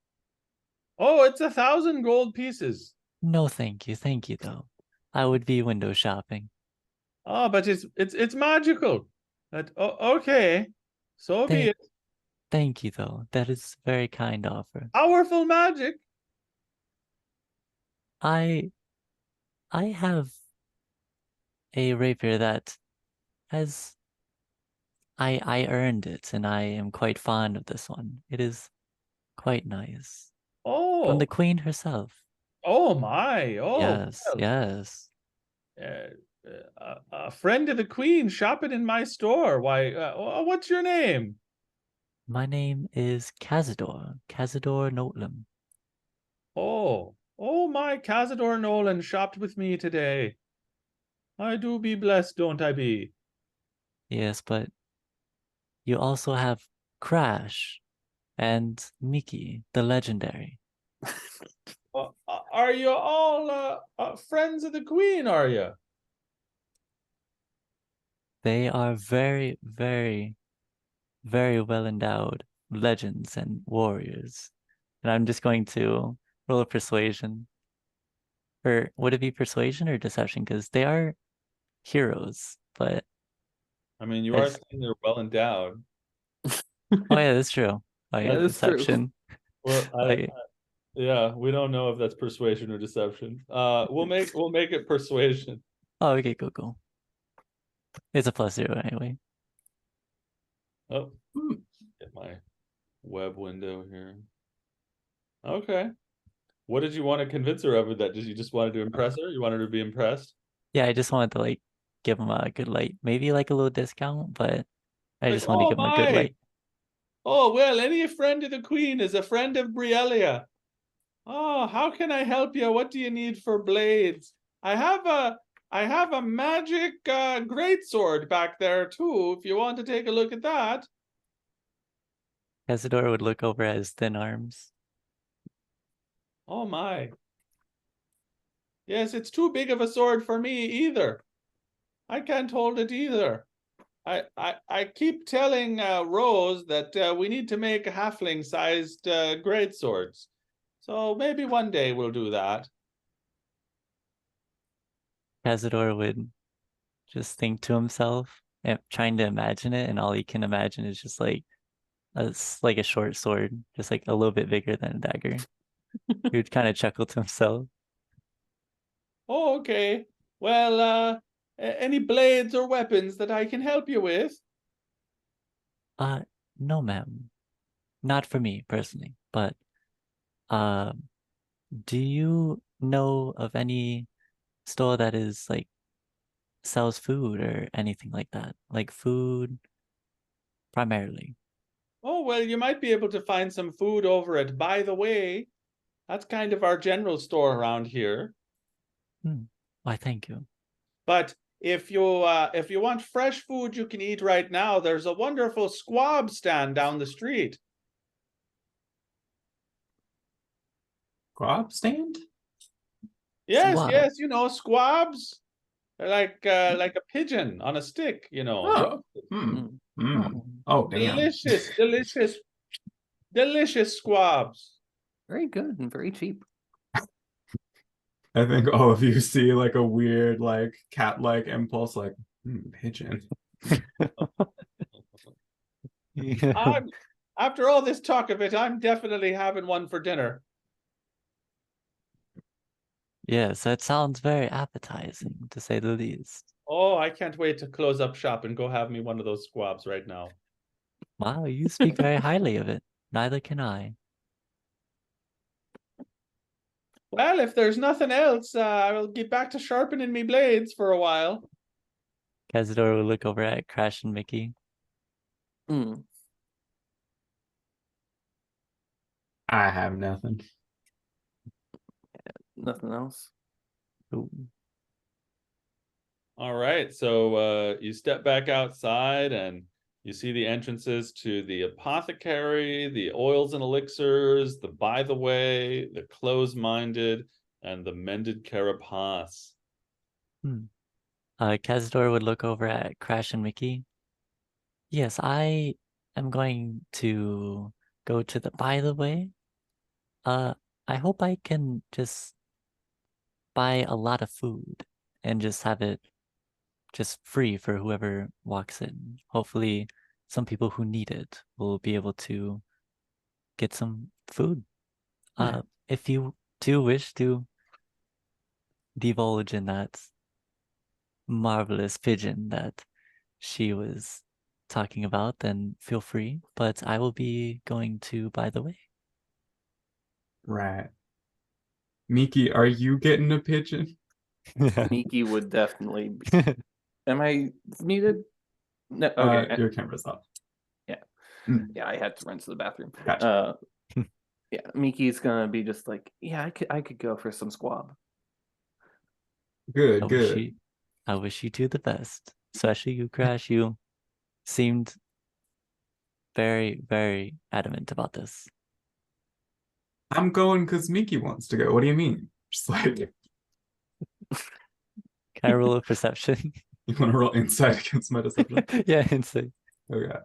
Oh, it's 1,000 gold pieces. No, thank you though. I would be window shopping. Oh, but it's magical. Okay, so be it. Thank you though. That is a very kind offer. Powerful magic. I have a rapier that has I earned it, and I am quite fond of this one. It is quite nice. From the Oh, queen herself. oh my. Oh, Yes, well, yes. a friend of the queen shopping in my store. Why, what's your name? My name is Cazador Notlum. Oh, my Cazador Nolan shopped with me today. I do be blessed, don't I be? Yes, but you also have Crash and Mickey, the legendary. Are you all friends of the queen, are you? They are very, very, very well endowed legends and warriors. And I'm just going to roll a persuasion. Or would it be persuasion or deception? Because they are heroes, but I mean, you are saying they're well endowed. oh yeah, that's true. Oh yeah, That is true. deception. Well, yeah, we don't know if that's persuasion or deception. We'll make it persuasion. Oh, okay, cool. It's a +0 anyway. Oh, get my web window here. Okay. What did you want to convince her of with that? Did you just wanted to impress her? You wanted her to be impressed? Yeah, I just wanted to like give him a good light, maybe like a little discount, but I Like, just want to give him a good my. light. Oh, well, any friend of the queen is a friend of Briellia. Oh, how can I help you? What do you need for blades? I have a magic greatsword back there too, if you want to take a look at that. Cazador would look over at his thin arms. Oh my. Yes, it's too big of a sword for me either. I can't hold it either. I keep telling Rose that we need to make halfling-sized greatswords. So maybe one day we'll do that. Cazador would just think to himself, trying to imagine it, and all he can imagine is just like like a short sword, just like a little bit bigger than a dagger. He would kind of chuckle to himself. Oh, okay. Well, any blades or weapons that I can help you with? No, ma'am, not for me personally, but do you know of any store that is like sells food or anything like that? Like food primarily. Oh, well, you might be able to find some food over at By the Way. That's kind of our general store around here. Why, thank you. But if you want fresh food you can eat right now, there's a wonderful squab stand down the street. Grab stand? Yes, Squab. yes, you know, squabs. They're like a pigeon on a stick, you know. Oh. Mm. Oh, damn. Delicious, delicious, delicious squabs. Very good and very cheap. I think all of you see like a weird, like cat-like impulse, like pigeon. After all this talk of it, I'm definitely having one for dinner. Yes, that sounds very appetizing, to say the least. Oh, I can't wait to close up shop and go have me one of those squabs right now. Wow, you speak very highly of it. Neither can I. Well, if there's nothing else, I will get back to sharpening me blades for a while. Cazador will look over at Crash and Mickey. Mm. I have nothing. Nothing else. Ooh. All right, so you step back outside and you see the entrances to the apothecary, the oils and elixirs, the By the Way, the close-minded, and the mended carapace. Cazador would look over at Crash and Mickey. Yes, I am going to go to the By the Way. I hope I can just buy a lot of food and just have it just free for whoever walks in. Hopefully, some people who need it will be able to get some food. Yeah. If you do wish to divulge in that marvelous pigeon that she was talking about, then feel free. But I will be going to By the Way. Right. Miki, are you getting a pigeon? Miki would definitely be. Am I muted? No, okay. Your camera's off. Yeah, I had to run to the bathroom. Gotcha. Yeah, Miki's gonna be just like, yeah, I could go for some squab. Good, good. I wish you two the best. Especially you, Crash. You seemed very, very adamant about this. I'm going because Miki wants to go. What do you mean? Just like, Can I roll a perception? you want to roll insight against my deception? Yeah, insight. Okay.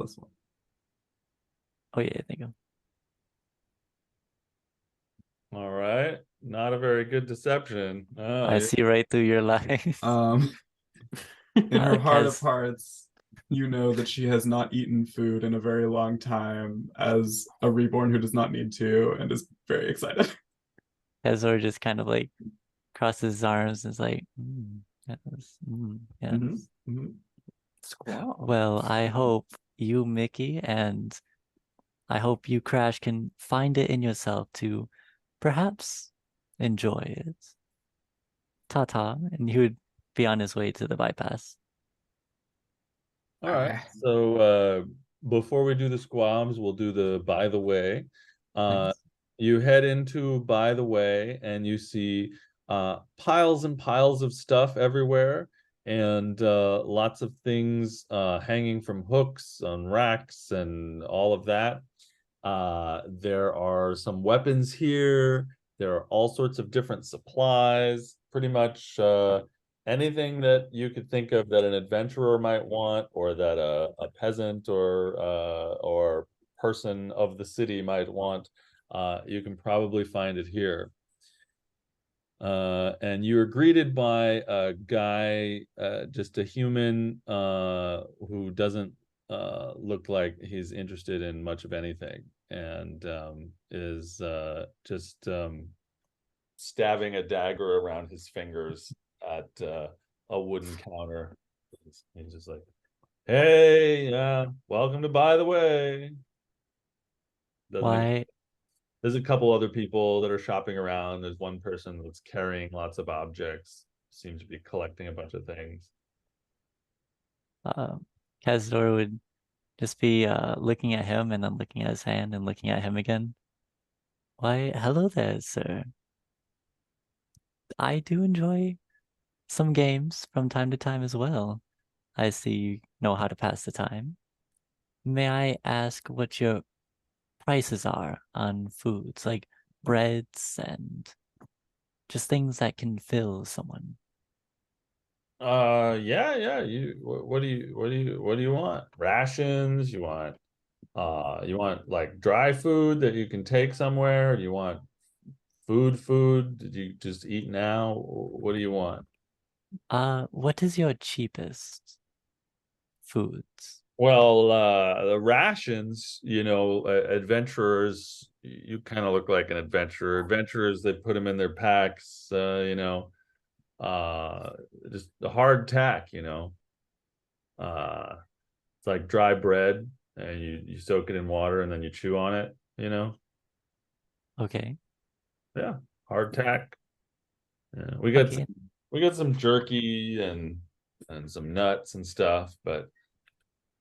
+1. Oh yeah, thank you. All right, not a very good deception. Oh, I see right through your lies. In her heart of Kaz- hearts, you know that she has not eaten food in a very long time as a reborn who does not need to and is very excited. Kazor just kind of like crosses his arms and is like, yes, yes. Squab. Well, I hope you, Mickey, and I hope you, Crash, can find it in yourself to perhaps enjoy it. Ta-ta, and he would be on his way to the bypass. all right. So before we do the squabs, we'll do the By the Way. Nice. You head into By the Way and you see piles and piles of stuff everywhere and lots of things hanging from hooks on racks and all of that. There are some weapons here. There are all sorts of different supplies, pretty much anything that you could think of that an adventurer might want, or that a peasant or person of the city might want. You can probably find it here. and you are greeted by a guy, just a human, who doesn't look like he's interested in much of anything, and is just stabbing a dagger around his fingers at a wooden counter. He's just like, "Hey, welcome to By the Way." Why? There's a couple other people that are shopping around. There's one person that's carrying lots of objects, seems to be collecting a bunch of things. Cazador would just be looking at him and then looking at his hand and looking at him again. Why, hello there, sir. I do enjoy some games from time to time as well. I see you know how to pass the time. May I ask what your prices are on foods like breads and just things that can fill someone? Yeah. What do you want? Rations? You want like dry food that you can take somewhere? Do you want food? Did you just eat now? What do you want? What is your cheapest foods? Well, the rations, adventurers, you kind of look like an adventurer. Adventurers, they put them in their packs, just the hard tack, it's like dry bread, and you soak it in water and then you chew on it, Okay. yeah, hard tack. Yeah, Okay. we got some jerky and some nuts and stuff, but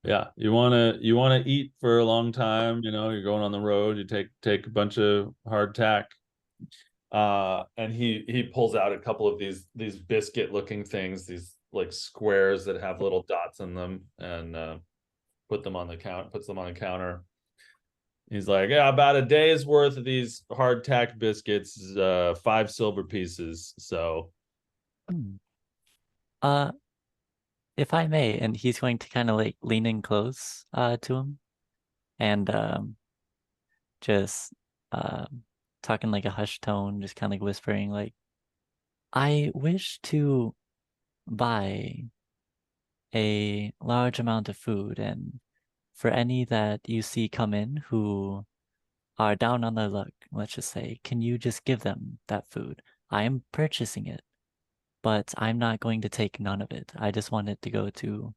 yeah, you wanna eat for a long time, you're going on the road, you take a bunch of hard tack. And he pulls out a couple of these biscuit looking things, these like squares that have little dots in them, and puts them on the counter. He's like, yeah, about a day's worth of these hardtack biscuits, 5 silver pieces. So Hmm. Uh, if I may, and he's going to kind of like lean in close to him and just talking like a hushed tone, just kind of like whispering like, I wish to buy a large amount of food, and for any that you see come in who are down on their luck, let's just say, can you just give them that food? I am purchasing it, but I'm not going to take none of it. I just want it to go to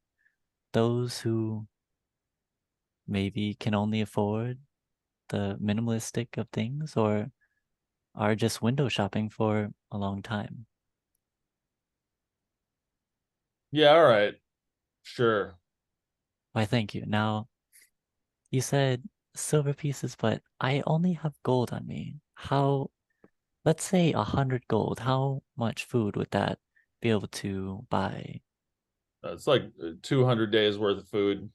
those who maybe can only afford the minimalistic of things or are just window shopping for a long time. yeah, all right, sure. Why, thank you. Now, you said silver pieces, but I only have gold on me. Let's say 100 gold, how much food would that be able to buy? It's like 200 days worth of food.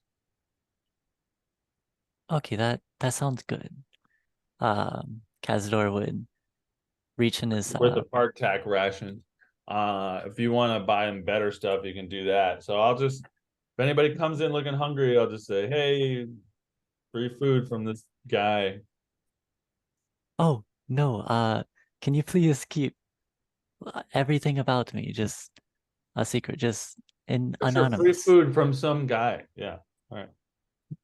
Okay, that sounds good. Cazador would reach in his Worth of hardtack rations. If you want to buy him better stuff, you can do that. So if anybody comes in looking hungry, I'll just say, hey, free food from this guy. Oh, no, can you please keep everything about me just a secret, just in Sure, free anonymous? food from some guy. Yeah. All right. A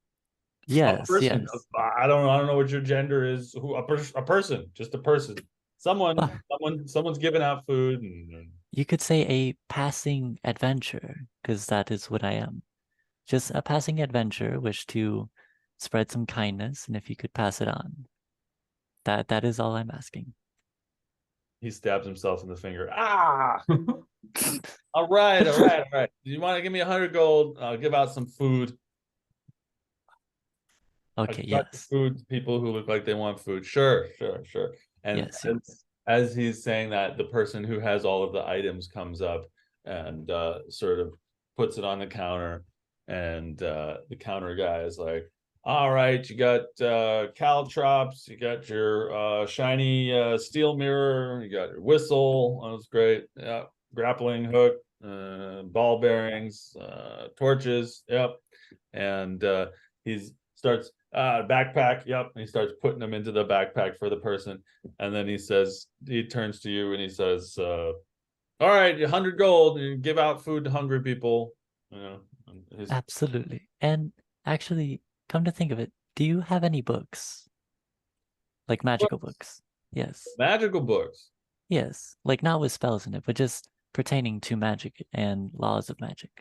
Yes, person. yes. I don't know what your gender is. Who a person, just a person. Someone's giving out food, and You could say a passing adventure, because that is what I am. Just a passing adventure, wish to spread some kindness, and if you could pass it on. That is all I'm asking. he stabs himself in the finger. Ah. All right. Do you want to give me 100 gold? I'll give out some food. Okay, I got the yes. food to people who look like they want food. Sure. And Yes, yes. as he's saying that, the person who has all of the items comes up and sort of puts it on the counter, and the counter guy is like, all right, you got caltrops, you got your shiny steel mirror, you got your whistle. That was great. Yeah, grappling hook, ball bearings, torches. Yep. And he's starts backpack, yep, and he starts putting them into the backpack for the person, and then he turns to you and he says, all right, 100 gold, and you give out food to hungry people, you know. Absolutely. And actually, come to think of it, do you have any books? Like magical books? Yes. Magical books. Yes. Like not with spells in it, but just pertaining to magic and laws of magic.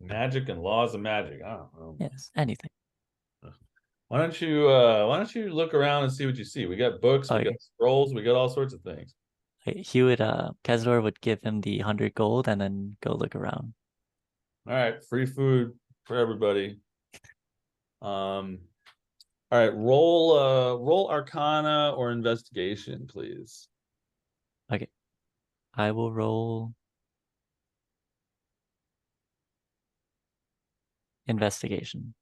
Magic and laws of magic. I don't know. Yes. Anything. Why don't you look around and see what you see? We got books, we Okay. got scrolls, we got all sorts of things. He would Kazador would give him the 100 gold and then go look around. All right, free food for everybody. All right, roll Arcana or Investigation, please. Okay. I will roll investigation.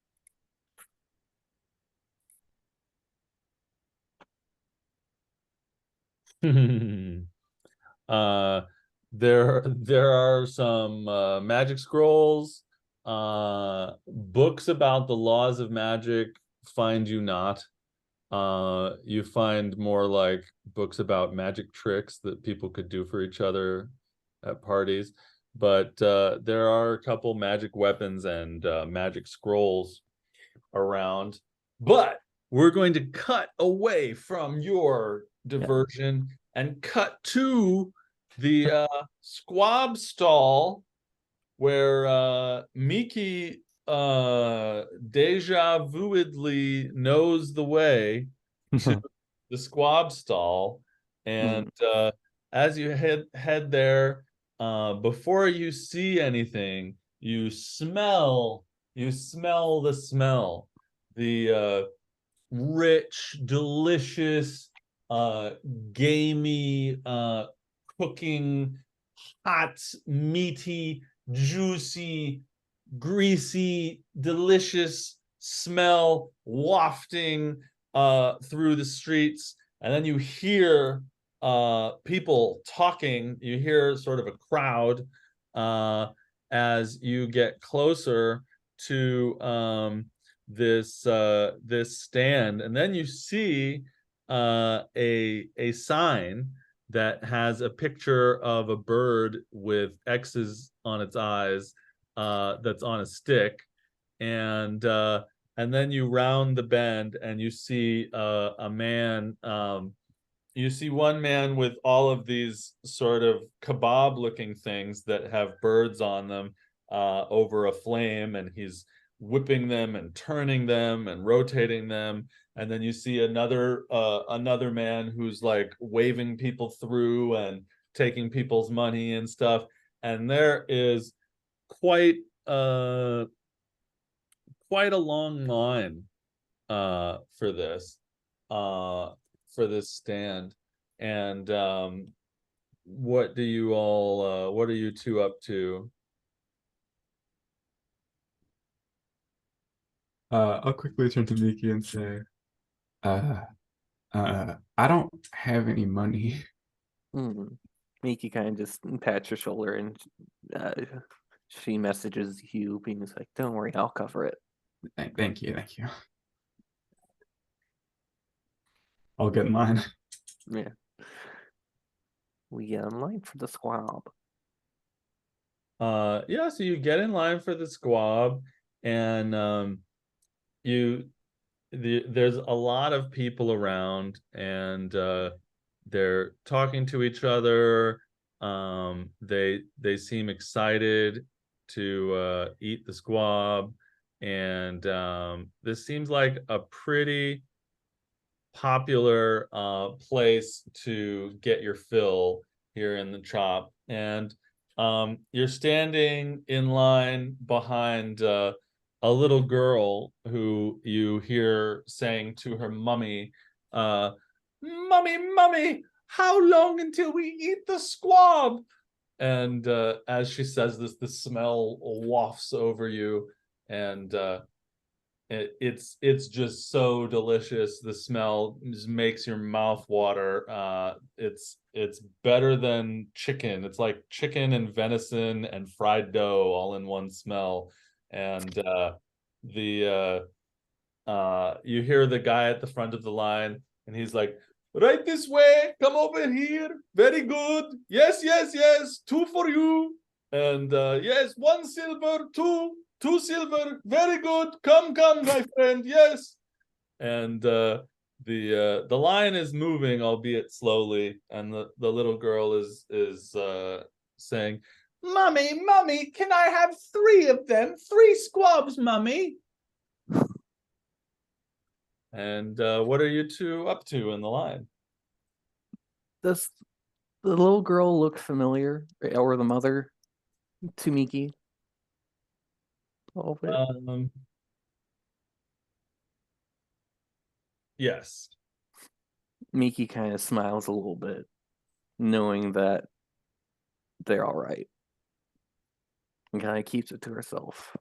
There are some magic scrolls, books about the laws of magic. Find you not. You find more like books about magic tricks that people could do for each other at parties. But there are a couple magic weapons and magic scrolls around. But we're going to cut away from your diversion and cut to the squab stall where Miki deja vuedly knows the way to the squab stall, and as you head there, before you see anything, you smell the smell, the rich, delicious, gamey, cooking, hot, meaty, juicy, greasy, delicious smell wafting through the streets. And then you hear people talking. You hear sort of a crowd as you get closer to this stand, and then you see a sign that has a picture of a bird with X's on its eyes, that's on a stick, and then you round the bend and you see a man. You see one man with all of these sort of kebab looking things that have birds on them over a flame, and he's whipping them and turning them and rotating them. And then you see another man who's like waving people through and taking people's money and stuff. And there is quite a long line for this stand. And what are you two up to? I'll quickly turn to Miki and say, I don't have any money. Miki kind of just pats your shoulder, and she messages you, being like, "Don't worry, I'll cover it." Thank you. I'll get in line. Yeah. We get in line for the squab. Yeah, so you get in line for the squab, and there's a lot of people around, and they're talking to each other. They seem excited to eat the squab, and this seems like a pretty popular place to get your fill here in the Chop. And you're standing in line behind a little girl who you hear saying to her mummy, "Mummy, how long until we eat the squab?" And as she says this, the smell wafts over you, and it's just so delicious. The smell just makes your mouth water. It's better than chicken. It's like chicken and venison and fried dough all in one smell. And you hear the guy at the front of the line, and he's like, right this way, come over here, very good, yes, yes, yes, 2 for you, and yes, 1 silver, 2 silver, very good, come, my friend, yes. And the line is moving, albeit slowly, and the little girl is saying, Mummy, can I have 3 of them? 3 squabs, Mummy. And what are you two up to in the line? Does the little girl look familiar, or the mother to Miki? A little bit. Yes. Miki kind of smiles a little bit, knowing that they're all right, and kind of keeps it to herself,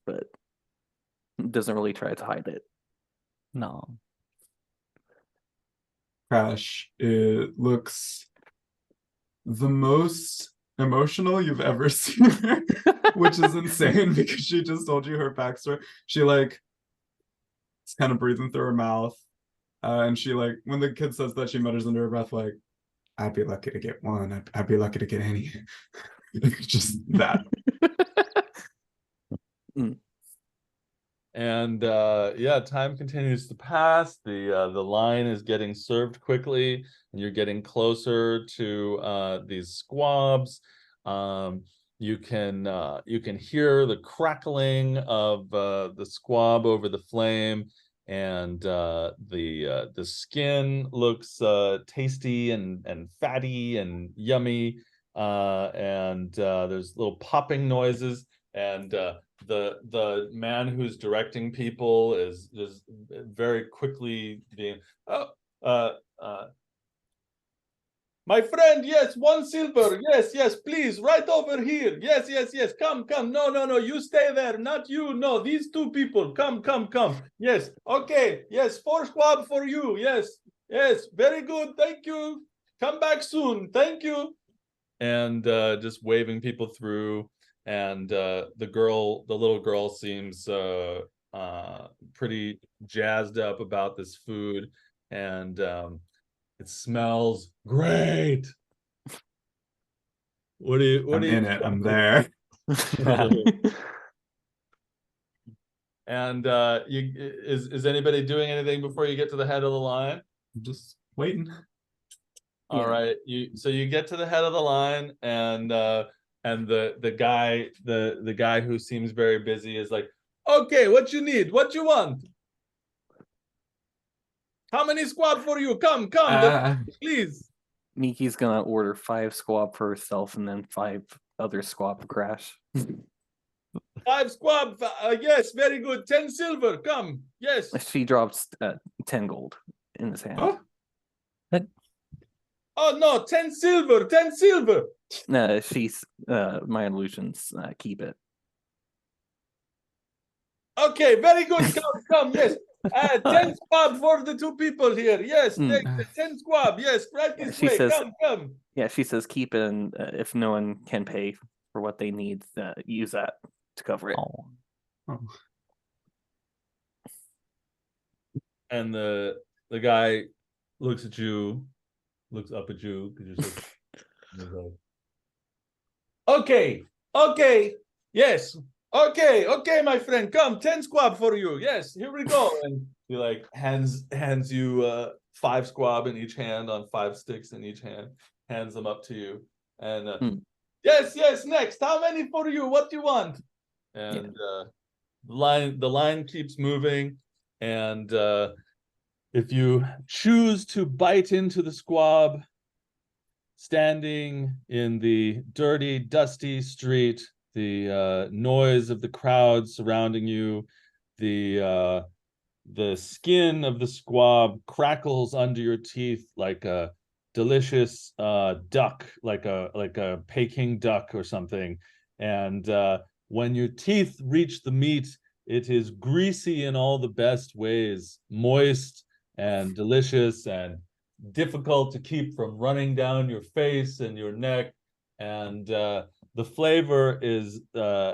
but doesn't really try to hide it. No. Crash, it looks the most emotional you've ever seen her, which is insane because she just told you her backstory. She like is kind of breathing through her mouth, and she like when the kid says that, she mutters under her breath like, "I'd be lucky to get one. I'd be lucky to get any." Just that. And yeah, time continues to pass. The line is getting served quickly, and you're getting closer to these squabs. You can hear the crackling of the squab over the flame, and the skin looks tasty and fatty and yummy. And there's little popping noises, and the man who's directing people is very quickly being, my friend, yes, 1 silver, yes, please, right over here, yes, come, no, you stay there, not you, no, these 2 people, come, yes, okay, yes, 4 squab for you, yes, very good, thank you, come back soon, thank you. And just waving people through. And the little girl seems pretty jazzed up about this food, and it smells great. What do you? I'm in it. I'm there. And is anybody doing anything before you get to the head of the line? I'm just waiting. All right, so you get to the head of the line, and the guy who seems very busy is like, okay, what you need, what you want, how many squab for you, come, please. Miki's gonna order 5 squab for herself and then 5 other squab for Crash. 5 squab, yes, very good, 10 silver, come, yes. She drops 10 gold in his hand. Oh. Oh no, 10 silver. She's my illusions keep it. Okay, very good, come, yes. 10 squab for the 2 people here, yes, 10 squab, yes, right this way, says, come. Yeah, she says keep it, and if no one can pay for what they need, use that to cover it. Oh. And the guy looks up at you, because you're like, okay, yes, okay, my friend, come, 10 squab for you, yes, here we go. And he like hands you 5 squab in each hand, on 5 sticks in each hand, hands them up to you, and yes, next, how many for you, what do you want? And the line keeps moving, and if you choose to bite into the squab, standing in the dirty, dusty street, the noise of the crowd surrounding you, the skin of the squab crackles under your teeth like a delicious duck, like a Peking duck or something. And when your teeth reach the meat, it is greasy in all the best ways, moist and delicious and difficult to keep from running down your face and your neck. And the the flavor is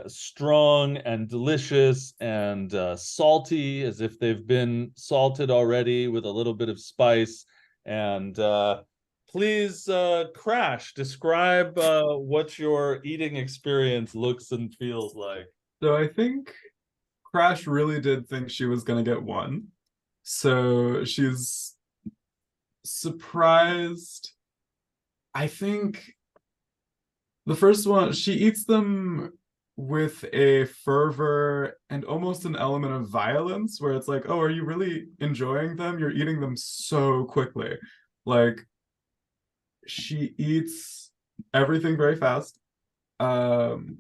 strong and delicious and salty, as if they've been salted already with a little bit of spice. And please, Crash, describe what your eating experience looks and feels like. So I think Crash really did think she was gonna get one. So she's surprised. I think the first one, she eats them with a fervor and almost an element of violence, where it's like, oh, are you really enjoying them? You're eating them so quickly. Like, she eats everything very fast. Um,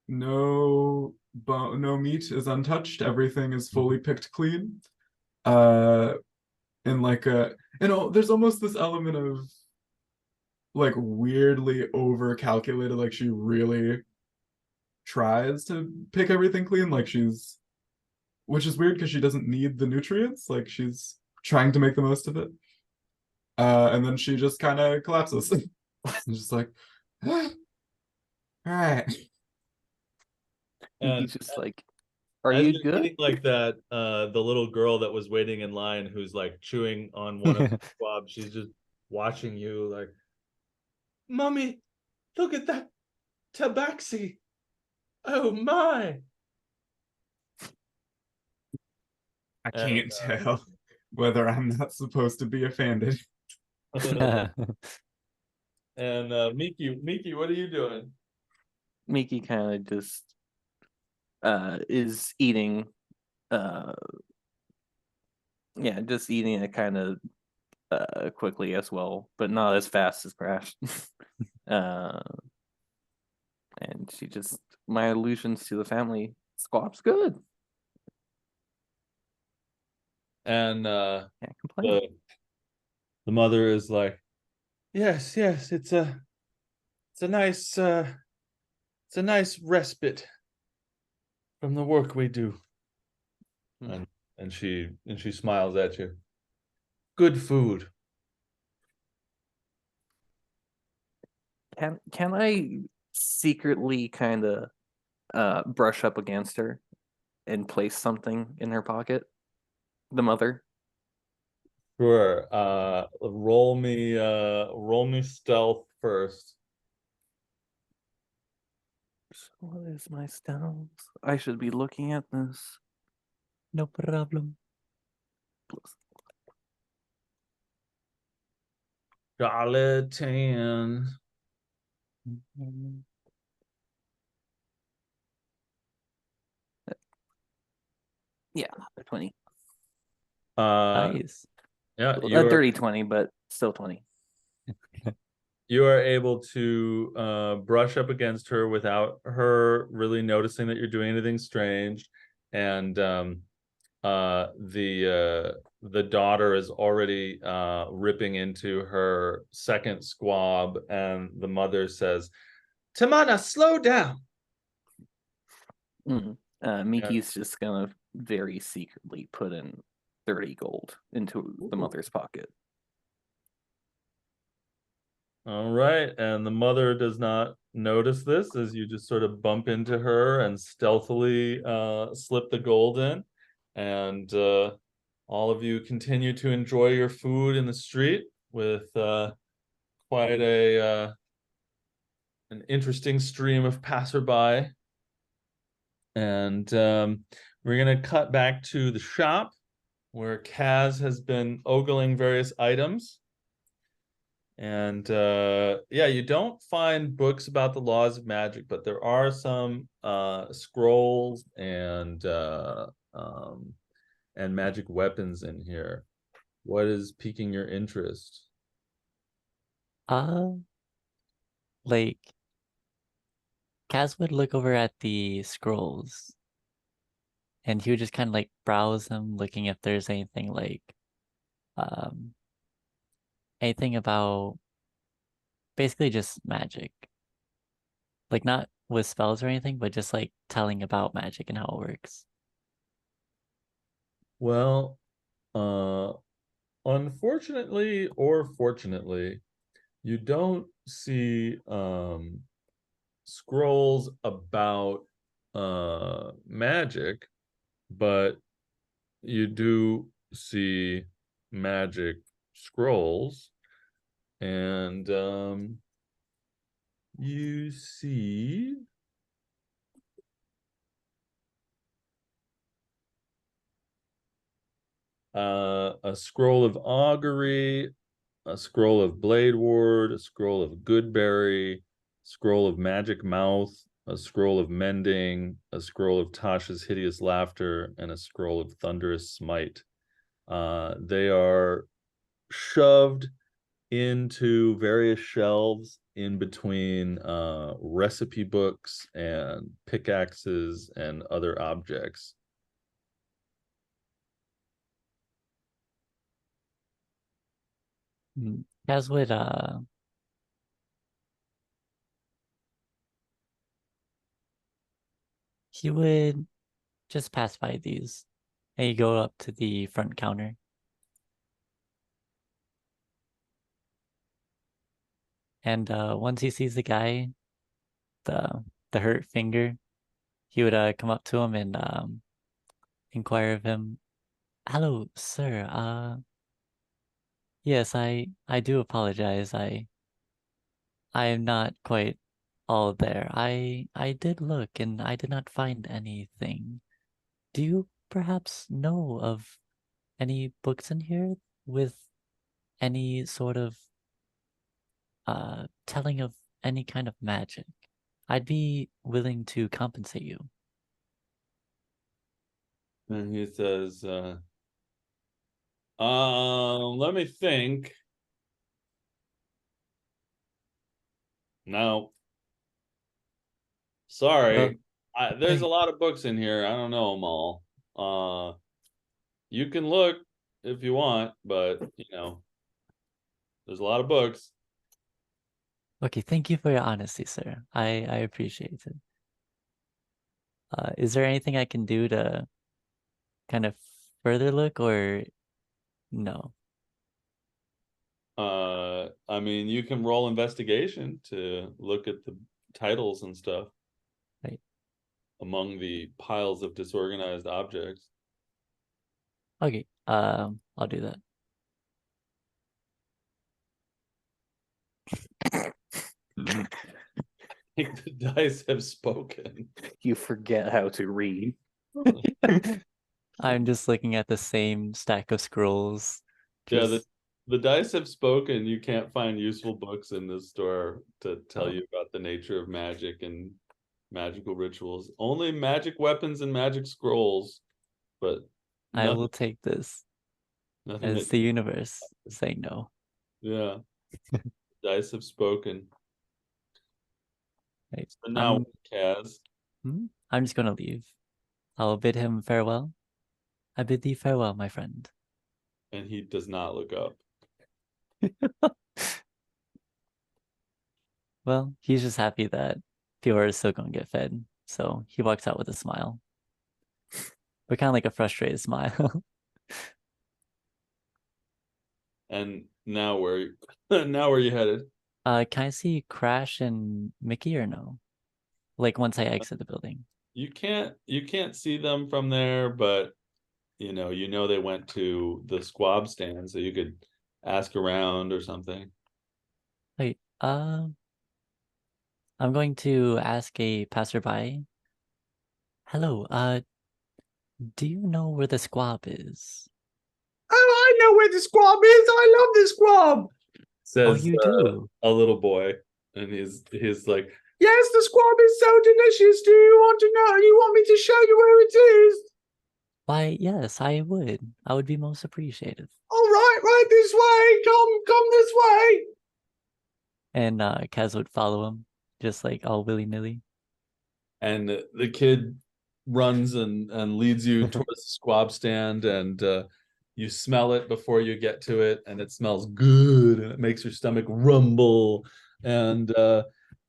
no meat is untouched. Everything is fully picked clean. And like there's almost this element of like weirdly over calculated, like she really tries to pick everything clean, like which is weird because she doesn't need the nutrients, like she's trying to make the most of it. And then she just kind of collapses. Just like, all right. And He's just like, "Are as you you're good?" eating like that, the little girl that was waiting in line, who's like chewing on one of the swabs, she's just watching you like, Mommy, look at that tabaxi. Oh my. I And, can't tell whether I'm not supposed to be offended. and Miki, what are you doing? Miki kind of just is eating just eating it kind of quickly as well, but not as fast as Crash. uh and she just, my allusions to the family, Squaw's good. And Can't complain. the mother is like, yes, it's a nice respite from the work we do. And she smiles at you. Good food. Can I secretly kind of brush up against her and place something in her pocket? The mother. Sure. Roll me stealth first. What is my stealth? I should be looking at this. No problem. Charlatan. Yeah, 20. Nice. Yeah, A dirty 20, but still 20. You are able to brush up against her without her really noticing that you're doing anything strange. And the daughter is already ripping into her second squab, and the mother says, Tamana, slow down. Miki's just gonna very secretly put in 30 gold into the mother's pocket. All right, and the mother does not notice this as you just sort of bump into her and stealthily slip the gold in, and all of you continue to enjoy your food in the street with quite an interesting stream of passerby. And we're gonna cut back to the shop where Kaz has been ogling various items. And you don't find books about the laws of magic, but there are some scrolls and magic weapons in here. What is piquing your interest? Like Kaz would look over at the scrolls and he would just kind of like browse them, looking if there's anything like anything about basically just magic. Like not with spells or anything, but just like telling about magic and how it works. Well, unfortunately or fortunately, you don't see scrolls about magic, but you do see magic scrolls, and you see a scroll of augury, a scroll of blade ward, a scroll of goodberry, scroll of magic mouth, a scroll of mending, a scroll of Tasha's hideous laughter, and a scroll of thunderous smite. They are shoved into various shelves in between recipe books and pickaxes and other objects. Kaz would he would just pass by these, and you go up to the front counter. And once he sees the guy, the hurt finger, he would come up to him and inquire of him, "Hello, sir. Yes, I do apologize. I am not quite all there. I did look and I did not find anything. Do you perhaps know of any books in here with any sort of telling of any kind of magic? I'd be willing to compensate you." And he says, let me think. No. Sorry. There's a lot of books in here. I don't know them all. You can look if you want, but there's a lot of books. Okay, thank you for your honesty, sir. I appreciate it. Is there anything I can do to kind of further look, or no? I mean, you can roll investigation to look at the titles and stuff. Right. Among the piles of disorganized objects. Okay, I'll do that. I think the dice have spoken. You forget how to read. I'm just looking at the same stack of scrolls. Yeah, the dice have spoken. You can't find useful books in this store to tell Oh. you about the nature of magic and magical rituals. Only magic weapons and magic scrolls, but I will take this nothing as the universe saying no. Yeah. Dice have spoken. Right. So now, Kaz. I'm just gonna leave. I'll bid him farewell. I bid thee farewell, my friend. And he does not look up. Well, he's just happy that Fiora is still gonna get fed, so he walks out with a smile, but kind of like a frustrated smile. And now where you headed? Can I see Crash and Mickey or no? Like once I exit the building. You can't see them from there, but you know they went to the squab stand, so you could ask around or something. Wait, I'm going to ask a passerby. Hello, do you know where the squab is? Oh, I know where the squab is. I love the squab. Says you do? a little boy, and he's like, Yes, the squab is so delicious. Do you want to know? You want me to show you where it is? Why, yes, I would. I would be most appreciative. All right, right this way. Come this way. And Kaz would follow him, just like all willy-nilly. and the kid runs and leads you towards the squab stand, and you smell it before you get to it, and it smells good, and it makes your stomach rumble. And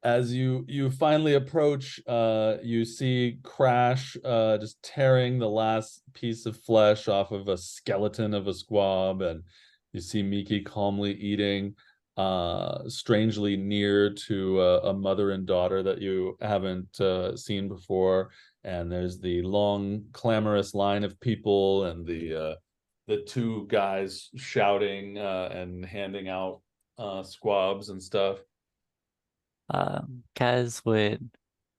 as you finally approach, you see Crash just tearing the last piece of flesh off of a skeleton of a squab, and you see Miki calmly eating. strangely near to a mother and daughter that you haven't seen before, and there's the long clamorous line of people and the two guys shouting and handing out squabs and stuff. Kaz would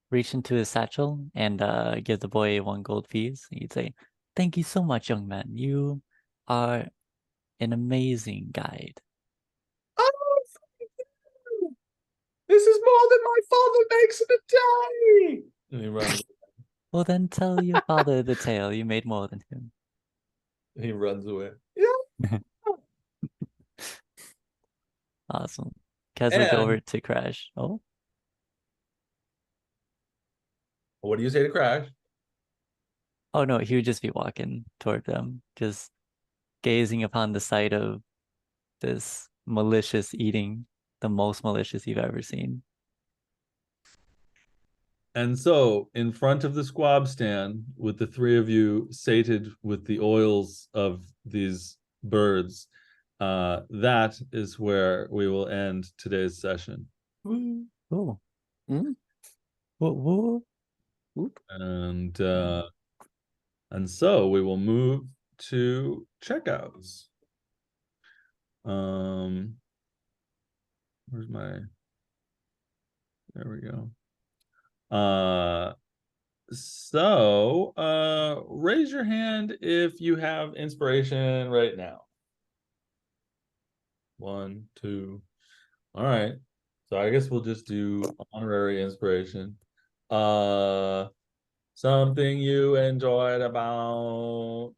reach into his satchel and give the boy 1 gold piece. He'd say, "Thank you so much, young man. You are an amazing guide." Oh, thank you. This is more than my father makes in a day. And he runs. Well, then tell your father the tale. You made more than him. He runs away. Yeah. Awesome. Kaz would go over to Crash. Oh, What do you say to Crash? oh no, he would just be walking toward them, just gazing upon the sight of this malicious eating, the most malicious you've ever seen. And so, in front of the squab stand, with the 3 of you sated with the oils of these birds, that is where we will end today's session. Oh. Mm. Whoa. And so we will move to checkouts. Where's my? There we go. So raise your hand if you have inspiration right now. 1, 2. All right. So I guess we'll just do honorary inspiration. Something you enjoyed about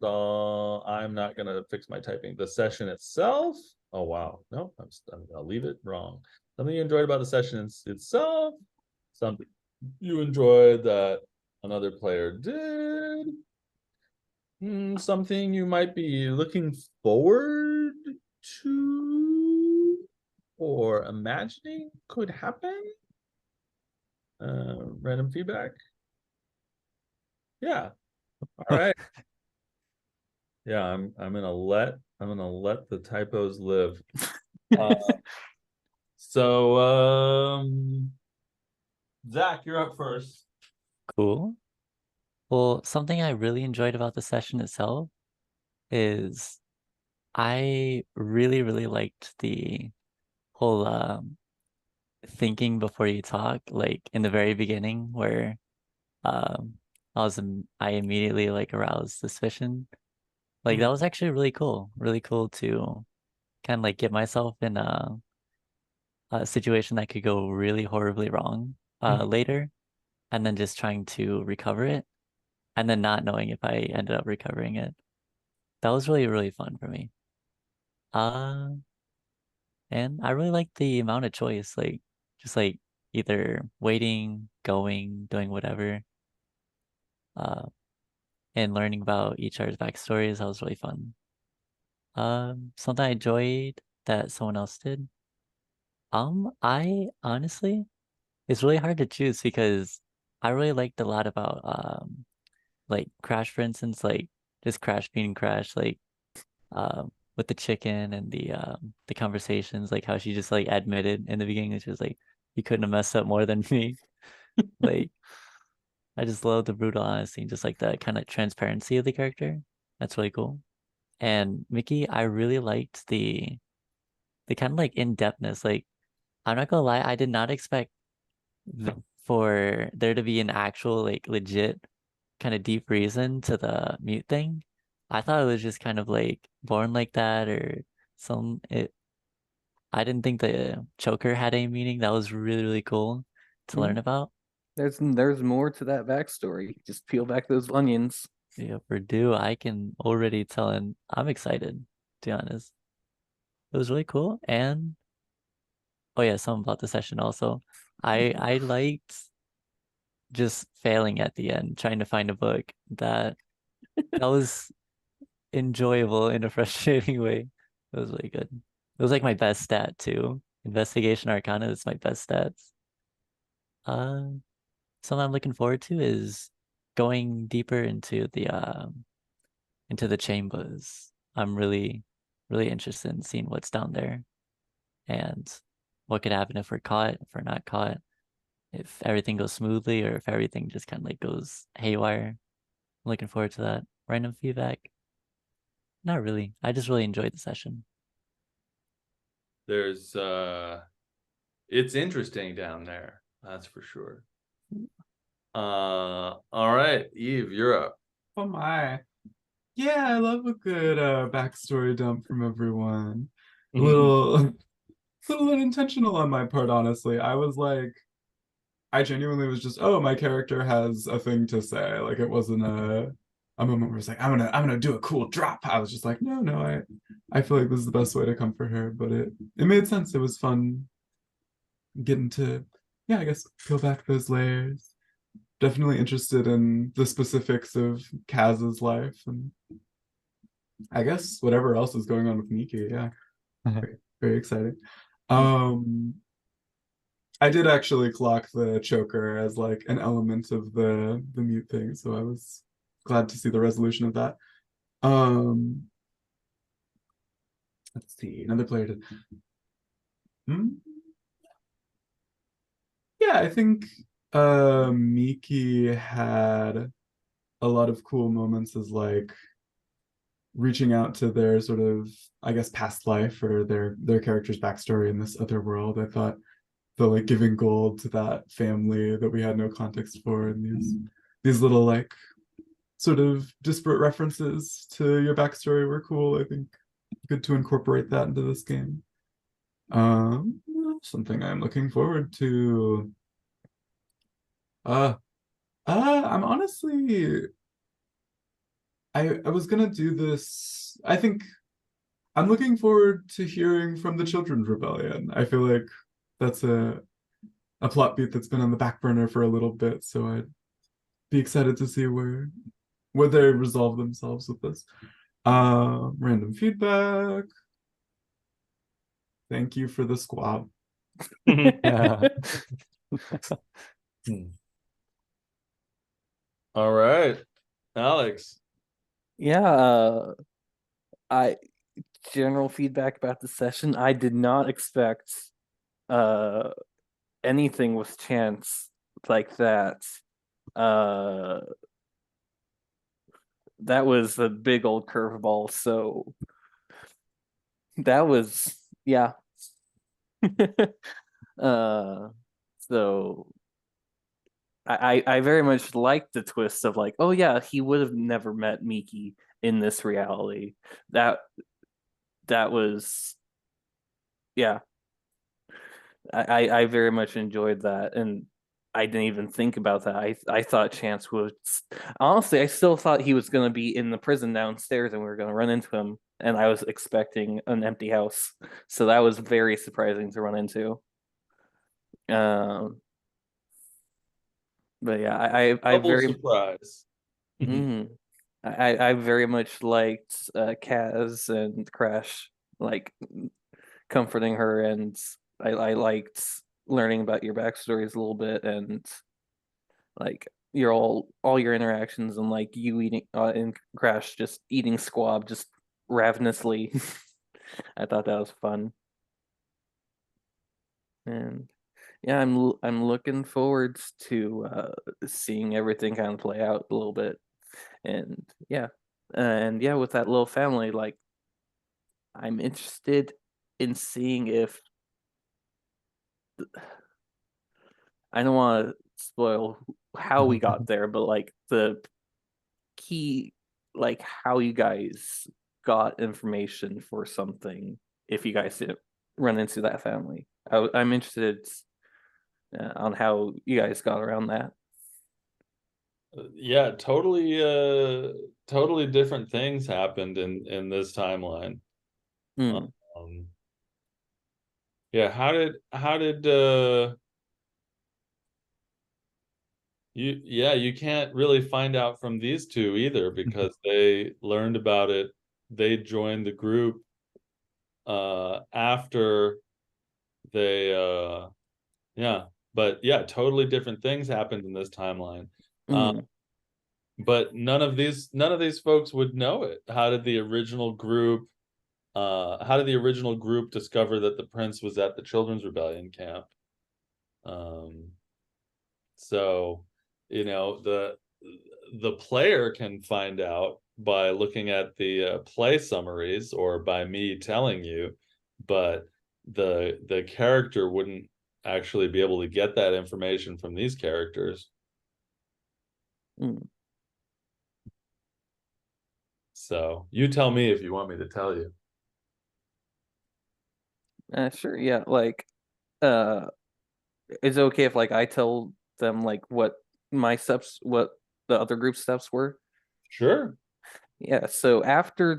I'm not gonna fix my typing. The session itself. Oh wow. No, I'll leave it wrong. Something you enjoyed about the session itself. Something you enjoyed that another player did. Something you might be looking forward to or imagining could happen. Random feedback. Yeah. All right. Yeah, I'm gonna let the typos live. So Zach, you're up first. Cool. Well, something I really enjoyed about the session itself is I really, really liked the whole thinking before you talk, like in the very beginning where um I immediately like aroused suspicion. Like that was actually really cool to kind of like get myself in a situation that could go really horribly wrong later, and then just trying to recover it, and then not knowing if I ended up recovering it. That was really, really fun for me. Uh, and I really like the amount of choice, like just like either waiting, going, doing whatever. Uh, and learning about each other's backstories, that was really fun. Something I enjoyed that someone else did. I honestly, it's really hard to choose because I really liked a lot about like Crash, for instance, like just Crash being Crash, like with the chicken and the conversations, like how she just like admitted in the beginning that she was like, "You couldn't have messed up more than me." Like I just love the brutal honesty and just like the kind of transparency of the character. That's really cool. And Mickey, I really liked the kind of like in-depthness. Like I'm not gonna lie, I did not expect for there to be an actual like legit kind of deep reason to the mute thing. I thought it was just kind of like born like that or some it I didn't think the choker had any meaning. That was really, really cool to learn about. There's more to that backstory. Just peel back those onions. Yeah, Purdue, I can already tell, and I'm excited, to be honest. It was really cool. And oh yeah, something about the session also. I liked just failing at the end, trying to find a book. That was enjoyable in a frustrating way. It was really good. It was like my best stat too. Investigation Arcana is my best stats. Something I'm looking forward to is going deeper into the chambers. I'm really, really interested in seeing what's down there. and what could happen if we're caught, if we're not caught, if everything goes smoothly or if everything just kind of like goes haywire. Looking forward to that. Random feedback? Not really. I just really enjoyed the session. There's it's interesting down there, that's for sure. All right, Eve, you're up. Oh my. Yeah, I love a good backstory dump from everyone. A little little unintentional on my part, honestly. I was like, I genuinely was just, oh, my character has a thing to say. Like it wasn't a moment where it's like, I'm gonna do a cool drop. I was just like, no, I feel like this is the best way to comfort her. But it made sense. It was fun getting to, yeah, I guess peel back those layers. Definitely interested in the specifics of Kaz's life and I guess whatever else is going on with Miki. Yeah. Very, very exciting. I did actually clock the choker as like an element of the mute thing, so I was glad to see the resolution of that. Let's see, another player to yeah, I think Miki had a lot of cool moments as like reaching out to their sort of, I guess, past life or their character's backstory in this other world. I thought the like giving gold to that family that we had no context for, and these little like sort of disparate references to your backstory were cool. I think good to incorporate that into this game. Something I'm looking forward to. I'm honestly, I was gonna do this. I think I'm looking forward to hearing from the Children's Rebellion. I feel like that's a plot beat that's been on the back burner for a little bit, so I'd be excited to see where they resolve themselves with this. Random feedback. Thank you for the squab. All right, Alex. Yeah, I general feedback about the session. I did not expect anything with chance like that. That was a big old curveball, so that was yeah. So I very much liked the twist of like, oh yeah, he would have never met Miki in this reality. That was yeah. I very much enjoyed that, and I didn't even think about that. I thought Chance would honestly, I still thought he was gonna be in the prison downstairs and we were gonna run into him, and I was expecting an empty house. So that was very surprising to run into. But yeah, I Double very surprise. I very much liked Kaz and Crash like comforting her, and I liked learning about your backstories a little bit, and like your all your interactions, and like you eating and Crash just eating squab just ravenously. I thought that was fun, and yeah, I'm looking forward to seeing everything kind of play out a little bit, and yeah, with that little family, like I'm interested in seeing if I don't want to spoil how we got there, but like the key, like how you guys got information for something, if you guys didn't run into that family. I'm interested on how you guys got around that. Yeah, totally different things happened in this timeline. Mm. Yeah, how did you can't really find out from these two either, because they learned about it. They joined the group after they yeah, but yeah, totally different things happened in this timeline. But none of these folks would know it. How did the original group how did the original group discover that the prince was at the Children's Rebellion camp? So, you know, the player can find out by looking at the play summaries or by me telling you, but the character wouldn't actually be able to get that information from these characters. Mm. So you tell me if you want me to tell you. Sure, yeah, like, is it okay if like I tell them like what what the other group steps were? Sure, Yeah, so after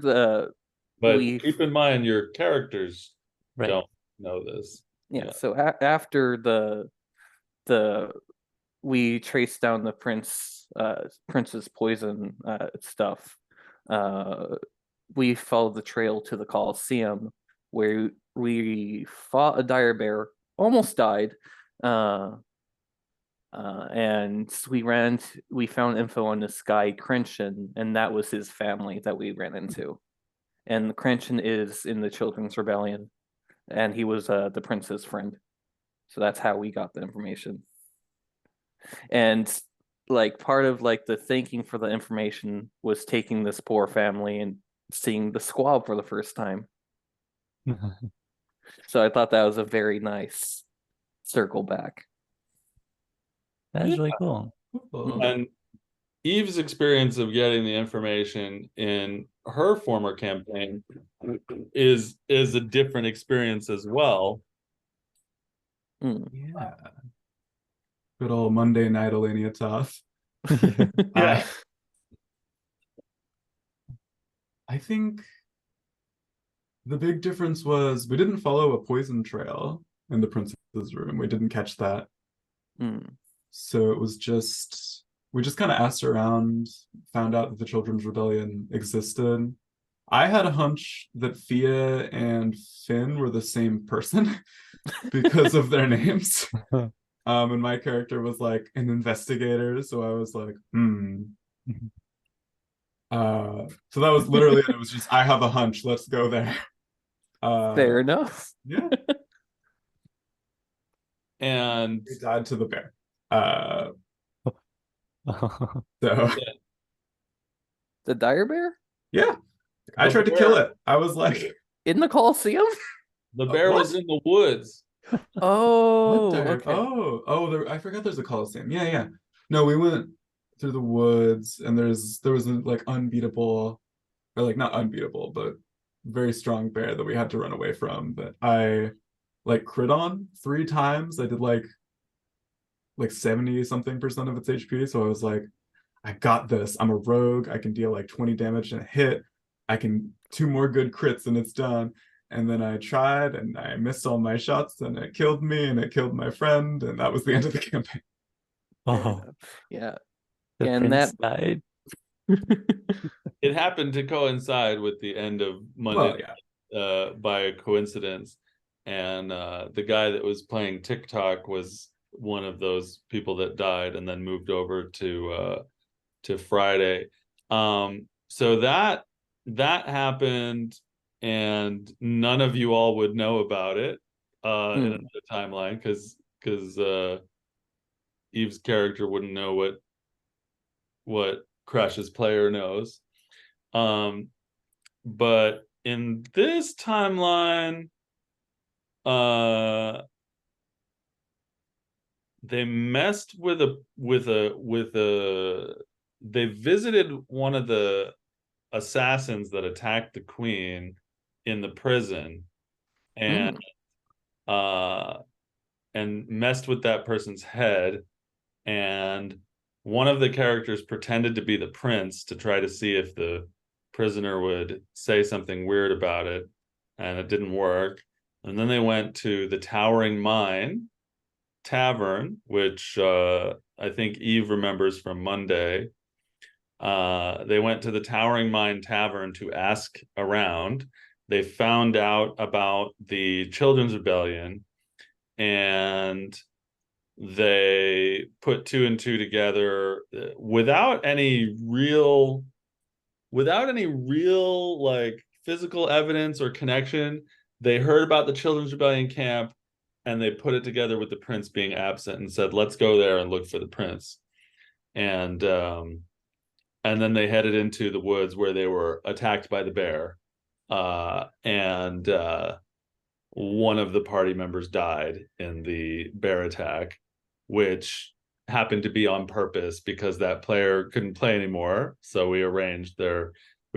but we keep in mind your characters Right. don't know this. yeah, so after the we traced down the prince's poison stuff, we followed the trail to the Colosseum where we fought a dire bear, almost died, and we found info on this guy Crenshin, and that was his family that we ran into. And Crenshin is in the Children's Rebellion, and he was the prince's friend. So that's how we got the information. And like part of like the thinking for the information was taking this poor family and seeing the squab for the first time. So I thought that was a very nice circle back. That's really cool. And Eve's experience of getting the information in her former campaign is a different experience as well. Yeah. Good old Monday night Alenia Toth. Yeah. I think the big difference was we didn't follow a poison trail in the princess's room. We didn't catch that. So it was just, we just kind of asked around, found out that the Children's Rebellion existed. I had a hunch that Fia and Finn were the same person because of their names. And my character was like an investigator, so I was like, so that was literally it. It was just, I have a hunch, let's go there. Fair enough. Yeah. And We died to the bear. So The dire bear yeah, I tried to kill it. I was like, in the Colosseum. the bear was in the woods. Oh, okay. okay. I forgot there's a Coliseum. Yeah. No, we went through the woods, and there was a like unbeatable, or like not unbeatable, but very strong bear that we had to run away from. That I like crit on 3 times. I did like 70 something% of its HP. So I was like, I got this. I'm a rogue. I can deal like 20 damage in a hit. I can 2 more good crits and it's done. And then I tried and I missed all my shots and it killed me and it killed my friend. And that was the end of the campaign. Oh, Yeah. the And prince that- died. It happened to coincide with the end of Monday, by a coincidence. And the guy that was playing TikTok was one of those people that died and then moved over to Friday. So that happened, and none of you all would know about it in another timeline because Eve's character wouldn't know what Crash's player knows. But in this timeline, they messed with they visited one of the assassins that attacked the queen in the prison, and messed with that person's head, and one of the characters pretended to be the prince to try to see if the prisoner would say something weird about it, and it didn't work. And then they went to the Towering Mine Tavern, which I think Eve remembers from Monday. They went to the Towering Mine Tavern to ask around. They found out about the Children's Rebellion, and they put 2 and 2 together without any real like physical evidence or connection. They heard about the Children's Rebellion camp, and they put it together with the prince being absent and said, let's go there and look for the prince. And then they headed into the woods where they were attacked by the bear. And one of the party members died in the bear attack, which happened to be on purpose because that player couldn't play anymore. So we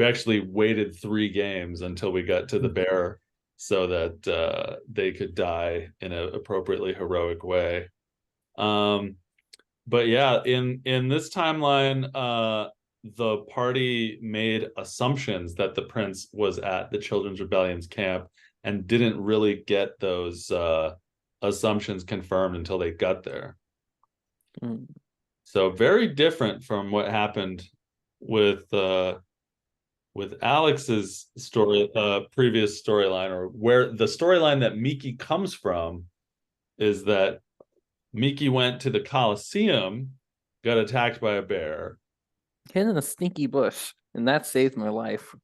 actually waited 3 games until we got to the bear so that they could die in an appropriately heroic way. But yeah, in this timeline, the party made assumptions that the prince was at the Children's Rebellion's camp and didn't really get those assumptions confirmed until they got there. So very different from what happened with Alex's story, previous storyline, or where the storyline that Miki comes from is that Miki went to the Colosseum, got attacked by a bear, hid in a stinky bush, and that saved my life.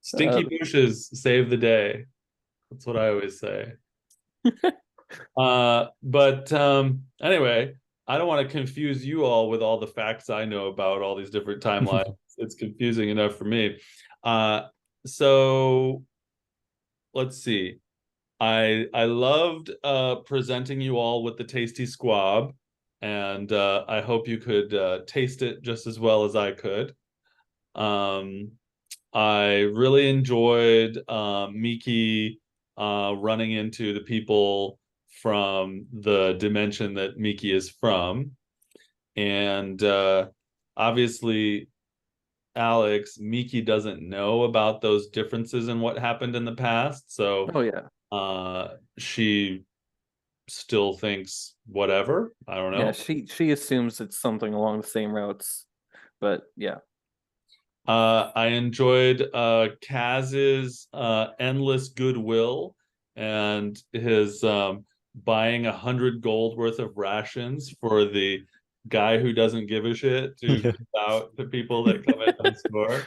Stinky bushes save the day. That's what I always say. But anyway, I don't want to confuse you all with all the facts I know about all these different timelines. It's confusing enough for me. So let's see. I loved presenting you all with the tasty squab, and I hope you could taste it just as well as I could. I really enjoyed Miki running into the people from the dimension that Miki is from. And obviously, Alex, Miki doesn't know about those differences in what happened in the past. So she still thinks whatever. I don't know. Yeah, she assumes it's something along the same routes. But yeah. I enjoyed Kaz's endless goodwill and his buying 100 gold worth of rations for the guy who doesn't give a shit to give out the people that come in and score.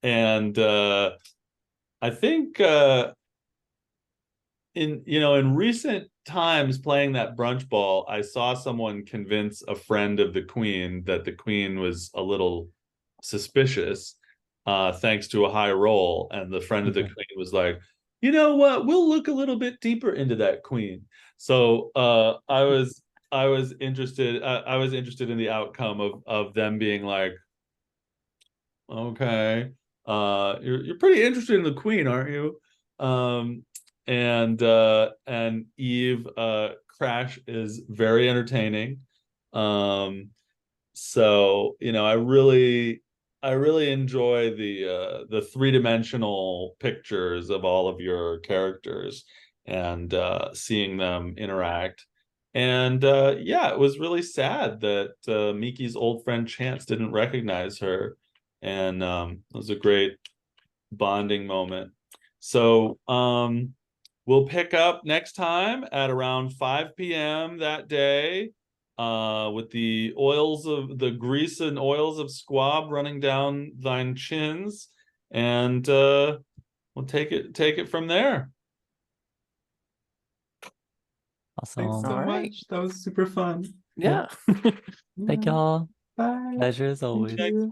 And I think in recent times playing that brunch ball, I saw someone convince a friend of the queen that the queen was a little suspicious, thanks to a high roll, and the friend of the queen was like, you know what, we'll look a little bit deeper into that queen. So I was interested in the outcome of them being like, okay, you're pretty interested in the queen, aren't you? And Eve Crash is very entertaining. So I really enjoy the 3-dimensional pictures of all of your characters and seeing them interact. And yeah, it was really sad that Miki's old friend Chance didn't recognize her. And it was a great bonding moment. So we'll pick up next time at around 5 p.m. that day. With the grease and oils of squab running down thine chins, and we'll take it from there. Awesome. Thanks so much. That was super fun. Yeah. Thank y'all. Bye. Pleasure as always. Thank you.